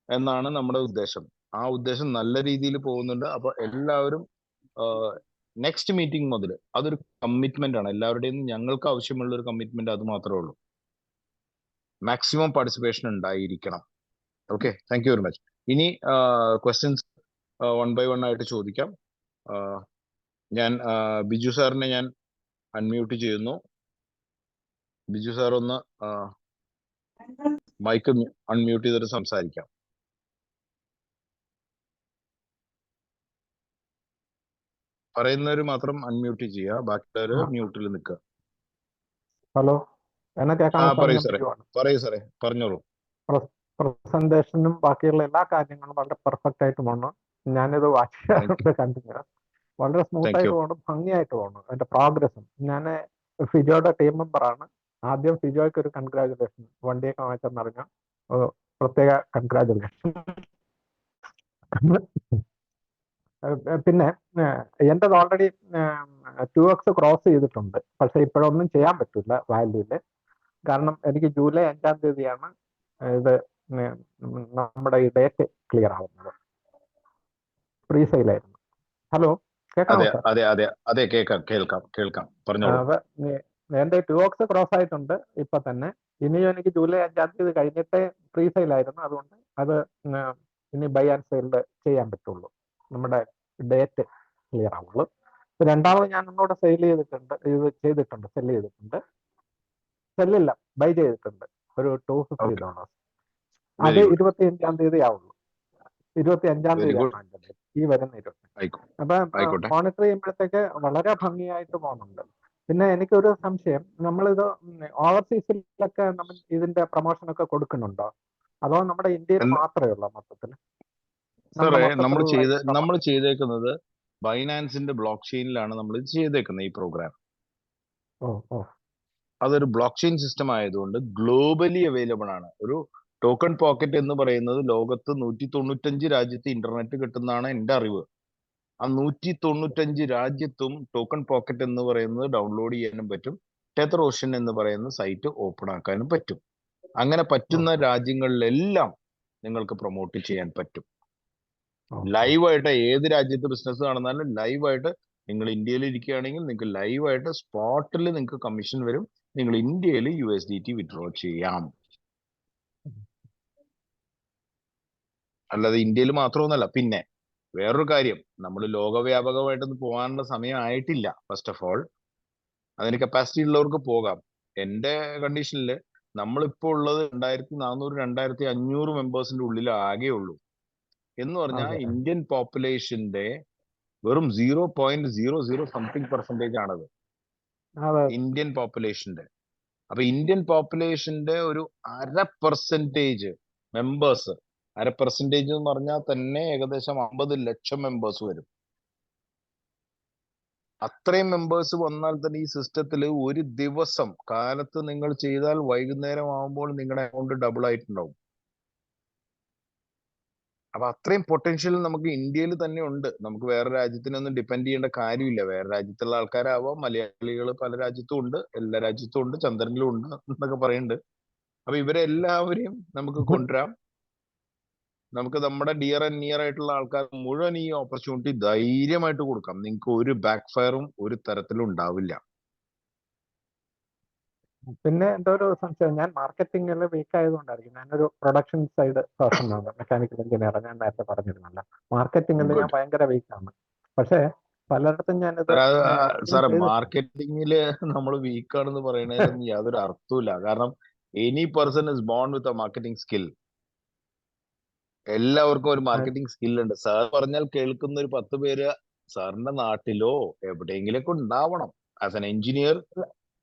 എന്നാണ് നമ്മുടെ ഉദ്ദേശം. ആ ഉദ്ദേശം നല്ല രീതിയിൽ പോകുന്നുണ്ട്. അപ്പൊ എല്ലാവരും നെക്സ്റ്റ് മീറ്റിംഗ് മുതൽ അതൊരു കമ്മിറ്റ്മെന്റ് ആണ് എല്ലാവരുടെയും. ഞങ്ങൾക്ക് ആവശ്യമുള്ള ഒരു കമ്മിറ്റ്മെന്റ് അത് മാത്രമേ ഉള്ളൂ. മാക്സിമം പാർട്ടിസിപ്പേഷൻ ഉണ്ടായിരിക്കണം. Okay, thank you very much. ഇനി ക്വസ്റ്റ്യൻസ് 1 by 1 ആയിട്ട് ചോദിക്കാം. ഞാൻ ബിജു സാറിനെ ഞാൻ അൺമ്യൂട്ട് ചെയ്യുന്നു. ബിജു സാർ ഒന്ന് മൈക്ക് അൺമ്യൂട്ട് ചെയ്തിട്ട് സംസാരിക്കാം. പറയുന്നവര് മാത്രം അൺമ്യൂട്ട് ചെയ്യുക, ബാക്കിയുള്ളവര് മ്യൂട്ടിൽ നിൽക്കുക. ഹലോ, എന്നെ കേൾക്കാൻ പറയൂ സാറേ, പറയൂ സാറേ, പറഞ്ഞോളൂ. പ്രസന്റേഷനും ബാക്കിയുള്ള എല്ലാ കാര്യങ്ങളും വളരെ പെർഫെക്റ്റ് ആയിട്ട് പോകണം. ഞാനിത് വായിക്കാറുണ്ട്, കണ്ടിന്യൂസ് വളരെ സ്മൂത്ത് ആയിട്ട് പോകണം, ഭംഗിയായിട്ട് പോകണം. അതിന്റെ പ്രോഗ്രസും. ഞാൻ ഫിജോയുടെ ടീം മെമ്പറാണ്. ആദ്യം ഫിജോയ്ക്ക് ഒരു കൺഗ്രാജുലേഷൻ. വണ്ടിയൊക്കെ വാങ്ങിച്ചെന്നറിഞ്ഞാൽ പ്രത്യേക കൺഗ്രാജുലേഷൻ. പിന്നെ എന്റേത് ഓൾറെഡി 2x ക്രോസ് ചെയ്തിട്ടുണ്ട്. പക്ഷെ ഇപ്പോഴൊന്നും ചെയ്യാൻ പറ്റില്ല വാല്യൂല്. കാരണം എനിക്ക് ജൂലൈ 5-ാം തീയതിയാണ് ഇത് നമ്മുടെ ഈ ഡേറ്റ് ക്ലിയർ ആവുന്നത്. പ്രീ സെയിലായിരുന്നു. ഹലോ, കേൾക്കാമോ സാർ? അതെ, കേൾക്കാം, പറഞ്ഞോളൂ. എന്റെ 2x ക്രോസ് ആയിട്ടുണ്ട് ഇപ്പൊ തന്നെ. ഇനിയും എനിക്ക് ജൂലൈ 5-ാം തീയതി കഴിഞ്ഞിട്ടേ പ്രീ സെയിലായിരുന്നു. അതുകൊണ്ട് അത് ഇനി ബൈ ആൻഡ് സെയിലിൽ ചെയ്യാൻ പറ്റുള്ളൂ, നമ്മുടെ ഡേറ്റ് ക്ലിയർ ആവുള്ളൂ. രണ്ടാമത് ഞാൻ ഒന്നുകൂടെ സെല് ചെയ്തിട്ടുണ്ട്. സെല്ലില്ല, ബൈ ചെയ്തിട്ടുണ്ട് ഒരു $250. അത് 25-ാം തീയതി ആവുള്ളൂ. 25-ാം തീയതി ഈ വരുന്ന 20. അപ്പൊ മോണിറ്റർ ചെയ്യുമ്പോഴത്തേക്ക് വളരെ ഭംഗിയായിട്ട് പോകുന്നുണ്ട്. പിന്നെ എനിക്കൊരു സംശയം, നമ്മളിത് ഓവർസീസിലൊക്കെ നമ്മൾ ഇതിന്റെ പ്രൊമോഷൻ ഒക്കെ കൊടുക്കുന്നുണ്ടോ? അതോ നമ്മുടെ ഇന്ത്യയിൽ അല്ല മാത്രമേ ഉള്ളൂ മൊത്തത്തിൽ? സാറേ, നമ്മുടെ മൊത്തത്തിലുള്ള നമ്മൾ ചെയ്തേക്കുന്നത് ബൈനാൻസിന്റെ ബ്ലോക്ക് ചെയിനിലാണ് നമ്മൾ ഇത് ചെയ്തേക്കുന്നത് ഈ പ്രോഗ്രാം. ഓ ഓ അതൊരു ബ്ലോക്ക് ചെയിൻ സിസ്റ്റം ആയതുകൊണ്ട് ഗ്ലോബലി അവൈലബിൾ ആണ്. ഒരു ടോക്കൺ പോക്കറ്റ് എന്ന് പറയുന്നത് ലോകത്ത് 195 രാജ്യത്ത് ഇന്റർനെറ്റ് കിട്ടുന്നതാണ് എൻ്റെ അറിവ്. ആ 195 രാജ്യത്തും ടോക്കൺ പോക്കറ്റ് എന്ന് പറയുന്നത് ഡൗൺലോഡ് ചെയ്യാനും പറ്റും. ടെതർ ഓഷൻ എന്ന് പറയുന്ന സൈറ്റ് ഓപ്പൺ ആക്കാനും പറ്റും. അങ്ങനെ പറ്റുന്ന രാജ്യങ്ങളിലെല്ലാം നിങ്ങൾക്ക് പ്രൊമോട്ട് ചെയ്യാൻ പറ്റും. ലൈവായിട്ട് ഏത് രാജ്യത്ത് ബിസിനസ് നടന്നാലും ലൈവായിട്ട്, നിങ്ങൾ ഇന്ത്യയിൽ ഇരിക്കുകയാണെങ്കിൽ നിങ്ങൾക്ക് ലൈവായിട്ട് സ്പോട്ടിൽ നിങ്ങൾക്ക് കമ്മീഷൻ വരും. നിങ്ങൾ ഇന്ത്യയിൽ USDT വിഡ്രോ ചെയ്യാം. അല്ലാതെ ഇന്ത്യയിൽ മാത്രമൊന്നുമല്ല. പിന്നെ വേറൊരു കാര്യം, നമ്മൾ ലോകവ്യാപകമായിട്ടൊന്നും പോകാനുള്ള സമയം ആയിട്ടില്ല. ഫസ്റ്റ് ഓഫ് ഓൾ, അതിന് കപ്പാസിറ്റി ഉള്ളവർക്ക് പോകാം. എൻ്റെ കണ്ടീഷനിൽ നമ്മളിപ്പോൾ ഉള്ളത് 2400 2500 മെമ്പേഴ്സിന്റെ ഉള്ളിൽ ആകെ ഉള്ളൂ. എന്ന് പറഞ്ഞാൽ ഇന്ത്യൻ പോപ്പുലേഷന്റെ വെറും 0.00 സംതിങ് പെർസെന്റേജ് ആണത് ഇന്ത്യൻ പോപ്പുലേഷന്റെ. അപ്പൊ ഇന്ത്യൻ പോപ്പുലേഷന്റെ ഒരു 0.5% മെമ്പേഴ്സ്, 0.5% എന്ന് പറഞ്ഞാൽ തന്നെ ഏകദേശം 50 ലക്ഷം മെമ്പേഴ്സ് വരും. അത്രയും മെമ്പേഴ്സ് വന്നാൽ തന്നെ ഈ സിസ്റ്റത്തിൽ ഒരു ദിവസം കാലത്ത് നിങ്ങൾ ചെയ്താൽ വൈകുന്നേരം ആകുമ്പോൾ നിങ്ങളുടെ അക്കൗണ്ട് ഡബിൾ ആയിട്ടുണ്ടാവും. അപ്പൊ അത്രയും പൊട്ടൻഷ്യൽ നമുക്ക് ഇന്ത്യയിൽ തന്നെ ഉണ്ട്. നമുക്ക് വേറെ രാജ്യത്തിനൊന്നും ഡിപ്പെൻഡ് ചെയ്യേണ്ട കാര്യമില്ല. വേറെ രാജ്യത്തുള്ള ആൾക്കാരാവാം, മലയാളികൾ പല രാജ്യത്തും ഉണ്ട്, എല്ലാ രാജ്യത്തും ഉണ്ട്, ചന്ദ്രനിലും ഉണ്ട് എന്നൊക്കെ പറയുന്നുണ്ട്. അപ്പൊ ഇവരെല്ലാവരെയും നമുക്ക് കൊണ്ടുവരാം. നമുക്ക് നമ്മുടെ ഡിയർ ആൻഡ് നിയർ ആയിട്ടുള്ള ആൾക്കാർ മുഴുവൻ ഈ ഓപ്പർച്യൂണിറ്റി ധൈര്യമായിട്ട് കൊടുക്കാം. നിങ്ങൾക്ക് ഒരു ബാക്ക് ഫയറും ഒരു തരത്തിലും ഉണ്ടാവില്ല. പിന്നെ എന്തോ ഒരു സംശയം, ഞാൻ മാർക്കറ്റിംഗിൽ വീക്ക് ആയതുകൊണ്ടായിരിക്കും. ഞാനൊരു പ്രൊഡക്ഷൻ സൈഡ് പേഴ്സൺ ആണ്, മെക്കാനിക്കൽ എഞ്ചിനീയർ. ഞാൻ നേരത്തെ പറഞ്ഞിരുന്നല്ലോ, മാർക്കറ്റിംഗിൽ ഞാൻ ഗുഡ് ഭയങ്കര വീക്കാണ്. പക്ഷേ പലയിടത്തും ഞാനിത് സാറേ, മാർക്കറ്റിംഗില് നമ്മൾ വീക്കാണെന്ന് പറയുന്നതിലൊന്നും യാതൊരു അർത്ഥമില്ല. കാരണം any person is bone with a marketing skill. എല്ലാവർക്കും ഒരു മാർക്കറ്റിംഗ് സ്കിൽ ഉണ്ട്. സാർ പറഞ്ഞാൽ കേൾക്കുന്ന ഒരു 10 പേര് സാറിന്റെ നാട്ടിലോ എവിടെയെങ്കിലൊക്കെ ഉണ്ടാവണം. ആസ് എൻ എഞ്ചിനീയർ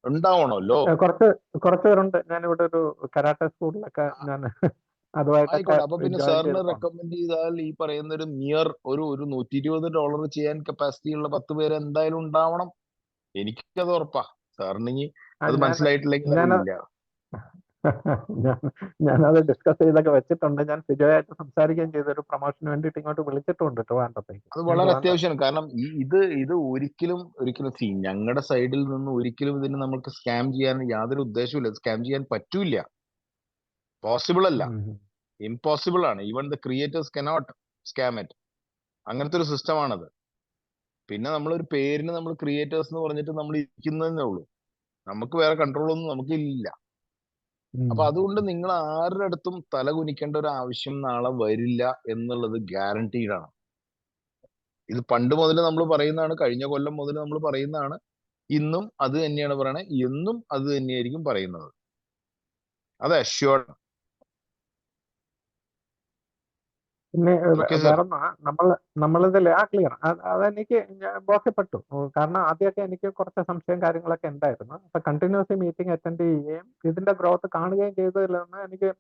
ഉണ്ടാവണമല്ലോ. കുറച്ച് പേരുണ്ട്. ഞാനിവിടെ ഒരു കരാട്ടെ സ്കൂളിലൊക്കെ ഞാൻ അതുമായിട്ടൊക്കെ ആയിക്കോട്ടെ. അപ്പൊ പിന്നെ ജോയിൻ സാറിന് ചെയ്തിട്ടുണ്ട്. റെക്കമെൻഡ് ചെയ്താൽ ഈ പറയുന്ന ഒരു നിയർ ഒരു $120 ചെയ്യാൻ കപ്പാസിറ്റി ഉള്ള 10 പേര് എന്തായാലും ഉണ്ടാവണം. എനിക്കത് ഉറപ്പാ. സാറിന് അത് മനസ്സിലായിട്ടില്ലെങ്കിൽ അറിയില്ല. ഞാനത് ഡിസ്കസ് ചെയ്തൊക്കെ വെച്ചിട്ടുണ്ട്. ഞാൻ ഫിജോയായിട്ട് സംസാരിക്കുകയും ചെയ്തൊരു പ്രൊമോഷന് വേണ്ടിയിട്ട് ഇങ്ങോട്ട് വിളിച്ചിട്ടുണ്ട് ട്രിവാൻഡ്രത്തേക്ക്. അത് വളരെ അത്യാവശ്യമാണ്. കാരണം ഇത് ഒരിക്കലും ഞങ്ങളുടെ സൈഡിൽ നിന്ന് ഒരിക്കലും ഇതിന് നമുക്ക് സ്കാം ചെയ്യാൻ യാതൊരു ഉദ്ദേശമില്ല. സ്കാം ചെയ്യാൻ പറ്റൂല, പോസിബിൾ അല്ല, ഇമ്പോസിബിൾ ആണ്. Even the creators cannot scam it. അങ്ങനത്തെ ഒരു സിസ്റ്റമാണത്. പിന്നെ നമ്മളൊരു പേരിന് നമ്മൾ ക്രിയേറ്റേഴ്സ് എന്ന് പറഞ്ഞിട്ട് നമ്മൾ ഇരിക്കുന്നതേ ഉള്ളൂ. നമുക്ക് വേറെ കൺട്രോൾ ഒന്നും നമുക്ക് ഇല്ല. അപ്പൊ അതുകൊണ്ട് നിങ്ങൾ ആരുടെ അടുത്തും തല കുനിക്കേണ്ട ഒരു ആവശ്യം നാളെ വരില്ല എന്നുള്ളത് ഗ്യാരണ്ടീഡ് ആണ്. ഇത് പണ്ട് മുതൽ നമ്മൾ പറയുന്നതാണ്, കഴിഞ്ഞ കൊല്ലം മുതൽ നമ്മൾ പറയുന്നതാണ്. ഇന്നും അത് തന്നെയാണ് പറയണത്, എന്നും അത് തന്നെയായിരിക്കും പറയുന്നത്. അത് അഷ്യൂർഡ്. പിന്നെ വേറെ നമ്മളിതിൽ ക്ലിയർ അതെനിക്ക് ബോധ്യപ്പെട്ടു. കാരണം ആദ്യമൊക്കെ എനിക്ക് കുറച്ച് സംശയം കാര്യങ്ങളൊക്കെ ഉണ്ടായിരുന്നു. അപ്പൊ കണ്ടിന്യൂസ് മീറ്റിംഗ് അറ്റൻഡ് ചെയ്യുകയും ഇതിന്റെ ഗ്രോത്ത് കാണുകയും ചെയ്തതിൽ നിന്ന് എനിക്ക്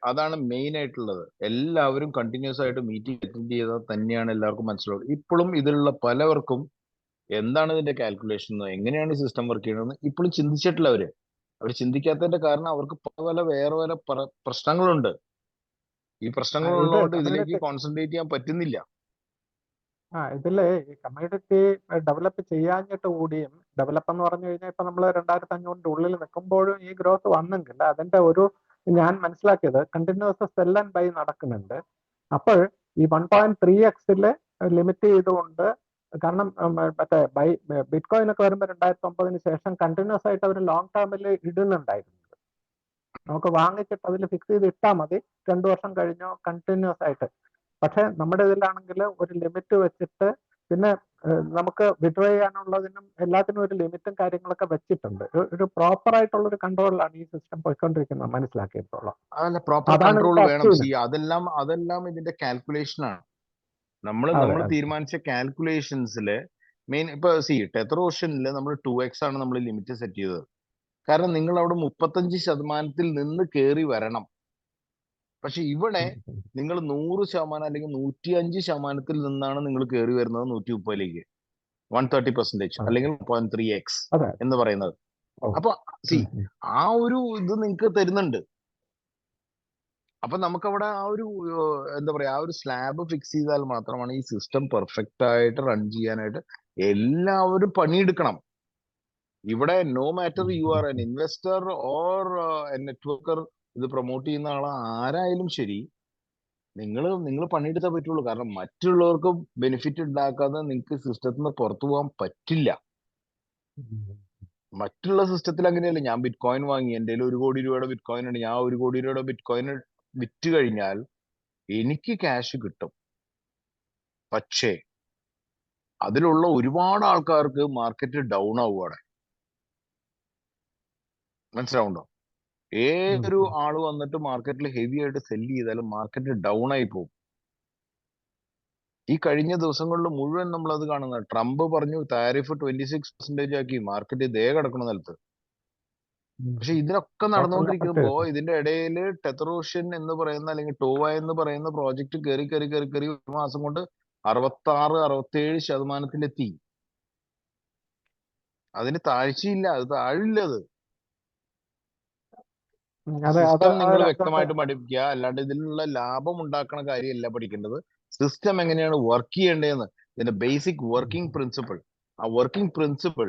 അതാണ് മെയിൻ ആയിട്ടുള്ളത്. എല്ലാവരും കണ്ടിന്യൂസ് ആയിട്ട് മീറ്റിംഗ് അറ്റൻഡ് ചെയ്താൽ തന്നെയാണ് എല്ലാവർക്കും മനസ്സിലാവുന്നത്. ഇപ്പോഴും ഇതിലുള്ള പലവർക്കും എന്താണ് ഇതിന്റെ കാൽക്കുലേഷൻ, എങ്ങനെയാണ് ഈ സിസ്റ്റം വർക്ക് ചെയ്യണമെന്ന് ഇപ്പോഴും ചിന്തിച്ചിട്ടില്ല. അവർ ചിന്തിക്കാത്തതിന്റെ കാരണം അവർക്ക് വേറെ പ്രശ്നങ്ങളുണ്ട്. ഈ പ്രശ്നങ്ങളുള്ളതുകൊണ്ട് ഇതിലേക്ക് കോൺസെൻട്രേറ്റ് ചെയ്യാൻ പറ്റുന്നില്ല. ഇതില് ഈ കമ്മ്യൂണിറ്റി ഡെവലപ്പ് ചെയ്യാഞ്ഞിട്ട് കൂടിയും, ഡെവലപ്പ് എന്ന് പറഞ്ഞു കഴിഞ്ഞാൽ ഇപ്പൊ നമ്മൾ 2500 ഉള്ളിൽ നിൽക്കുമ്പോഴും ഈ ഗ്രോത്ത് വന്നെങ്കിൽ അതിന്റെ ഒരു ഞാൻ മനസ്സിലാക്കിയത് കണ്ടിന്യൂസ് സെൽ ആൻഡ് ബൈ നടക്കുന്നുണ്ട്. അപ്പോൾ ഈ 1.3x ലിമിറ്റ് ചെയ്തുകൊണ്ട്, കാരണം മറ്റേ ബിറ്റ് കോയിൻ ഒക്കെ വരുമ്പോൾ 2009 ശേഷം കണ്ടിന്യൂസ് ആയിട്ട് അവർ ലോങ് ടേമിൽ ഇടുന്നുണ്ടായിരുന്നു. നമുക്ക് വാങ്ങിച്ചിട്ട് അതിൽ ഫിക്സ് ചെയ്ത് ഇട്ടാൽ മതി, 2 വർഷം കഴിഞ്ഞോ കണ്ടിന്യൂസ് ആയിട്ട്. പക്ഷെ നമ്മുടെ ഇതിലാണെങ്കിൽ ഒരു ലിമിറ്റ് വെച്ചിട്ട് പിന്നെ നമുക്ക് വിഡ്രോ ചെയ്യാനുള്ളതിനും എല്ലാത്തിനും ഒരു ലിമിറ്റും കാര്യങ്ങളൊക്കെ വെച്ചിട്ടുണ്ട്. ഒരു പ്രോപ്പർ ആയിട്ടുള്ള ഒരു കൺട്രോളിലാണ് ഈ സിസ്റ്റം പോയിക്കൊണ്ടിരിക്കുന്നത് മനസ്സിലാക്കിയിട്ടുള്ളത്. അതല്ല, പ്രോപ്പർ കൺട്രോൾ വേണം. അതെല്ലാം ഇതിന്റെ കാൽക്കുലേഷൻ ആണ്. നമ്മൾ തീരുമാനിച്ച കാൽക്കുലേഷൻസില് മെയിൻ ഇപ്പൊ ടെതർ ഓഷനിൽ നമ്മൾ 2x ആണ് നമ്മൾ ലിമിറ്റ് സെറ്റ് ചെയ്തത്. കാരണം നിങ്ങൾ അവിടെ 35% നിന്ന് കയറി വരണം. പക്ഷെ ഇവിടെ നിങ്ങൾ 100% അല്ലെങ്കിൽ 105% നിന്നാണ് നിങ്ങൾ കയറി വരുന്നത് 130ലേക്ക്, 130% ആ, അല്ലെങ്കിൽ 0.3x അതെ. എന്ന് പറയുന്നത്. ഓ. അപ്പൊ സി ഉം, ഉം. ആ ഒരു ഇത് നിങ്ങൾക്ക് തരുന്നുണ്ട്. അപ്പൊ നമുക്കവിടെ ആ ഒരു എന്താ പറയാ, ആ ഒരു സ്ലാബ് ഫിക്സ് ചെയ്താൽ മാത്രമാണ് ഈ സിസ്റ്റം പെർഫെക്റ്റ് ആയിട്ട് റൺ ചെയ്യാനായിട്ട് എല്ലാവരും പണിയെടുക്കണം. ഇവിടെ no matter you are an investor or networker, ഇത് പ്രൊമോട്ട് ചെയ്യുന്ന ആൾ ആരായാലും ശരി, നിങ്ങൾ പണിയെടുത്താൽ പറ്റുള്ളൂ. കാരണം മറ്റുള്ളവർക്ക് ബെനിഫിറ്റ് ഉണ്ടാക്കാതെ നിങ്ങൾക്ക് സിസ്റ്റത്തിൽ നിന്ന് പുറത്തു പോകാൻ പറ്റില്ല. മറ്റുള്ള സിസ്റ്റത്തിൽ അങ്ങനെയല്ല. ഞാൻ ബിറ്റ് കോയിൻ വാങ്ങി, എൻ്റെ കയ്യിൽ 1 കോടി രൂപയുടെ ബിറ്റ് കോയിൻ ഉണ്ട്, ഞാൻ 1 കോടി രൂപയുടെ ബിറ്റ് കോയിൻ വിറ്റ് കഴിഞ്ഞാൽ എനിക്ക് ക്യാഷ് കിട്ടും. പക്ഷേ അതിലുള്ള ഒരുപാട് ആൾക്കാർക്ക് മാർക്കറ്റ് ഡൗൺ ആവുകയാണ്. മനസ്സിലാവുണ്ടോ? ഏതൊരു ആള് വന്നിട്ട് മാർക്കറ്റിൽ ഹെവി ആയിട്ട് സെല്ല് ചെയ്താലും മാർക്കറ്റ് ഡൗൺ ആയി പോകും. ഈ കഴിഞ്ഞ ദിവസങ്ങളിൽ മുഴുവൻ നമ്മൾ അത് കാണുന്നത്. ട്രംപ് പറഞ്ഞു താരിഫ് 26% ആക്കി, മാർക്കറ്റ് ഇതേ കിടക്കുന്ന നിലത്ത്. പക്ഷെ ഇതിലൊക്കെ നടന്നുകൊണ്ടിരിക്കുമ്പോ ഇതിന്റെ ഇടയിൽ ടെതറോഷ്യൻ എന്ന് പറയുന്ന അല്ലെങ്കിൽ ടോവ എന്ന് പറയുന്ന പ്രോജക്റ്റ് കയറി കയറി കയറി കയറി 1 മാസം കൊണ്ട് 66-67% അതിന് താഴ്ചയില്ല, അത് താഴില്ല. അത് സിസ്റ്റം നിങ്ങൾ വ്യക്തമായിട്ട് പഠിപ്പിക്കുക. അല്ലാണ്ട് ഇതിലുള്ള ലാഭം ഉണ്ടാക്കുന്ന കാര്യമല്ല പഠിക്കേണ്ടത്. സിസ്റ്റം എങ്ങനെയാണ് വർക്ക് ചെയ്യേണ്ടതെന്ന്, ഇതിന്റെ ബേസിക് വർക്കിംഗ് പ്രിൻസിപ്പിൾ, ആ വർക്കിംഗ് പ്രിൻസിപ്പിൾ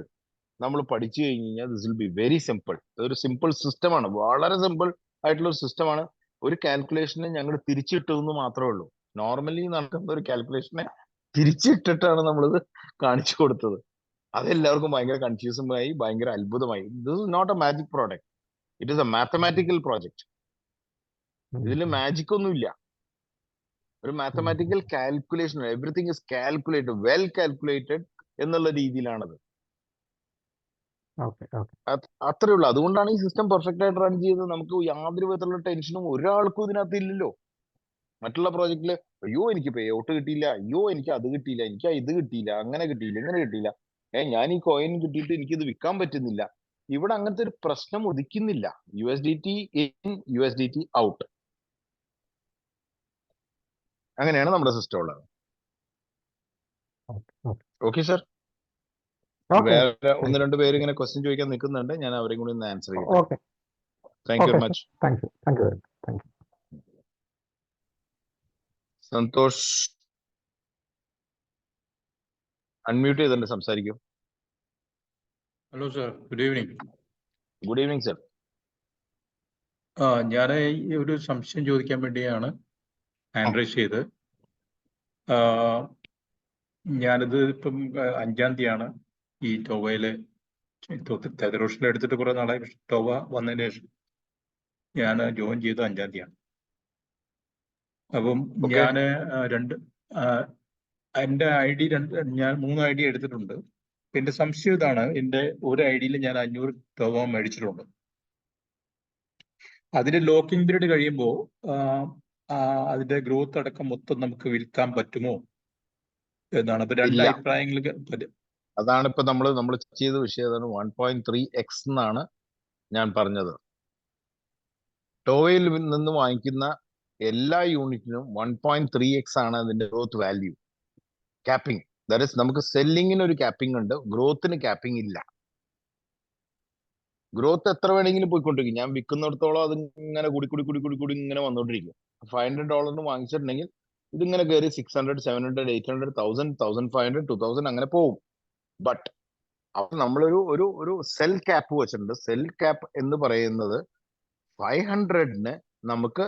നമ്മൾ പഠിച്ചു കഴിഞ്ഞ് കഴിഞ്ഞാൽ this will be very simple. ഇതൊരു സിമ്പിൾ സിസ്റ്റമാണ്, വളരെ സിമ്പിൾ ആയിട്ടുള്ള ഒരു സിസ്റ്റമാണ്. ഒരു കാൽക്കുലേഷനെ ഞങ്ങൾ തിരിച്ചിട്ടു എന്ന് മാത്രമേ ഉള്ളൂ. നോർമലി നടക്കുന്ന ഒരു കാൽക്കുലേഷനെ തിരിച്ചിട്ടിട്ടാണ് നമ്മളിത് കാണിച്ചു കൊടുത്തത്. അതെല്ലാവർക്കും ഭയങ്കര കൺഫ്യൂസമായി, ഭയങ്കര അത്ഭുതമായി. This is not a magic product, it is a mathematical project. ഇതിൽ മാജിക് ഒന്നുമില്ല, ഒരു mathematical calculation. Everything is calculated, well calculated എന്നുള്ള രീതിയിലാണത്. അത്രേ ഉള്ളൂ. അതുകൊണ്ടാണ് ഈ സിസ്റ്റം പെർഫെക്റ്റ് ആയിട്ട് റൺ ചെയ്തത്. നമുക്ക് യാതൊരു വിധത്തിലുള്ള ടെൻഷനും ഒരാൾക്കും ഇതിനകത്ത് ഇല്ലല്ലോ. മറ്റുള്ള പ്രോജക്റ്റില് അയ്യോ എനിക്ക് പേ ഔട്ട് കിട്ടിയില്ല, അയ്യോ എനിക്ക് അത് കിട്ടിയില്ല, എനിക്ക് ഇത് കിട്ടിയില്ല, അങ്ങനെ കിട്ടിയില്ല, ഇങ്ങനെ കിട്ടിയില്ല, ഞാൻ ഈ കോയിൻ കിട്ടിയിട്ട് എനിക്ക് ഇത് വിൽക്കാൻ പറ്റുന്നില്ല. ഇവിടെ അങ്ങനത്തെ ഒരു പ്രശ്നം ഉദിക്കുന്നില്ല. USDT ഇൻ, USDT ഔട്ട്, അങ്ങനെയാണ് നമ്മുടെ സിസ്റ്റം ഉള്ളത്. Okay sir. വേറെ 1-2 പേര് ഇങ്ങനെ ക്വസ്റ്റ്യൻ ചോദിക്കാൻ നിൽക്കുന്നുണ്ട്, ഞാൻ അവരെയും കൂടി ഒന്ന് ആൻസർ ചെയ്യട്ടെ. Thank you very much. Santhosh unmute ചെയ്തിട്ടുണ്ട്, സംസാരിക്കും. Hello sir, good evening. Good evening sir. ഞാൻ ഈ ഒരു സംശയം ചോദിക്കാൻ വേണ്ടിയാണ് ഹാൻഡ് റൈസ് ചെയ്ത്. ഞാനിത് ഇപ്പം 5-ാം തീയതിയാണ് ഈ ടോവയില് തെതറോഷിൽ എടുത്തിട്ട് കുറെ നാളായി. ടോവ വന്നതിന് ശേഷം ഞാൻ ജോയിൻ ചെയ്ത് 5-ാം തീയതിയാണ്. അപ്പം ഞാൻ എൻ്റെ ID ഞാൻ 3 ID എടുത്തിട്ടുണ്ട്. എന്റെ സംശയം ഇതാണ്, എന്റെ ഒരു ID-യിൽ ഞാൻ 500 ടോവ മേടിച്ചിട്ടുണ്ട്. അതിന്റെ ലോക്കിംഗ് പീരീഡ് കഴിയുമ്പോൾ അതിന്റെ ഗ്രോത്ത് അടക്കം മൊത്തം നമുക്ക് വിൽക്കാൻ പറ്റുമോ എന്നാണ്. അപ്പൊ 2 അഭിപ്രായങ്ങൾ. അതാണ് ഇപ്പൊ നമ്മൾ ചെയ്ത വിഷയം. 1.3x എന്നാണ് ഞാൻ പറഞ്ഞത്. ടോവയിൽ നിന്ന് വാങ്ങിക്കുന്ന എല്ലാ യൂണിറ്റിനും 1.3x ആണ് അതിന്റെ growth value. Capping, that is നമുക്ക് സെല്ലിങ്ങിന് ഒരു ക്യാപ്പിംഗ് ഉണ്ട്, ഗ്രോത്തിന് ക്യാപ്പിംഗ് ഇല്ല. ഗ്രോത്ത് എത്ര വേണമെങ്കിലും പോയിക്കൊണ്ടിരിക്കും. ഞാൻ വിൽക്കുന്നിടത്തോളം അത് ഇങ്ങനെ കൂടി കൂടി കൂടി കൂടി കൂടി ഇങ്ങനെ വന്നോണ്ടിരിക്കും. $500 വാങ്ങിച്ചിട്ടുണ്ടെങ്കിൽ ഇതിങ്ങനെ കയറി 600, 700, 800, 1000, 1500, 2000 അങ്ങനെ പോകും. ബട്ട് അപ്പൊ നമ്മളൊരു ഒരു സെൽ ക്യാപ്പ് വെച്ചിട്ടുണ്ട്. സെൽ ക്യാപ്പ് എന്ന് പറയുന്നത് 500-ന് നമുക്ക്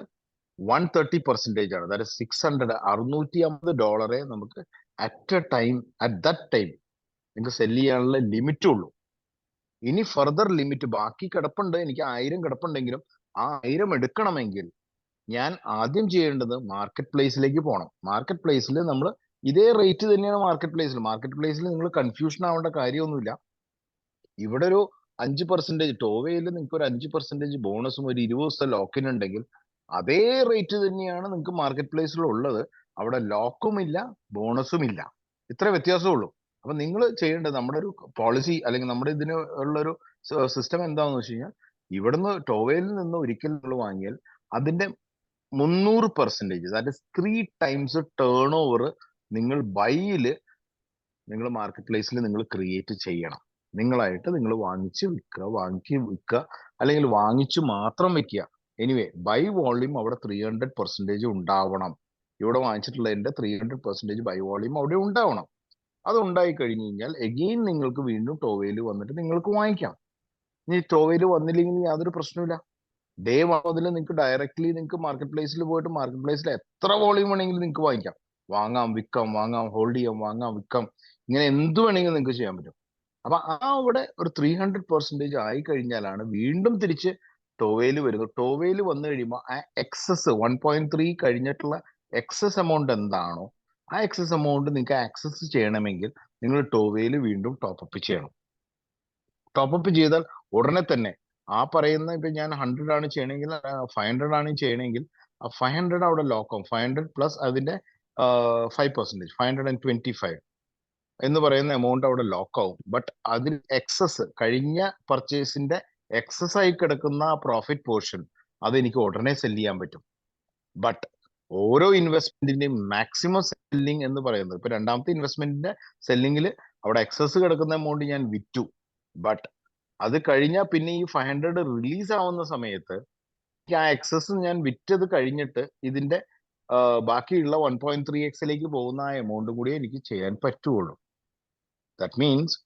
130% ആണ്. അതായത് $650 നമുക്ക് അറ്റ് ദാറ്റ് ടൈം നിങ്ങൾക്ക് സെല് ചെയ്യാനുള്ള ലിമിറ്റ് ഉള്ളൂ. ഇനി ഫർദർ ലിമിറ്റ് ബാക്കി കിടപ്പുണ്ട്. എനിക്ക് 1000 കിടപ്പുണ്ടെങ്കിലും ആ 1000 എടുക്കണമെങ്കിൽ ഞാൻ ആദ്യം ചെയ്യേണ്ടത് മാർക്കറ്റ് പ്ലേസിലേക്ക് പോകണം. മാർക്കറ്റ് പ്ലേസിൽ നമ്മൾ ഇതേ റേറ്റ് തന്നെയാണ് മാർക്കറ്റ് പ്ലേസിൽ നിങ്ങൾ കൺഫ്യൂഷൻ ആവേണ്ട കാര്യമൊന്നുമില്ല. ഇവിടെ ഒരു 5%, ടോവയിൽ നിങ്ങൾക്ക് ഒരു 5% ബോണസും ഒരു 20 ദിവസത്തെ ലോക്കിൻ ഉണ്ടെങ്കിൽ അതേ റേറ്റ് തന്നെയാണ് നിങ്ങൾക്ക് മാർക്കറ്റ് പ്ലേസിൽ ഉള്ളത്. അവിടെ ലോക്കും ഇല്ല, ബോണസും ഇല്ല, ഇത്ര വ്യത്യാസമുള്ളൂ. അപ്പൊ നിങ്ങൾ ചെയ്യേണ്ടത്, നമ്മുടെ ഒരു പോളിസി അല്ലെങ്കിൽ നമ്മുടെ ഇതിന് ഉള്ളൊരു സിസ്റ്റം എന്താണെന്ന് വെച്ച് കഴിഞ്ഞാൽ, ഇവിടുന്ന് ടോവയിൽ നിന്ന് ഒരിക്കൽ നിങ്ങൾ വാങ്ങിയാൽ അതിന്റെ 300%, that is 3 times turn over നിങ്ങൾ ബൈയില് നിങ്ങൾ മാർക്കറ്റ് പ്ലേസിൽ നിങ്ങൾ ക്രിയേറ്റ് ചെയ്യണം. നിങ്ങളായിട്ട് നിങ്ങൾ വാങ്ങിച്ച് വിൽക്കുക, അല്ലെങ്കിൽ വാങ്ങിച്ചു മാത്രം വെക്കുക. എനിവേ ബൈ വോളിയം അവിടെ 300% ഉണ്ടാവണം. ഇവിടെ വാങ്ങിച്ചിട്ടുള്ളതിന്റെ 300% ബൈ വോളിയം അവിടെ ഉണ്ടാവണം. അത് ഉണ്ടായി കഴിഞ്ഞു കഴിഞ്ഞാൽ എഗെയിൻ നിങ്ങൾക്ക് വീണ്ടും ടോവയിൽ വന്നിട്ട് നിങ്ങൾക്ക് വാങ്ങിക്കാം. ഇനി ടോവയിൽ വന്നില്ലെങ്കിൽ യാതൊരു പ്രശ്നമില്ല. ഡേ 1 മുതൽ നിങ്ങൾക്ക് ഡയറക്ട്ലി നിങ്ങൾക്ക് മാർക്കറ്റ് പ്ലേസിൽ പോയിട്ട് മാർക്കറ്റ് പ്ലേസിൽ എത്ര വോളിയം വേണമെങ്കിലും നിങ്ങൾക്ക് വാങ്ങിക്കാം. വാങ്ങാം, വിൽക്കാം, വാങ്ങാം, ഹോൾഡ് ചെയ്യാം, വാങ്ങാം, വിൽക്കാം, ഇങ്ങനെ എന്ത് വേണമെങ്കിലും നിങ്ങൾക്ക് ചെയ്യാൻ പറ്റും. അപ്പൊ അവിടെ ഒരു 300% ആയി കഴിഞ്ഞാലാണ് വീണ്ടും തിരിച്ച് ടോവയിൽ വരുന്നത്. ടോവയിൽ വന്നു കഴിയുമ്പോൾ ആ എക്സസ് 1.3 കഴിഞ്ഞിട്ടുള്ള എക്സസ് എമൗണ്ട് എന്താണോ ആ എക്സസ് എമൗണ്ട് നിങ്ങൾക്ക് ആക്സസ് ചെയ്യണമെങ്കിൽ നിങ്ങൾ ടോവയിൽ വീണ്ടും ടോപ്പപ്പ് ചെയ്യണം. ടോപ്പപ്പ് ചെയ്താൽ ഉടനെ തന്നെ ആ പറയുന്ന ഇപ്പൊ ഞാൻ 100 ആണ് ചെയ്യണമെങ്കിൽ 500 ആണ് ചെയ്യണമെങ്കിൽ ആ 500 അവിടെ ലോക്ക് ആവും. 500 പ്ലസ് അതിന്റെ 5%, 525 എന്ന് പറയുന്ന എമൗണ്ട് അവിടെ ലോക്ക് ആവും. ബട്ട് അതിൽ എക്സസ് കഴിഞ്ഞ പർച്ചേസിന്റെ എക്സസ് ആയി കിടക്കുന്ന പ്രോഫിറ്റ് പോർഷൻ അതെനിക്ക് ഉടനെ സെല് ചെയ്യാൻ പറ്റും. ബട്ട് ഓരോ ഇൻവെസ്റ്റ്മെന്റിന്റെയും മാക്സിമം സെല്ലിംഗ് എന്ന് പറയുന്നത്, ഇപ്പൊ രണ്ടാമത്തെ ഇൻവെസ്റ്റ്മെന്റിന്റെ സെല്ലിങ്ങിൽ അവിടെ എക്സസ് കിടക്കുന്ന എമൗണ്ട് ഞാൻ വിറ്റു. ബട്ട് അത് കഴിഞ്ഞാൽ പിന്നെ ഈ 500 റിലീസ് ആവുന്ന സമയത്ത് ആ എക്സസ് ഞാൻ വിറ്റത് കഴിഞ്ഞിട്ട് ഇതിന്റെ ബാക്കിയുള്ള 1.3x പോകുന്ന ആ എമൗണ്ടും കൂടി എനിക്ക് ചെയ്യാൻ പറ്റുള്ളൂ. ദാറ്റ് മീൻസ്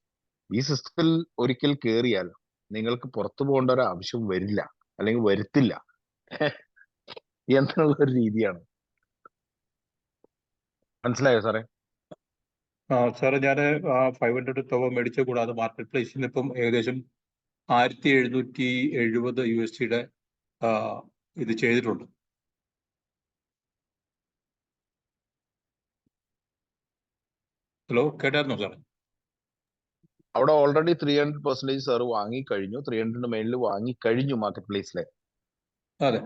ഈ സിസ്റ്റത്തിൽ ഒരിക്കൽ കയറിയാൽ നിങ്ങൾക്ക് പുറത്തു പോകേണ്ട ഒരു ആവശ്യം വരില്ല, അല്ലെങ്കിൽ വരുത്തില്ല എന്നുള്ള ഒരു രീതിയാണ്. മനസ്സിലായോ സാറേ? സാറേ ഞാൻ 500 തുക മേടിച്ച കൂടാതെ മാർക്കറ്റ് പ്ലേസിൽ ഇപ്പം ഏകദേശം 1770 USD ഇത് ചെയ്തിട്ടുണ്ട്. ഹലോ, കേട്ടായിരുന്നോ സാറേ? അവിടെ ഓൾറെഡി 300% സാർ വാങ്ങിക്കഴിഞ്ഞു, 300 മേളിൽ വാങ്ങിക്കഴിഞ്ഞു മാർക്കറ്റ് പ്ലേസിലെ. അതെ.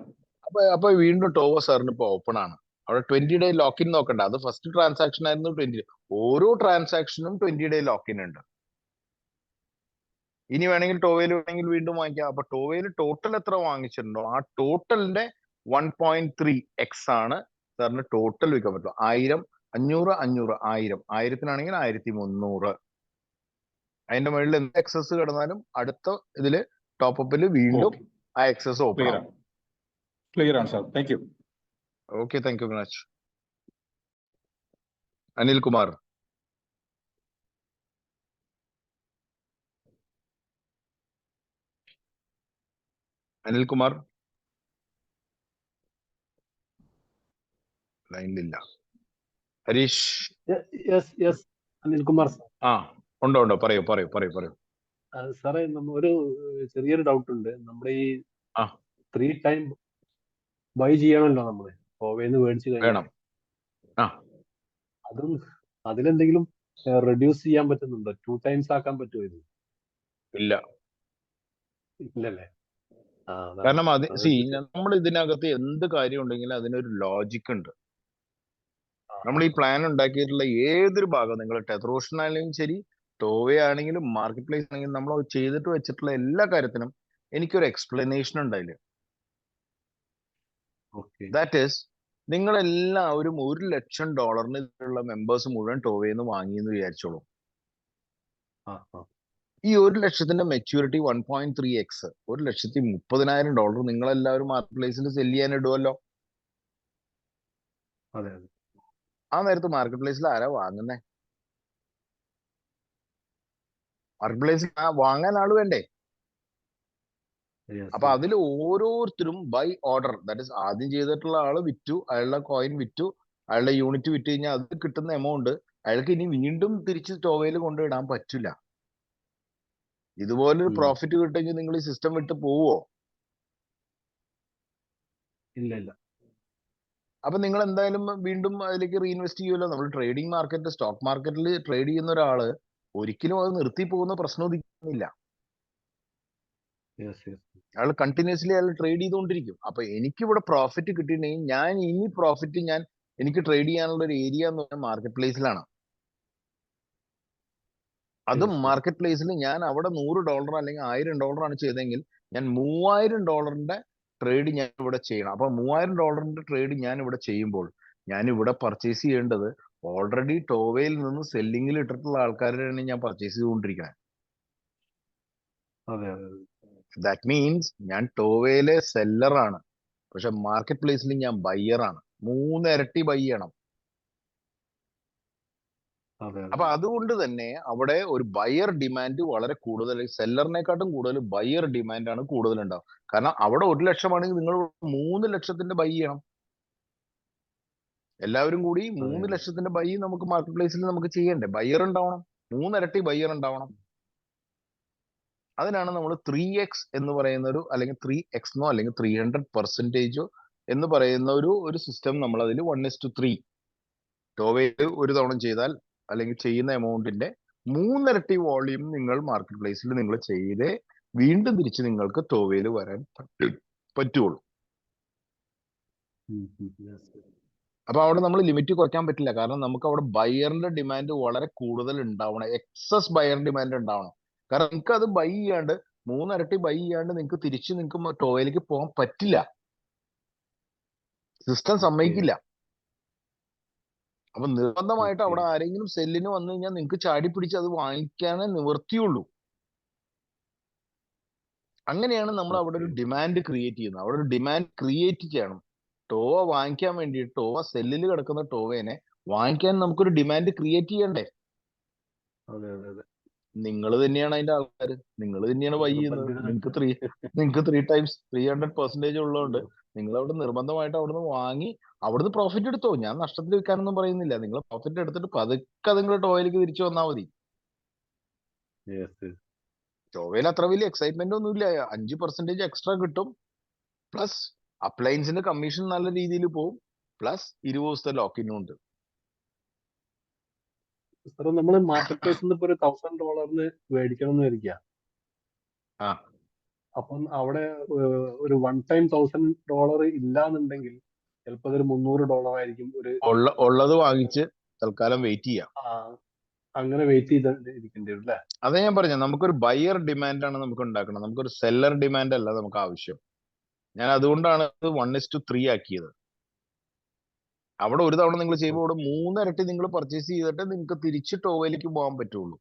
അപ്പൊ വീണ്ടും ടോവ സാറിന് ഇപ്പൊ ഓപ്പൺ ആണ്. അവിടെ 20 ഡേ ലോക്കിൻ നോക്കണ്ട. അത് ഫസ്റ്റ് ട്രാൻസാക്ഷൻ ആയിരുന്നു 20. ഓരോ ട്രാൻസാക്ഷനും 20 ഡേ ലോക്കിൻ ഉണ്ട്. ഇനി വേണമെങ്കിൽ ടോവയിൽ വേണമെങ്കിൽ വീണ്ടും വാങ്ങിക്കാം. അപ്പൊ ടോവയിൽ ടോട്ടൽ എത്ര വാങ്ങിച്ചിട്ടുണ്ടോ ആ ടോട്ടലിന്റെ 1.3x ആണ് സാറിന് ടോട്ടൽ വിൽക്കാൻ പറ്റും. 1000, 500, 500, 1000, 1000-നാണെങ്കിൽ 1300. അതിന്റെ മുകളിൽ എന്ത് എക്സസ് കിടന്നാലും അടുത്ത ഇതില് ടോപ്പപ്പിൽ വീണ്ടും ആ എക്സസ് ഓപ്പൺ ആവും. ക്ലിയർ ആണ് sir. Thank you. Okay, thank you very much. Anil Kumar. Anil Kumar ലൈനിലില്ല. ഹരീഷ്. അനിൽ കുമാർ സാർ. ഉണ്ടോ പറയൂ. സാറേ ഒരു ചെറിയൊരു ഡൗട്ട് ഉണ്ട്. നമ്മുടെ ഈ 3 ടൈം ബൈ ചെയ്യണമല്ലോ നമ്മള് ടോവേന്ന് മേടിച്ചു കഴിഞ്ഞാൽ. അതും അതിലെന്തെങ്കിലും റെഡ്യൂസ് ചെയ്യാൻ പറ്റുന്നുണ്ടോ? 2 ടൈംസ് ആക്കാൻ പറ്റുമോ ഇത്? ഇല്ലല്ലേ? കാരണം നമ്മൾ ഇതിനകത്ത് എന്ത് കാര്യം ഉണ്ടെങ്കിലും അതിനൊരു ലോജിക് ഉണ്ട്. നമ്മൾ ഈ പ്ലാൻ ഉണ്ടാക്കിയിട്ടുള്ള ഏതൊരു ഭാഗം, നിങ്ങൾ ടെതറോഷൻ ആണെങ്കിലും ശരി, ടോവേ ആണെങ്കിലും മാർക്കറ്റ് പ്ലേസ് ആണെങ്കിലും, നമ്മൾ ചെയ്തിട്ട് വെച്ചിട്ടുള്ള എല്ലാ കാര്യത്തിനും എനിക്കൊരു എക്സ്പ്ലനേഷൻ ഉണ്ടായില്ല. ദാറ്റ് ഈസ്, നിങ്ങളെല്ലാവരും $1 ലക്ഷം ഇതിലുള്ള മെമ്പേഴ്സ് മുഴുവൻ ടോവേന്ന് വാങ്ങിയെന്ന് വിചാരിച്ചോളൂ. ഈ 1 ലക്ഷത്തിന്റെ മെച്യൂരിറ്റി 1.3x, $1,30,000 നിങ്ങളെല്ലാവരും മാർക്കറ്റ് പ്ലേസിൽ സെല് ചെയ്യാൻ ഇടുമല്ലോ. ആ നേരത്ത് മാർക്കറ്റ് പ്ലേസിൽ ആരാ വാങ്ങുന്നേ? മാർക്കറ്റ് പ്ലേസിൽ വാങ്ങാൻ ആള് വേണ്ടേ? അപ്പൊ അതിൽ ഓരോരുത്തരും ബൈ ഓർഡർ, ദാറ്റ് ഇസ് ആദ്യം ചെയ്തിട്ടുള്ള ആള് വിറ്റു, അയാളുടെ കോയിൻ വിറ്റു, അയാളുടെ യൂണിറ്റ് വിറ്റ് കഴിഞ്ഞാൽ അത് കിട്ടുന്ന എമൗണ്ട് അയാൾക്ക് ഇനി വീണ്ടും തിരിച്ച് ടോവയിൽ കൊണ്ടിടാൻ പറ്റില്ല. ഇതുപോലൊരു പ്രോഫിറ്റ് കിട്ടുമെങ്കിൽ നിങ്ങൾ ഈ സിസ്റ്റം വിട്ട് പോവോ? ഇല്ല. അപ്പൊ നിങ്ങൾ എന്തായാലും വീണ്ടും അതിലേക്ക് റീഇൻവെസ്റ്റ് ചെയ്യുമല്ലോ. നമ്മൾ ട്രേഡിംഗ് മാർക്കറ്റ്, സ്റ്റോക്ക് മാർക്കറ്റിൽ ട്രേഡ് ചെയ്യുന്ന ഒരാള് ഒരിക്കലും അത് നിർത്തി പോകുന്ന പ്രശ്നം ഉദിക്കുന്നില്ല. അയാൾ കണ്ടിന്യൂസ്ലി അയാൾ ട്രേഡ് ചെയ്തുകൊണ്ടിരിക്കും. അപ്പൊ എനിക്കിവിടെ പ്രോഫിറ്റ് കിട്ടിയിട്ടുണ്ടെങ്കിൽ ഞാൻ ഇനി പ്രോഫിറ്റ് എനിക്ക് ട്രേഡ് ചെയ്യാനുള്ള ഒരു ഏരിയ എന്ന് പറഞ്ഞാൽ മാർക്കറ്റ് പ്ലേസിലാണ്. അതും മാർക്കറ്റ് പ്ലേസിൽ ഞാൻ അവിടെ $100 അല്ലെങ്കിൽ $1000 ആണ് ചെയ്തെങ്കിൽ ഞാൻ $3000 ട്രേഡ് ഞാൻ ഇവിടെ ചെയ്യണം. അപ്പൊ $3000 ട്രേഡ് ഞാൻ ഇവിടെ ചെയ്യുമ്പോൾ ഞാൻ ഇവിടെ പർച്ചേസ് ചെയ്യേണ്ടത് ഓൾറെഡി ടോവയിൽ നിന്ന് സെല്ലിങ്ങിൽ ഇട്ടിട്ടുള്ള ആൾക്കാരെയാണ് ഞാൻ പർച്ചേസ് ചെയ്തുകൊണ്ടിരിക്കുന്നത്. അതെ അതെ ദാറ്റ് മീൻസ് ഞാൻ ടോവയിലെ സെല്ലറാണ്, പക്ഷെ മാർക്കറ്റ് പ്ലേസിൽ ഞാൻ ബയ്യറാണ്. 3 ഇരട്ടി ബൈ ചെയ്യണം. അതെ അപ്പൊ അതുകൊണ്ട് തന്നെ അവിടെ ഒരു ബയർ ഡിമാൻഡ് വളരെ കൂടുതൽ, സെല്ലറിനെക്കാട്ടും കൂടുതൽ ബയർ ഡിമാൻഡാണ് കൂടുതൽ ഉണ്ടാവും. കാരണം അവിടെ 1 ലക്ഷമാണെങ്കിൽ നിങ്ങൾ 3 ലക്ഷത്തിന്റെ ബൈ ചെയ്യണം. എല്ലാവരും കൂടി 3 ലക്ഷത്തിന്റെ ബൈ നമുക്ക് മാർക്കറ്റ് പ്ലേസിൽ നമുക്ക് ചെയ്യണ്ടേ? ബയ്യർ ഉണ്ടാവണം, 3 ഇരട്ടി ബയ്യർ ഉണ്ടാവണം. അതിനാണ് നമ്മൾ 3x എന്ന് പറയുന്ന ഒരു, അല്ലെങ്കിൽ 3x അല്ലെങ്കിൽ 300% എന്ന് പറയുന്ന ഒരു സിസ്റ്റം നമ്മൾ അതിൽ 1:3 ടോവയിൽ ഒരു തവണ ചെയ്താൽ അല്ലെങ്കിൽ ചെയ്യുന്ന എമൗണ്ടിന്റെ 3 ഇരട്ടി വോളിയം നിങ്ങൾ മാർക്കറ്റ് പ്ലേസിൽ നിങ്ങൾ ചെയ്തേ വീണ്ടും തിരിച്ച് നിങ്ങൾക്ക് ടോവയിൽ വരാൻ പറ്റുള്ളൂ. അപ്പൊ അവിടെ നമ്മൾ ലിമിറ്റ് കുറയ്ക്കാൻ പറ്റില്ല. കാരണം നമുക്ക് അവിടെ ബയറിന്റെ ഡിമാൻഡ് വളരെ കൂടുതൽ ഉണ്ടാവണം, എക്സസ് ബയർ ഡിമാൻഡ് ഉണ്ടാവണം. കാരണം നിങ്ങൾക്ക് അത് ബൈ ചെയ്യാണ്ട് 3 ഇരട്ടി ബൈ ചെയ്യാണ്ട് നിങ്ങൾക്ക് തിരിച്ച് നിങ്ങൾക്ക് ടോവയിലേക്ക് പോകാൻ പറ്റില്ല, സിസ്റ്റം സമ്മതിക്കില്ല. അപ്പൊ നിർബന്ധമായിട്ട് അവിടെ ആരെങ്കിലും സെല്ലിന് വന്നു കഴിഞ്ഞാൽ നിങ്ങൾക്ക് ചാടി പിടിച്ച് അത് വാങ്ങിക്കാനേ നിവർത്തിയുള്ളൂ. അങ്ങനെയാണ് നമ്മൾ അവിടെ ഒരു ഡിമാൻഡ് ക്രിയേറ്റ് ചെയ്യുന്നത്. അവിടെ ഒരു ഡിമാൻഡ് ക്രിയേറ്റ് ചെയ്യണം. ടോവ വാങ്ങിക്കാൻ വേണ്ടിയിട്ട്, ടോവ സെല്ലിൽ കിടക്കുന്ന ടോവേനെ വാങ്ങിക്കാൻ നമുക്കൊരു ഡിമാൻഡ് ക്രിയേറ്റ് ചെയ്യണ്ടേ? നിങ്ങൾ തന്നെയാണ് അതിന്റെ ആൾക്കാർ, നിങ്ങൾ തന്നെയാണ് ബൈ ചെയ്യുന്നത്. നിങ്ങൾക്ക് 300% ഉള്ളതുകൊണ്ട് നിങ്ങൾ അവിടെ നിർബന്ധമായിട്ട് അവിടുന്ന് വാങ്ങി അവിടുന്ന് പ്രോഫിറ്റ് എടുത്തോ. ഞാൻ നഷ്ടത്തിൽ വെക്കാനൊന്നും പറയുന്നില്ല. നിങ്ങൾ പ്രോഫിറ്റ് എടുത്തിട്ട് പതുക്കെ നിങ്ങൾ ടോയിലേക്ക് തിരിച്ചു വന്നാൽ മതി. ടോവയിൽ അത്ര വലിയ എക്സൈറ്റ്മെന്റ് ഒന്നുമില്ല. 5% എക്സ്ട്രാ കിട്ടും, പ്ലസ് അപ്ലയൻസിന്റെ കമ്മീഷൻ നല്ല രീതിയിൽ പോകും, പ്ലസ് 20 ദിവസത്തെ ലോക്കിനും ഉണ്ട്. സാർ നമ്മൾ മാർക്കറ്റ് പ്ലേസിൽ നിന്ന് ഇപ്പൊ ഒരു $1000 മേടിക്കണം എന്ന് വിചാരിക്കുക. അപ്പം അവിടെ ഒരു വൺ ടൈം $1000 ഇല്ലാന്നുണ്ടെങ്കിൽ ചിലപ്പോൾ അതൊരു $300 ആയിരിക്കും. ഉള്ളത് വാങ്ങിച്ച് തൽക്കാലം വെയിറ്റ് ചെയ്യാം. അങ്ങനെ വെയിറ്റ് ചെയ്തിരിക്കേണ്ടി വരും അല്ലേ? അതെ ഞാൻ പറഞ്ഞ, നമുക്കൊരു ബയർ ഡിമാൻഡ് ആണ് നമുക്ക് ഉണ്ടാക്കണം, നമുക്കൊരു സെല്ലർ ഡിമാൻഡ് അല്ല നമുക്ക് ആവശ്യം. ഞാൻ അതുകൊണ്ടാണ് 1:3 ആക്കിയത്. അവിടെ ഒരു തവണ നിങ്ങൾ ചെയ്യുമ്പോൾ ഇവിടെ 3 ഇരട്ടി നിങ്ങൾ പർച്ചേസ് ചെയ്തിട്ട് നിങ്ങൾക്ക് തിരിച്ച് ടോവയിലേക്ക് പോകാൻ പറ്റുള്ളൂ.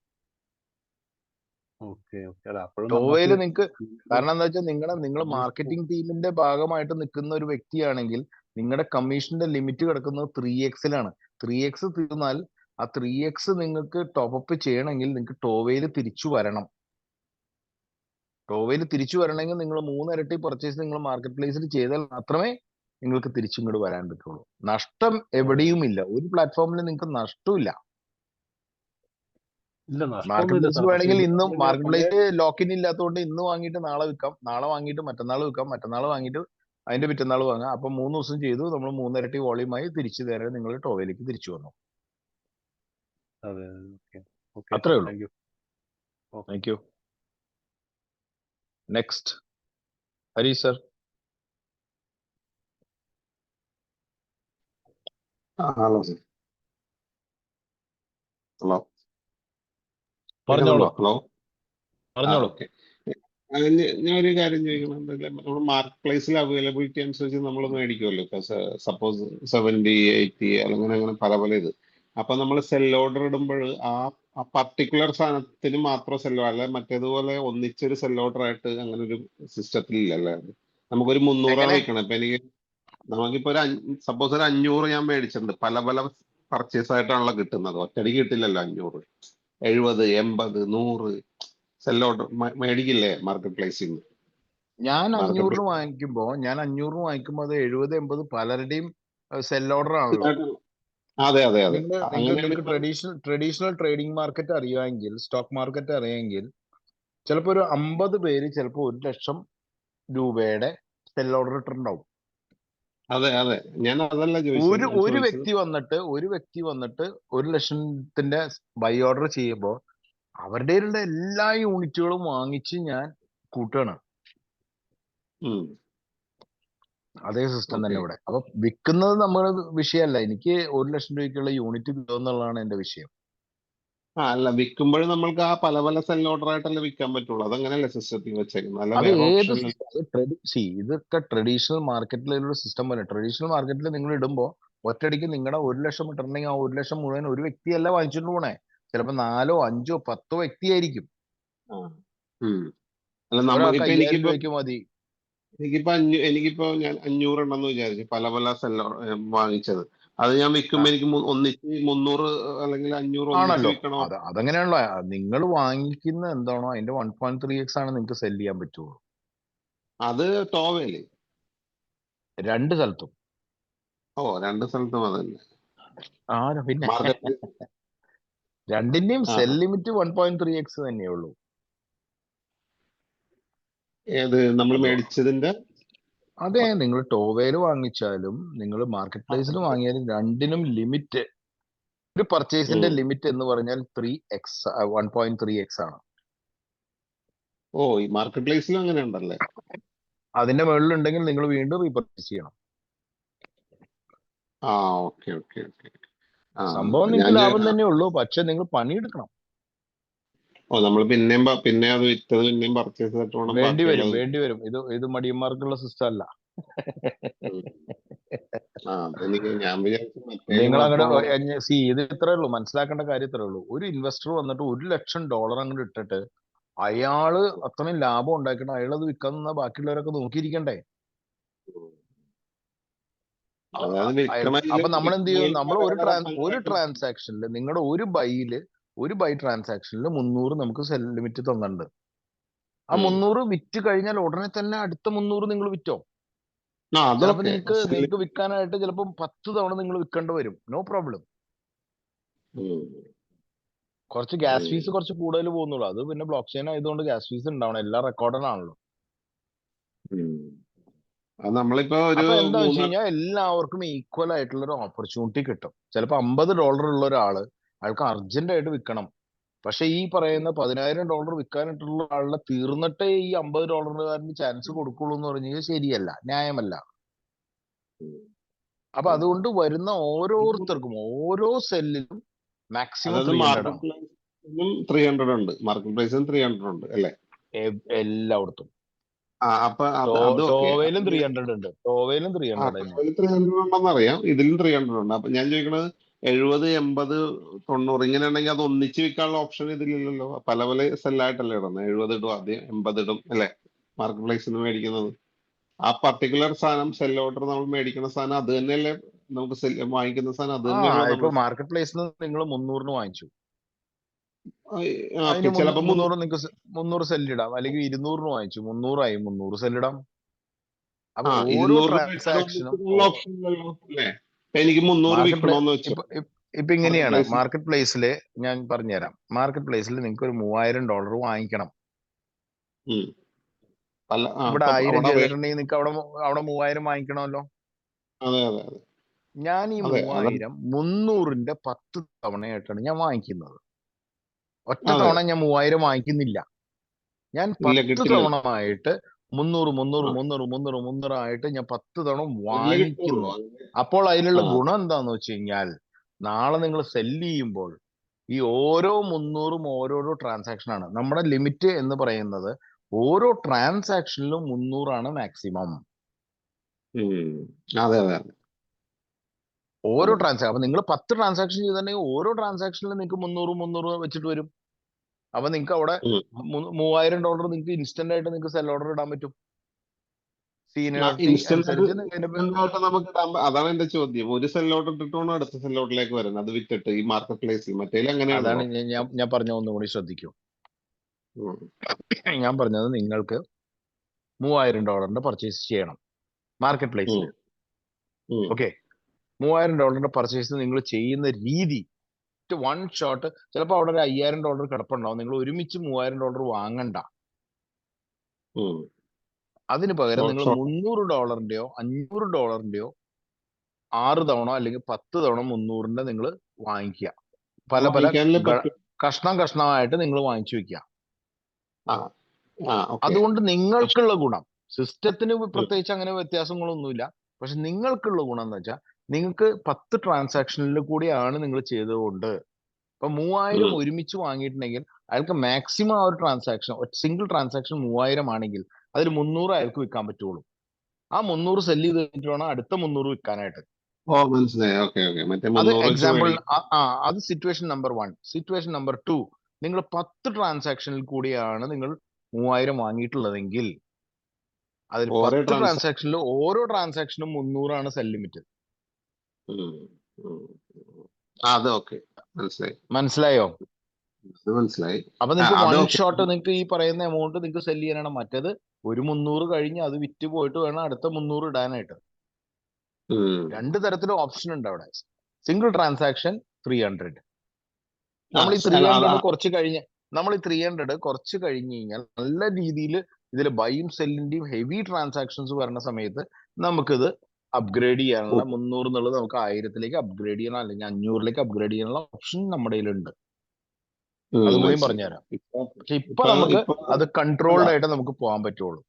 ടോവയില് നിങ്ങൾക്ക്, കാരണം എന്താ വെച്ചാൽ നിങ്ങൾ മാർക്കറ്റിംഗ് ടീമിന്റെ ഭാഗമായിട്ട് നിൽക്കുന്ന ഒരു വ്യക്തിയാണെങ്കിൽ നിങ്ങളുടെ കമ്മീഷന്റെ ലിമിറ്റ് കിടക്കുന്നത് 3x-ലാണ്. 3x തീർന്നാൽ ആ 3x നിങ്ങൾക്ക് ടോപ്പ് ചെയ്യണമെങ്കിൽ നിങ്ങൾക്ക് ടോവയിൽ തിരിച്ചു വരണം. ടോവയിൽ തിരിച്ചു വരണമെങ്കിൽ നിങ്ങൾ 3 ഇരട്ടി പർച്ചേസ് നിങ്ങൾ മാർക്കറ്റ് പ്ലേസിൽ ചെയ്താൽ മാത്രമേ നിങ്ങൾക്ക് തിരിച്ചിങ്ങോട്ട് വരാൻ പറ്റുള്ളൂ. നഷ്ടം എവിടെയുമില്ല, ഒരു പ്ലാറ്റ്ഫോമിൽ നിങ്ങൾക്ക് നഷ്ടമില്ല. മാർക്കറ്റ് പ്ലേസിൽ വേണമെങ്കിൽ ഇന്ന് മാർക്കറ്റ് പ്ലേസ് ലോക്കിൻ ഇല്ലാത്തതുകൊണ്ട് ഇന്ന് വാങ്ങിയിട്ട് നാളെ വിൽക്കാം, നാളെ വാങ്ങിയിട്ട് മറ്റന്നാൾ വിൽക്കാം, മറ്റന്നാൾ വാങ്ങിയിട്ട് അതിന്റെ പിറ്റന്നാൾ വാങ്ങാം. അപ്പൊ 3 ദിവസം ചെയ്തു, നമ്മൾ 3 ഇരട്ടി വോളിയമായി തിരിച്ചു തരാൻ നിങ്ങൾ ടോവയിലേക്ക് തിരിച്ചു വന്നു. അത്രേ ഉള്ളൂ. Thank you. Next Hari sir. Hello sir. Hello പറഞ്ഞോളൂ. ഹലോ പറഞ്ഞോളൂ. ഓക്കെ. ഞാൻ ഒരു കാര്യം ചോദിക്കണം. നമ്മൾ മാർക്കറ്റ് പ്ലേസിൽ അവൈലബിലിറ്റി അനുസരിച്ച് നമ്മൾ മേടിക്കുമല്ലോ. ഇപ്പൊ സപ്പോസ് 70, 80 അങ്ങനെ പല പല ഇത്. അപ്പൊ നമ്മൾ സെൽ ഓർഡർ ഇടുമ്പോൾ ആ പർട്ടിക്കുലർ സാധനത്തിന് മാത്രം സെല്ലോ, അല്ലെ മറ്റേതുപോലെ ഒന്നിച്ചൊരു സെൽ ഓർഡർ ആയിട്ട് അങ്ങനെ ഒരു സിസ്റ്റത്തിൽ ഇല്ലല്ലേ? നമുക്കൊരു 300 വയ്ക്കണം. ഇപ്പൊ നമുക്കിപ്പോ സപ്പോസ് ഒരു 500 ഞാൻ മേടിച്ചിട്ടുണ്ട്. പല പല പർച്ചേസ് ആയിട്ടാണല്ലോ കിട്ടുന്നത്, ഒറ്റയടിക്ക് കിട്ടില്ലല്ലോ. 500, 70, 80, 100 സെൽ ഓർഡർ മേടിക്കില്ലേ മാർക്കറ്റ് പ്ലേസിൽ നിന്ന്? ഞാൻ 500 വാങ്ങിക്കുമ്പോ അത് 70, 80 പലരുടെയും സെൽ ഓർഡർ ആണല്ലോ. അതെ അതെ അതെ. നിങ്ങൾക്ക് ട്രഡീഷണൽ ട്രേഡിംഗ് മാർക്കറ്റ് അറിയാമെങ്കിൽ, സ്റ്റോക്ക് മാർക്കറ്റ് അറിയാമെങ്കിൽ, ചിലപ്പോ ഒരു 50 പേര് ചിലപ്പോ 1 ലക്ഷം രൂപയുടെ സെൽ ഓർഡർ ഇട്ടിട്ടുണ്ടാവും. അതെ അതെ, ഞാൻ അതല്ല ചോദിച്ചത്. ഒരു വ്യക്തി വന്നിട്ട് 1 ലക്ഷത്തിന്റെ ബൈ ഓർഡർ ചെയ്യുമ്പോൾ അവരുടെ എല്ലാ യൂണിറ്റുകളും വാങ്ങിച്ച് ഞാൻ കൂട്ടുകയാണ്. അതേ സിസ്റ്റം തന്നെ ഇവിടെ. അപ്പൊ വിൽക്കുന്നത് നമ്മുടെ വിഷയമല്ല. എനിക്ക് 1 ലക്ഷം രൂപയ്ക്കുള്ള യൂണിറ്റ് കിട്ടുക എന്നുള്ളതാണ് എന്റെ വിഷയം. അല്ല വിൽക്കുമ്പോൾ നമ്മൾക്ക് ആ പല പല സെൽ ഓർഡർ ആയിട്ടല്ലേ വിൽക്കാൻ പറ്റുള്ളൂ. അതങ്ങനെയല്ലേ സിസ്റ്റത്തിൽ വെച്ചേക്കുന്നത്, അല്ല അത് വേറെ ഏത് ഓപ്ഷൻ. ഇതൊക്കെ ട്രഡീഷണൽ മാർക്കറ്റിലെ ഒരു സിസ്റ്റം പോലെ. ട്രഡീഷണൽ മാർക്കറ്റിൽ നിങ്ങൾ ഇടുമ്പോൾ ഒറ്റയടിക്ക് നിങ്ങളുടെ 1,00,000 ഇട്ടിട്ടുണ്ടെങ്കിൽ ആ 1,00,000 മുഴുവൻ ഒരു വ്യക്തിയല്ല വാങ്ങിച്ചിട്ട് പോണേ. ചിലപ്പോൾ 4, 5, 10 വ്യക്തിയായിരിക്കും. അല്ല നമ്മൾ ഒരാൾക്ക് ഇപ്പൊ 5,000 രൂപയ്ക്ക് മതി. എനിക്കിപ്പോ ഞാൻ 500 എണ്ണം വിചാരിച്ചു പല പല സെൽ വാങ്ങിച്ചത്. അത് ഞാൻ വിൽക്കുമ്പോ എനിക്ക് ഒന്നിച്ച് 300 അല്ലെങ്കിൽ 500 ഒന്നിച്ച് ആണല്ലോ. വിൽക്കണോ? അതങ്ങനെയാണല്ലോ. നിങ്ങൾ വാങ്ങിക്കുന്ന എന്താണോ അതിന്റെ 1.3x ആണ് നിങ്ങൾക്ക് സെല് ചെയ്യാൻ പറ്റുള്ളൂ. അത് ടോവയില് 2 സ്ഥലത്തും. രണ്ട് സ്ഥലത്തും അതന്നെ. പിന്നെ മാർക്കറ്റ് രണ്ടിന്റെയും സെൽ ലിമിറ്റ് 1.3x തന്നെയുള്ളൂ. ഏത് നമ്മൾ മേടിച്ചതിന്റെ? അതെ, നിങ്ങൾ ടോവേല് വാങ്ങിച്ചാലും നിങ്ങൾ മാർക്കറ്റ് പ്ലേസിൽ വാങ്ങിയാലും രണ്ടിനും ലിമിറ്റ്, ഒരു പർച്ചേസിന്റെ ലിമിറ്റ് എന്ന് പറഞ്ഞാൽ 3x 1.3x ആണ്. ഈ മാർക്കറ്റ് പ്ലേസിലും അങ്ങനെ ഉണ്ടല്ലേ? അതിന്റെ മുകളിലുണ്ടെങ്കിൽ നിങ്ങൾ വീണ്ടും റീപർച്ചേസ് ചെയ്യണം. ഓക്കെ. സംഭവം നിങ്ങൾക്ക് ലാഭം തന്നെ ഉള്ളൂ, പക്ഷെ നിങ്ങൾ പണിയെടുക്കണം. നമ്മൾ പിന്നെ അത് വിറ്റത് പിന്നെയും പർച്ചേസ് ചെയ്തിട്ട് വേണം വേണ്ടി വരും. ഇത് മടിയന്മാർക്കുള്ള സിസ്റ്റം അല്ല. ഞാൻ നിങ്ങൾ അങ്ങോട്ട് ഇത് ഇത്രേ ഉള്ളൂ, മനസ്സിലാക്കേണ്ട കാര്യം ഇത്രേ ഉള്ളൂ. ഒരു ഇൻവെസ്റ്റർ വന്നിട്ട് $1,00,000 അങ്ങോട്ട് ഇട്ടിട്ട് അയാള് അത്രയും ലാഭം ഉണ്ടാക്കണം, അയാൾ അത് വിൽക്കാൻ നിന്നാ ബാക്കിയുള്ളവരൊക്കെ നോക്കിയിരിക്കണ്ടേ? അപ്പൊ നമ്മൾ എന്ത് ചെയ്യും? നമ്മൾ ഒരു ട്രാൻസാക്ഷനിൽ നിങ്ങളുടെ ഒരു ബൈ ട്രാൻസാക്ഷനിൽ 300 നമുക്ക് സെൽ ലിമിറ്റ് തന്നിട്ടുണ്ട്. ആ 300 വിറ്റ് കഴിഞ്ഞാൽ ഉടനെ തന്നെ അടുത്ത 300 നിങ്ങൾ വിറ്റോ. ചിലപ്പോൾ നിങ്ങൾക്ക് വിൽക്കാനായിട്ട് ചിലപ്പോൾ 10 തവണ നിങ്ങൾ വിൽക്കേണ്ടി വരും. No problem. കുറച്ച് ഗ്യാസ് ഫീസ് കുറച്ച് കൂടുതൽ പോകുന്നുള്ളൂ. അത് പിന്നെ ബ്ലോക്ക് ചെയിൻ ആയതുകൊണ്ട് ഗ്യാസ് ഫീസ് ഉണ്ടാവണം. എല്ലാം റെക്കോർഡാണല്ലോ. അപ്പൊ എന്താ വെച്ച് കഴിഞ്ഞാൽ എല്ലാവർക്കും ഈക്വൽ ആയിട്ടുള്ള ഒരു ഓപ്പർച്യൂണിറ്റി കിട്ടും. ചിലപ്പോൾ $50 ഉള്ള ഒരാള് അയാൾക്ക് അർജന്റ് ആയിട്ട് വിൽക്കണം. പക്ഷെ ഈ പറയുന്ന $10,000 വിൽക്കാനായിട്ടുള്ള ആളുടെ തീർന്നിട്ടേ ഈ $50 ചാൻസ് കൊടുക്കുള്ളൂ എന്ന് പറഞ്ഞാൽ ശരിയല്ല, ന്യായമല്ല. അപ്പൊ അതുകൊണ്ട് വരുന്ന ഓരോരുത്തർക്കും ഓരോ സെല്ലിലും മാക്സിമം 300 ആണ്. 300 ഉണ്ട്, മാർക്കറ്റ് പ്രൈസും 300 ഉണ്ട് അല്ലേ? എല്ലായിടത്തും. ടോവയിലും 300 ഉണ്ട്. 300 ഉണ്ടെന്നറിയാം, ഇതിലും 300 ഉണ്ട്. അപ്പൊ ഞാൻ ചോദിക്കണത് 70, 80, 90 ഇങ്ങനെ ഉണ്ടെങ്കിൽ അത് ഒന്നിച്ച് വിൽക്കാനുള്ള ഓപ്ഷൻ ഇതിലില്ലല്ലോ. പല പല സെല്ലായിട്ടല്ലേ ഇടുന്നത്. 70 ഇടും, ആദ്യം 80 ഇടും അല്ലേ മാർക്കറ്റ് പ്ലേസിൽ നിന്ന് മേടിക്കുന്നത്. ആ പർട്ടിക്കുലർ സാധനം സെൽ ഓർഡർ നമ്മൾ മേടിക്കുന്ന സാധനം അത് തന്നെയല്ലേ നമുക്ക് വാങ്ങിക്കുന്ന സാധനം അത് തന്നെയല്ലോ. ഇപ്പൊ മാർക്കറ്റ് പ്ലേസിൽ നിങ്ങൾ 300 വാങ്ങിച്ചു, ചിലപ്പോ 300 സെല്ലിടാം. അല്ലെങ്കിൽ 200 വാങ്ങിച്ചു, 300 ആയി, 300 സെല്ലിടാം. അപ്പൊ ഓരോ 200 ട്രാൻസാക്ഷനും ഓപ്ഷൻ ഉണ്ടല്ലോ അല്ലേ? എനിക്ക് 300 വിൽക്കണമെന്ന് വെച്ചു. ഇപ്പൊ ഇങ്ങനെയാണ് മാർക്കറ്റ് പ്ലേസില്, ഞാൻ പറഞ്ഞുതരാം. മാർക്കറ്റ് പ്ലേസിൽ നിങ്ങൾക്ക് ഒരു $3,000 വാങ്ങിക്കണം. ഇവിടെ 1000 ചെയ്തിട്ടുണ്ടെങ്കിൽ നിങ്ങൾക്ക് അവിടെ 3000 വാങ്ങിക്കണമല്ലോ. ഞാൻ ഈ 3000 300ന്റെ 10 തവണയായിട്ടാണ് ഞാൻ വാങ്ങിക്കുന്നത്. ഒറ്റ തവണ ഞാൻ 3000 വാങ്ങിക്കുന്നില്ല. ഞാൻ 10 തവണ ആയിട്ട് 300 ആയിട്ട് ഞാൻ 10 തവണ വാങ്ങിക്കുന്നു. അപ്പോൾ അതിലുള്ള ഗുണം എന്താന്ന് വെച്ച് കഴിഞ്ഞാൽ, നാളെ നിങ്ങൾ സെല്ല് ചെയ്യുമ്പോൾ ഈ ഓരോ 300ഉം ഓരോരോ ട്രാൻസാക്ഷൻ ആണ്. നമ്മുടെ ലിമിറ്റ് എന്ന് പറയുന്നത് ഓരോ ട്രാൻസാക്ഷനിലും 300 ആണ് മാക്സിമം. ഓരോ ട്രാൻസാക്ഷൻ. അപ്പൊ നിങ്ങൾ 10 ട്രാൻസാക്ഷൻ ചെയ്തിട്ടുണ്ടെങ്കിൽ ഓരോ ട്രാൻസാക്ഷനിലും നിങ്ങൾക്ക് 300 വെച്ചിട്ട് വരും. അപ്പൊ നിങ്ങൾക്ക് അവിടെ $3000 നിങ്ങൾക്ക് ഇൻസ്റ്റന്റ് ആയിട്ട് നിങ്ങൾക്ക് സെൽ ഓർഡർ ഇടാൻ പറ്റും. അതാണ് എന്റെ ചോദ്യം. ഒരു സെൽ ഓർഡർ ഇട്ടിട്ടാണോ അടുത്ത സെൽ ഓർഡറിലേക്ക് വരുന്നത്? അത് വിറ്റിട്ട് ഈ മാർക്കറ്റ് പ്ലേസിൽ മറ്റേ അങ്ങനെയാണ്. അതാണ് ഞാൻ പറഞ്ഞ ഒന്നുകൂടി ശ്രദ്ധിക്കൂ. ഞാൻ പറഞ്ഞത് നിങ്ങൾക്ക് $3000 പർച്ചേസ് ചെയ്യണം മാർക്കറ്റ് പ്ലേസിൽ. ഓക്കെ, $3000 പർച്ചേസ് നിങ്ങൾ ചെയ്യുന്ന രീതി വൺ ഷോട്ട്. ചിലപ്പോൾ അവിടെ ഒരു $5000 കിടപ്പുണ്ടാവും. നിങ്ങൾ ഒരുമിച്ച് $3000 വാങ്ങണ്ട. അതിന് പകരം നിങ്ങൾ $300ന്റെയോ $500ന്റെയോ 6 തവണ അല്ലെങ്കിൽ 10 തവണ 300ന്റെ നിങ്ങൾ വാങ്ങിക്കുക. പല കഷ്ണമായിട്ട് നിങ്ങൾ വാങ്ങിച്ചു വെക്കുക. അതുകൊണ്ട് നിങ്ങൾക്കുള്ള ഗുണം, സിസ്റ്റത്തിന് പ്രത്യേകിച്ച് അങ്ങനെ വ്യത്യാസങ്ങളൊന്നുമില്ല. പക്ഷെ നിങ്ങൾക്കുള്ള ഗുണം എന്ന് വെച്ചാൽ നിങ്ങൾക്ക് 10 ട്രാൻസാക്ഷനിൽ കൂടിയാണ് നിങ്ങൾ ചെയ്തതുകൊണ്ട് ഇപ്പൊ 3000 ഒരുമിച്ച് വാങ്ങിയിട്ടുണ്ടെങ്കിൽ അയാൾക്ക് മാക്സിമം ആ ഒരു ട്രാൻസാക്ഷൻ, സിംഗിൾ ട്രാൻസാക്ഷൻ 3000 ആണെങ്കിൽ അതിൽ 300 അയാൾക്ക് വിൽക്കാൻ പറ്റുള്ളൂ. ആ 300 സെല് ചെയ്ത് കഴിഞ്ഞിട്ട് വേണം അടുത്ത 300 വിൽക്കാനായിട്ട്. ഓ മനസ്സിലായി. Okay okay. മറ്റേ അത് 300 വെച്ച് എക്സാമ്പിൾ, മേടിക്കും. അത് സിറ്റുവേഷൻ നമ്പർ 1. സിറ്റുവേഷൻ നമ്പർ 2, നിങ്ങൾ 10 ട്രാൻസാക്ഷനിൽ കൂടിയാണ് നിങ്ങൾ 3000 വാങ്ങിയിട്ടുള്ളതെങ്കിൽ അതിൽ ഓരോ 10 ട്രാൻസാക്ഷനിൽ ഓരോ ട്രാൻസാക്ഷനും 300 ആണ് സെൽ ലിമിറ്റ്. അത് ഓക്കെ, മനസ്സിലായി. മനസ്സിലായോ? അത് മനസ്സിലായി. അപ്പൊ നിങ്ങൾക്ക് അത് വൺ ഓക്കെ. ഷോട്ട് നിങ്ങൾക്ക് ഈ പറയുന്ന എമൗണ്ട് നിങ്ങൾക്ക് സെല് ചെയ്യാനാണ്. മറ്റേത് ഒരു 300 കഴിഞ്ഞ് അത് വിറ്റ് പോയിട്ട് വേണം അടുത്ത 300 ഇടാനായിട്ട്. രണ്ട് തരത്തിലും ഓപ്ഷൻ ഉണ്ട് അവിടെ. Single transaction 300. നമ്മൾ ഈ 300 കുറച്ച് കഴിഞ്ഞ് കഴിഞ്ഞാൽ നല്ല രീതിയിൽ ഇതിൽ ബൈയും സെല്ലിന്റെയും ഹെവി ട്രാൻസാക്ഷൻസ് വരുന്ന സമയത്ത് നമുക്കിത് അപ്ഗ്രേഡ് ചെയ്യാനുള്ള 300 എന്നുള്ളത് നമുക്ക് 1000ലേക്ക് അപ്ഗ്രേഡ് ചെയ്യണം, അല്ലെങ്കിൽ 500ലേക്ക് അപ്ഗ്രേഡ് ചെയ്യാനുള്ള ഓപ്ഷൻ നമ്മുടെ കയ്യിലുണ്ട്. അതുകൂടിയും പറഞ്ഞുതരാം. പക്ഷെ ഇപ്പൊ നമുക്ക് അത് കൺട്രോൾഡ് ആയിട്ട് നമുക്ക് പോകാൻ പറ്റുള്ളൂ.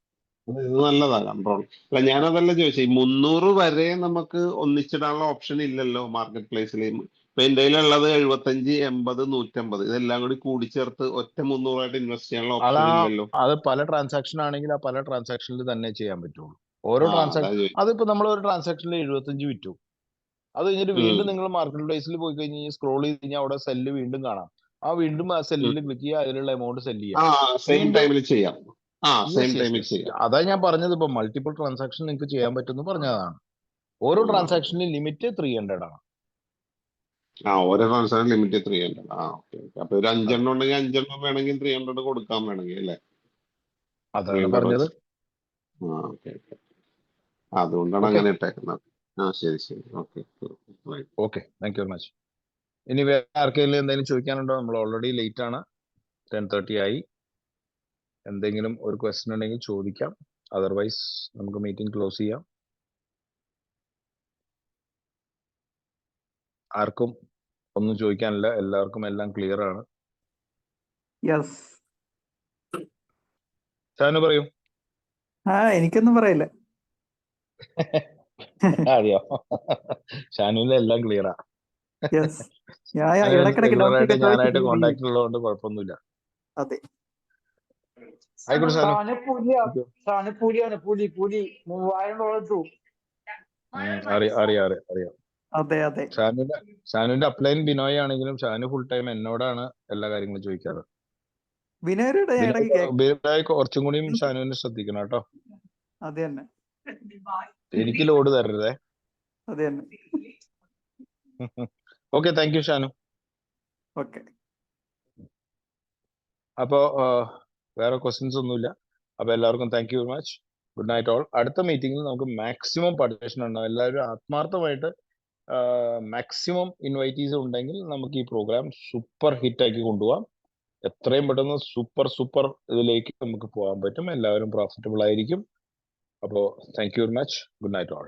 ഇത് നല്ലതാ കൺട്രോൾ. അല്ല, ഞാനതല്ല ചോദിച്ചത്. 300 വരെ നമുക്ക് ഒന്നിച്ചിടാനുള്ള ഓപ്ഷൻ ഇല്ലല്ലോ മാർക്കറ്റ് പ്ലേസിൽ. ഇപ്പൊ എന്റെ കയ്യിലുള്ളത് 75, 80, 150 ഇതെല്ലാം കൂടി കൂടിച്ചേർത്ത് ഒറ്റ 300 ആയിട്ട് ഇൻവെസ്റ്റ് ചെയ്യാനുള്ള ഓപ്ഷൻ ഇല്ലല്ലോ. അത് പല ട്രാൻസാക്ഷൻ ആണെങ്കിൽ ആ പല ട്രാൻസാക്ഷനിൽ തന്നെ ചെയ്യാൻ പറ്റുള്ളൂ. ഓരോ അതാ ട്രാൻസാക്ഷൻ, ചോദിച്ചത്. അതിപ്പോ നമ്മൾ ഒരു ട്രാൻസാക്ഷനിൽ 75 വിറ്റു, അത് കഴിഞ്ഞിട്ട് വീണ്ടും നിങ്ങൾ മാർക്കറ്റ് പ്ലേസിൽ പോയി കഴിഞ്ഞാൽ സ്ക്രോൾ ചെയ്ത് കഴിഞ്ഞാൽ അവിടെ സെല്ല് വീണ്ടും കാണാം. വീണ്ടും ആ സെല്ലിൽ ക്ലിക്ക് ചെയ്യുക, അതിലുള്ള എമൗണ്ട് സെല്ല് ചെയ്യാം. സെയിം ടൈമിൽ ചെയ്യാം. സെയിം Yes, ടൈമിൽ yes. ചെയ്യാം. അതാ ഞാൻ പറഞ്ഞത്, ഇപ്പൊ മൾട്ടിപ്പിൾ ട്രാൻസാക്ഷൻ നിങ്ങൾക്ക് ചെയ്യാൻ പറ്റുമെന്ന് പറഞ്ഞതാണ്. ഓരോ ട്രാൻസാക്ഷനിലും ലിമിറ്റ് 300 ആണ്. ഓരോ ട്രാൻസാക്ഷൻ ലിമിറ്റ് 300. ഓക്കെ. അപ്പൊ ഒരു 5 ഉണ്ടെങ്കിൽ 5 വേണമെങ്കിൽ 300 കൊടുക്കാൻ വേണമെങ്കിൽ അല്ലേ? അതാണ് 300 പറഞ്ഞത്. ഓക്കെ. അതുകൊണ്ടാണ് അങ്ങനെ ഇട്ടേക്കുന്നത്. ശരി ശരി. Okay. Okay, thank you very much. ഇനി വേറെ ആർക്കെങ്കിലും എന്തെങ്കിലും ചോദിക്കാനുണ്ടോ? നമ്മൾ ഓൾറെഡി ലേറ്റ് ആണ്, 10:30 ആയി. എന്തെങ്കിലും ഒരു ക്വസ്റ്റ്യൻ ഉണ്ടെങ്കിൽ ചോദിക്കാം, അതർവൈസ് നമുക്ക് മീറ്റിംഗ് ക്ലോസ് ചെയ്യാം. ആർക്കും ഒന്നും ചോദിക്കാനില്ല, എല്ലാവർക്കും എല്ലാം ക്ലിയർ ആണ്. യെസ്. ഷാനു പറയൂ. എനിക്കൊന്നും പറയില്ല. അറിയോ, ഷാനുവിന്റെ എല്ലാം ക്ലിയറാ. യെസ്. ഇടയ്ക്കിടയ്ക്ക് ഡൗട്ട് ഒക്കെ ഞാനായിട്ട് ചോദിക്കും. കോണ്ടാക്ട് ഉള്ളതുകൊണ്ട് കുഴപ്പമൊന്നുമില്ല. അതെ. ആയിക്കോട്ടെ ഷാനു. പുലിയാണ് പുലി $3000 അറിയാം. അതെ അതെ. ഷാനുവിന്റെ അപ്ലൈൻ ബിനോയ് ആണെങ്കിലും ഷാനു ഫുൾ ടൈം എന്നോടാണ് എല്ലാ കാര്യങ്ങളും ചോദിക്കാറ്. വിനയരുടെ ബിനോയ് കുറച്ചും കൂടിയും ഷാനുവിനെ ശ്രദ്ധിക്കണം കേട്ടോ. അത് തന്നെ. എനിക്ക് ലോഡ് തരരുതേ. അത് തന്നെ. Okay, thank U Shanu. Okay. അപ്പോ വേറെ ക്വസ്റ്റ്യൻസ് ഒന്നുമില്ല. അപ്പൊ എല്ലാവർക്കും thank you very much. Good night all. അടുത്ത മീറ്റിംഗിൽ നമുക്ക് മാക്സിമം പാർട്ടിസിപ്പേഷൻ ഉണ്ടാവും. എല്ലാവരും ആത്മാർത്ഥമായിട്ട് മാക്സിമം ഇൻവൈറ്റീസ് ഉണ്ടെങ്കിൽ നമുക്ക് ഈ പ്രോഗ്രാം സൂപ്പർ ഹിറ്റ് ആക്കി കൊണ്ടുപോകാം. എത്രയും പെട്ടെന്ന് സൂപ്പർ ഇതിലേക്ക് നമുക്ക് പോകാൻ പറ്റും. എല്ലാവരും പ്രോഫിറ്റബിൾ ആയിരിക്കും. അപ്പോൾ thank you very much. Good night all.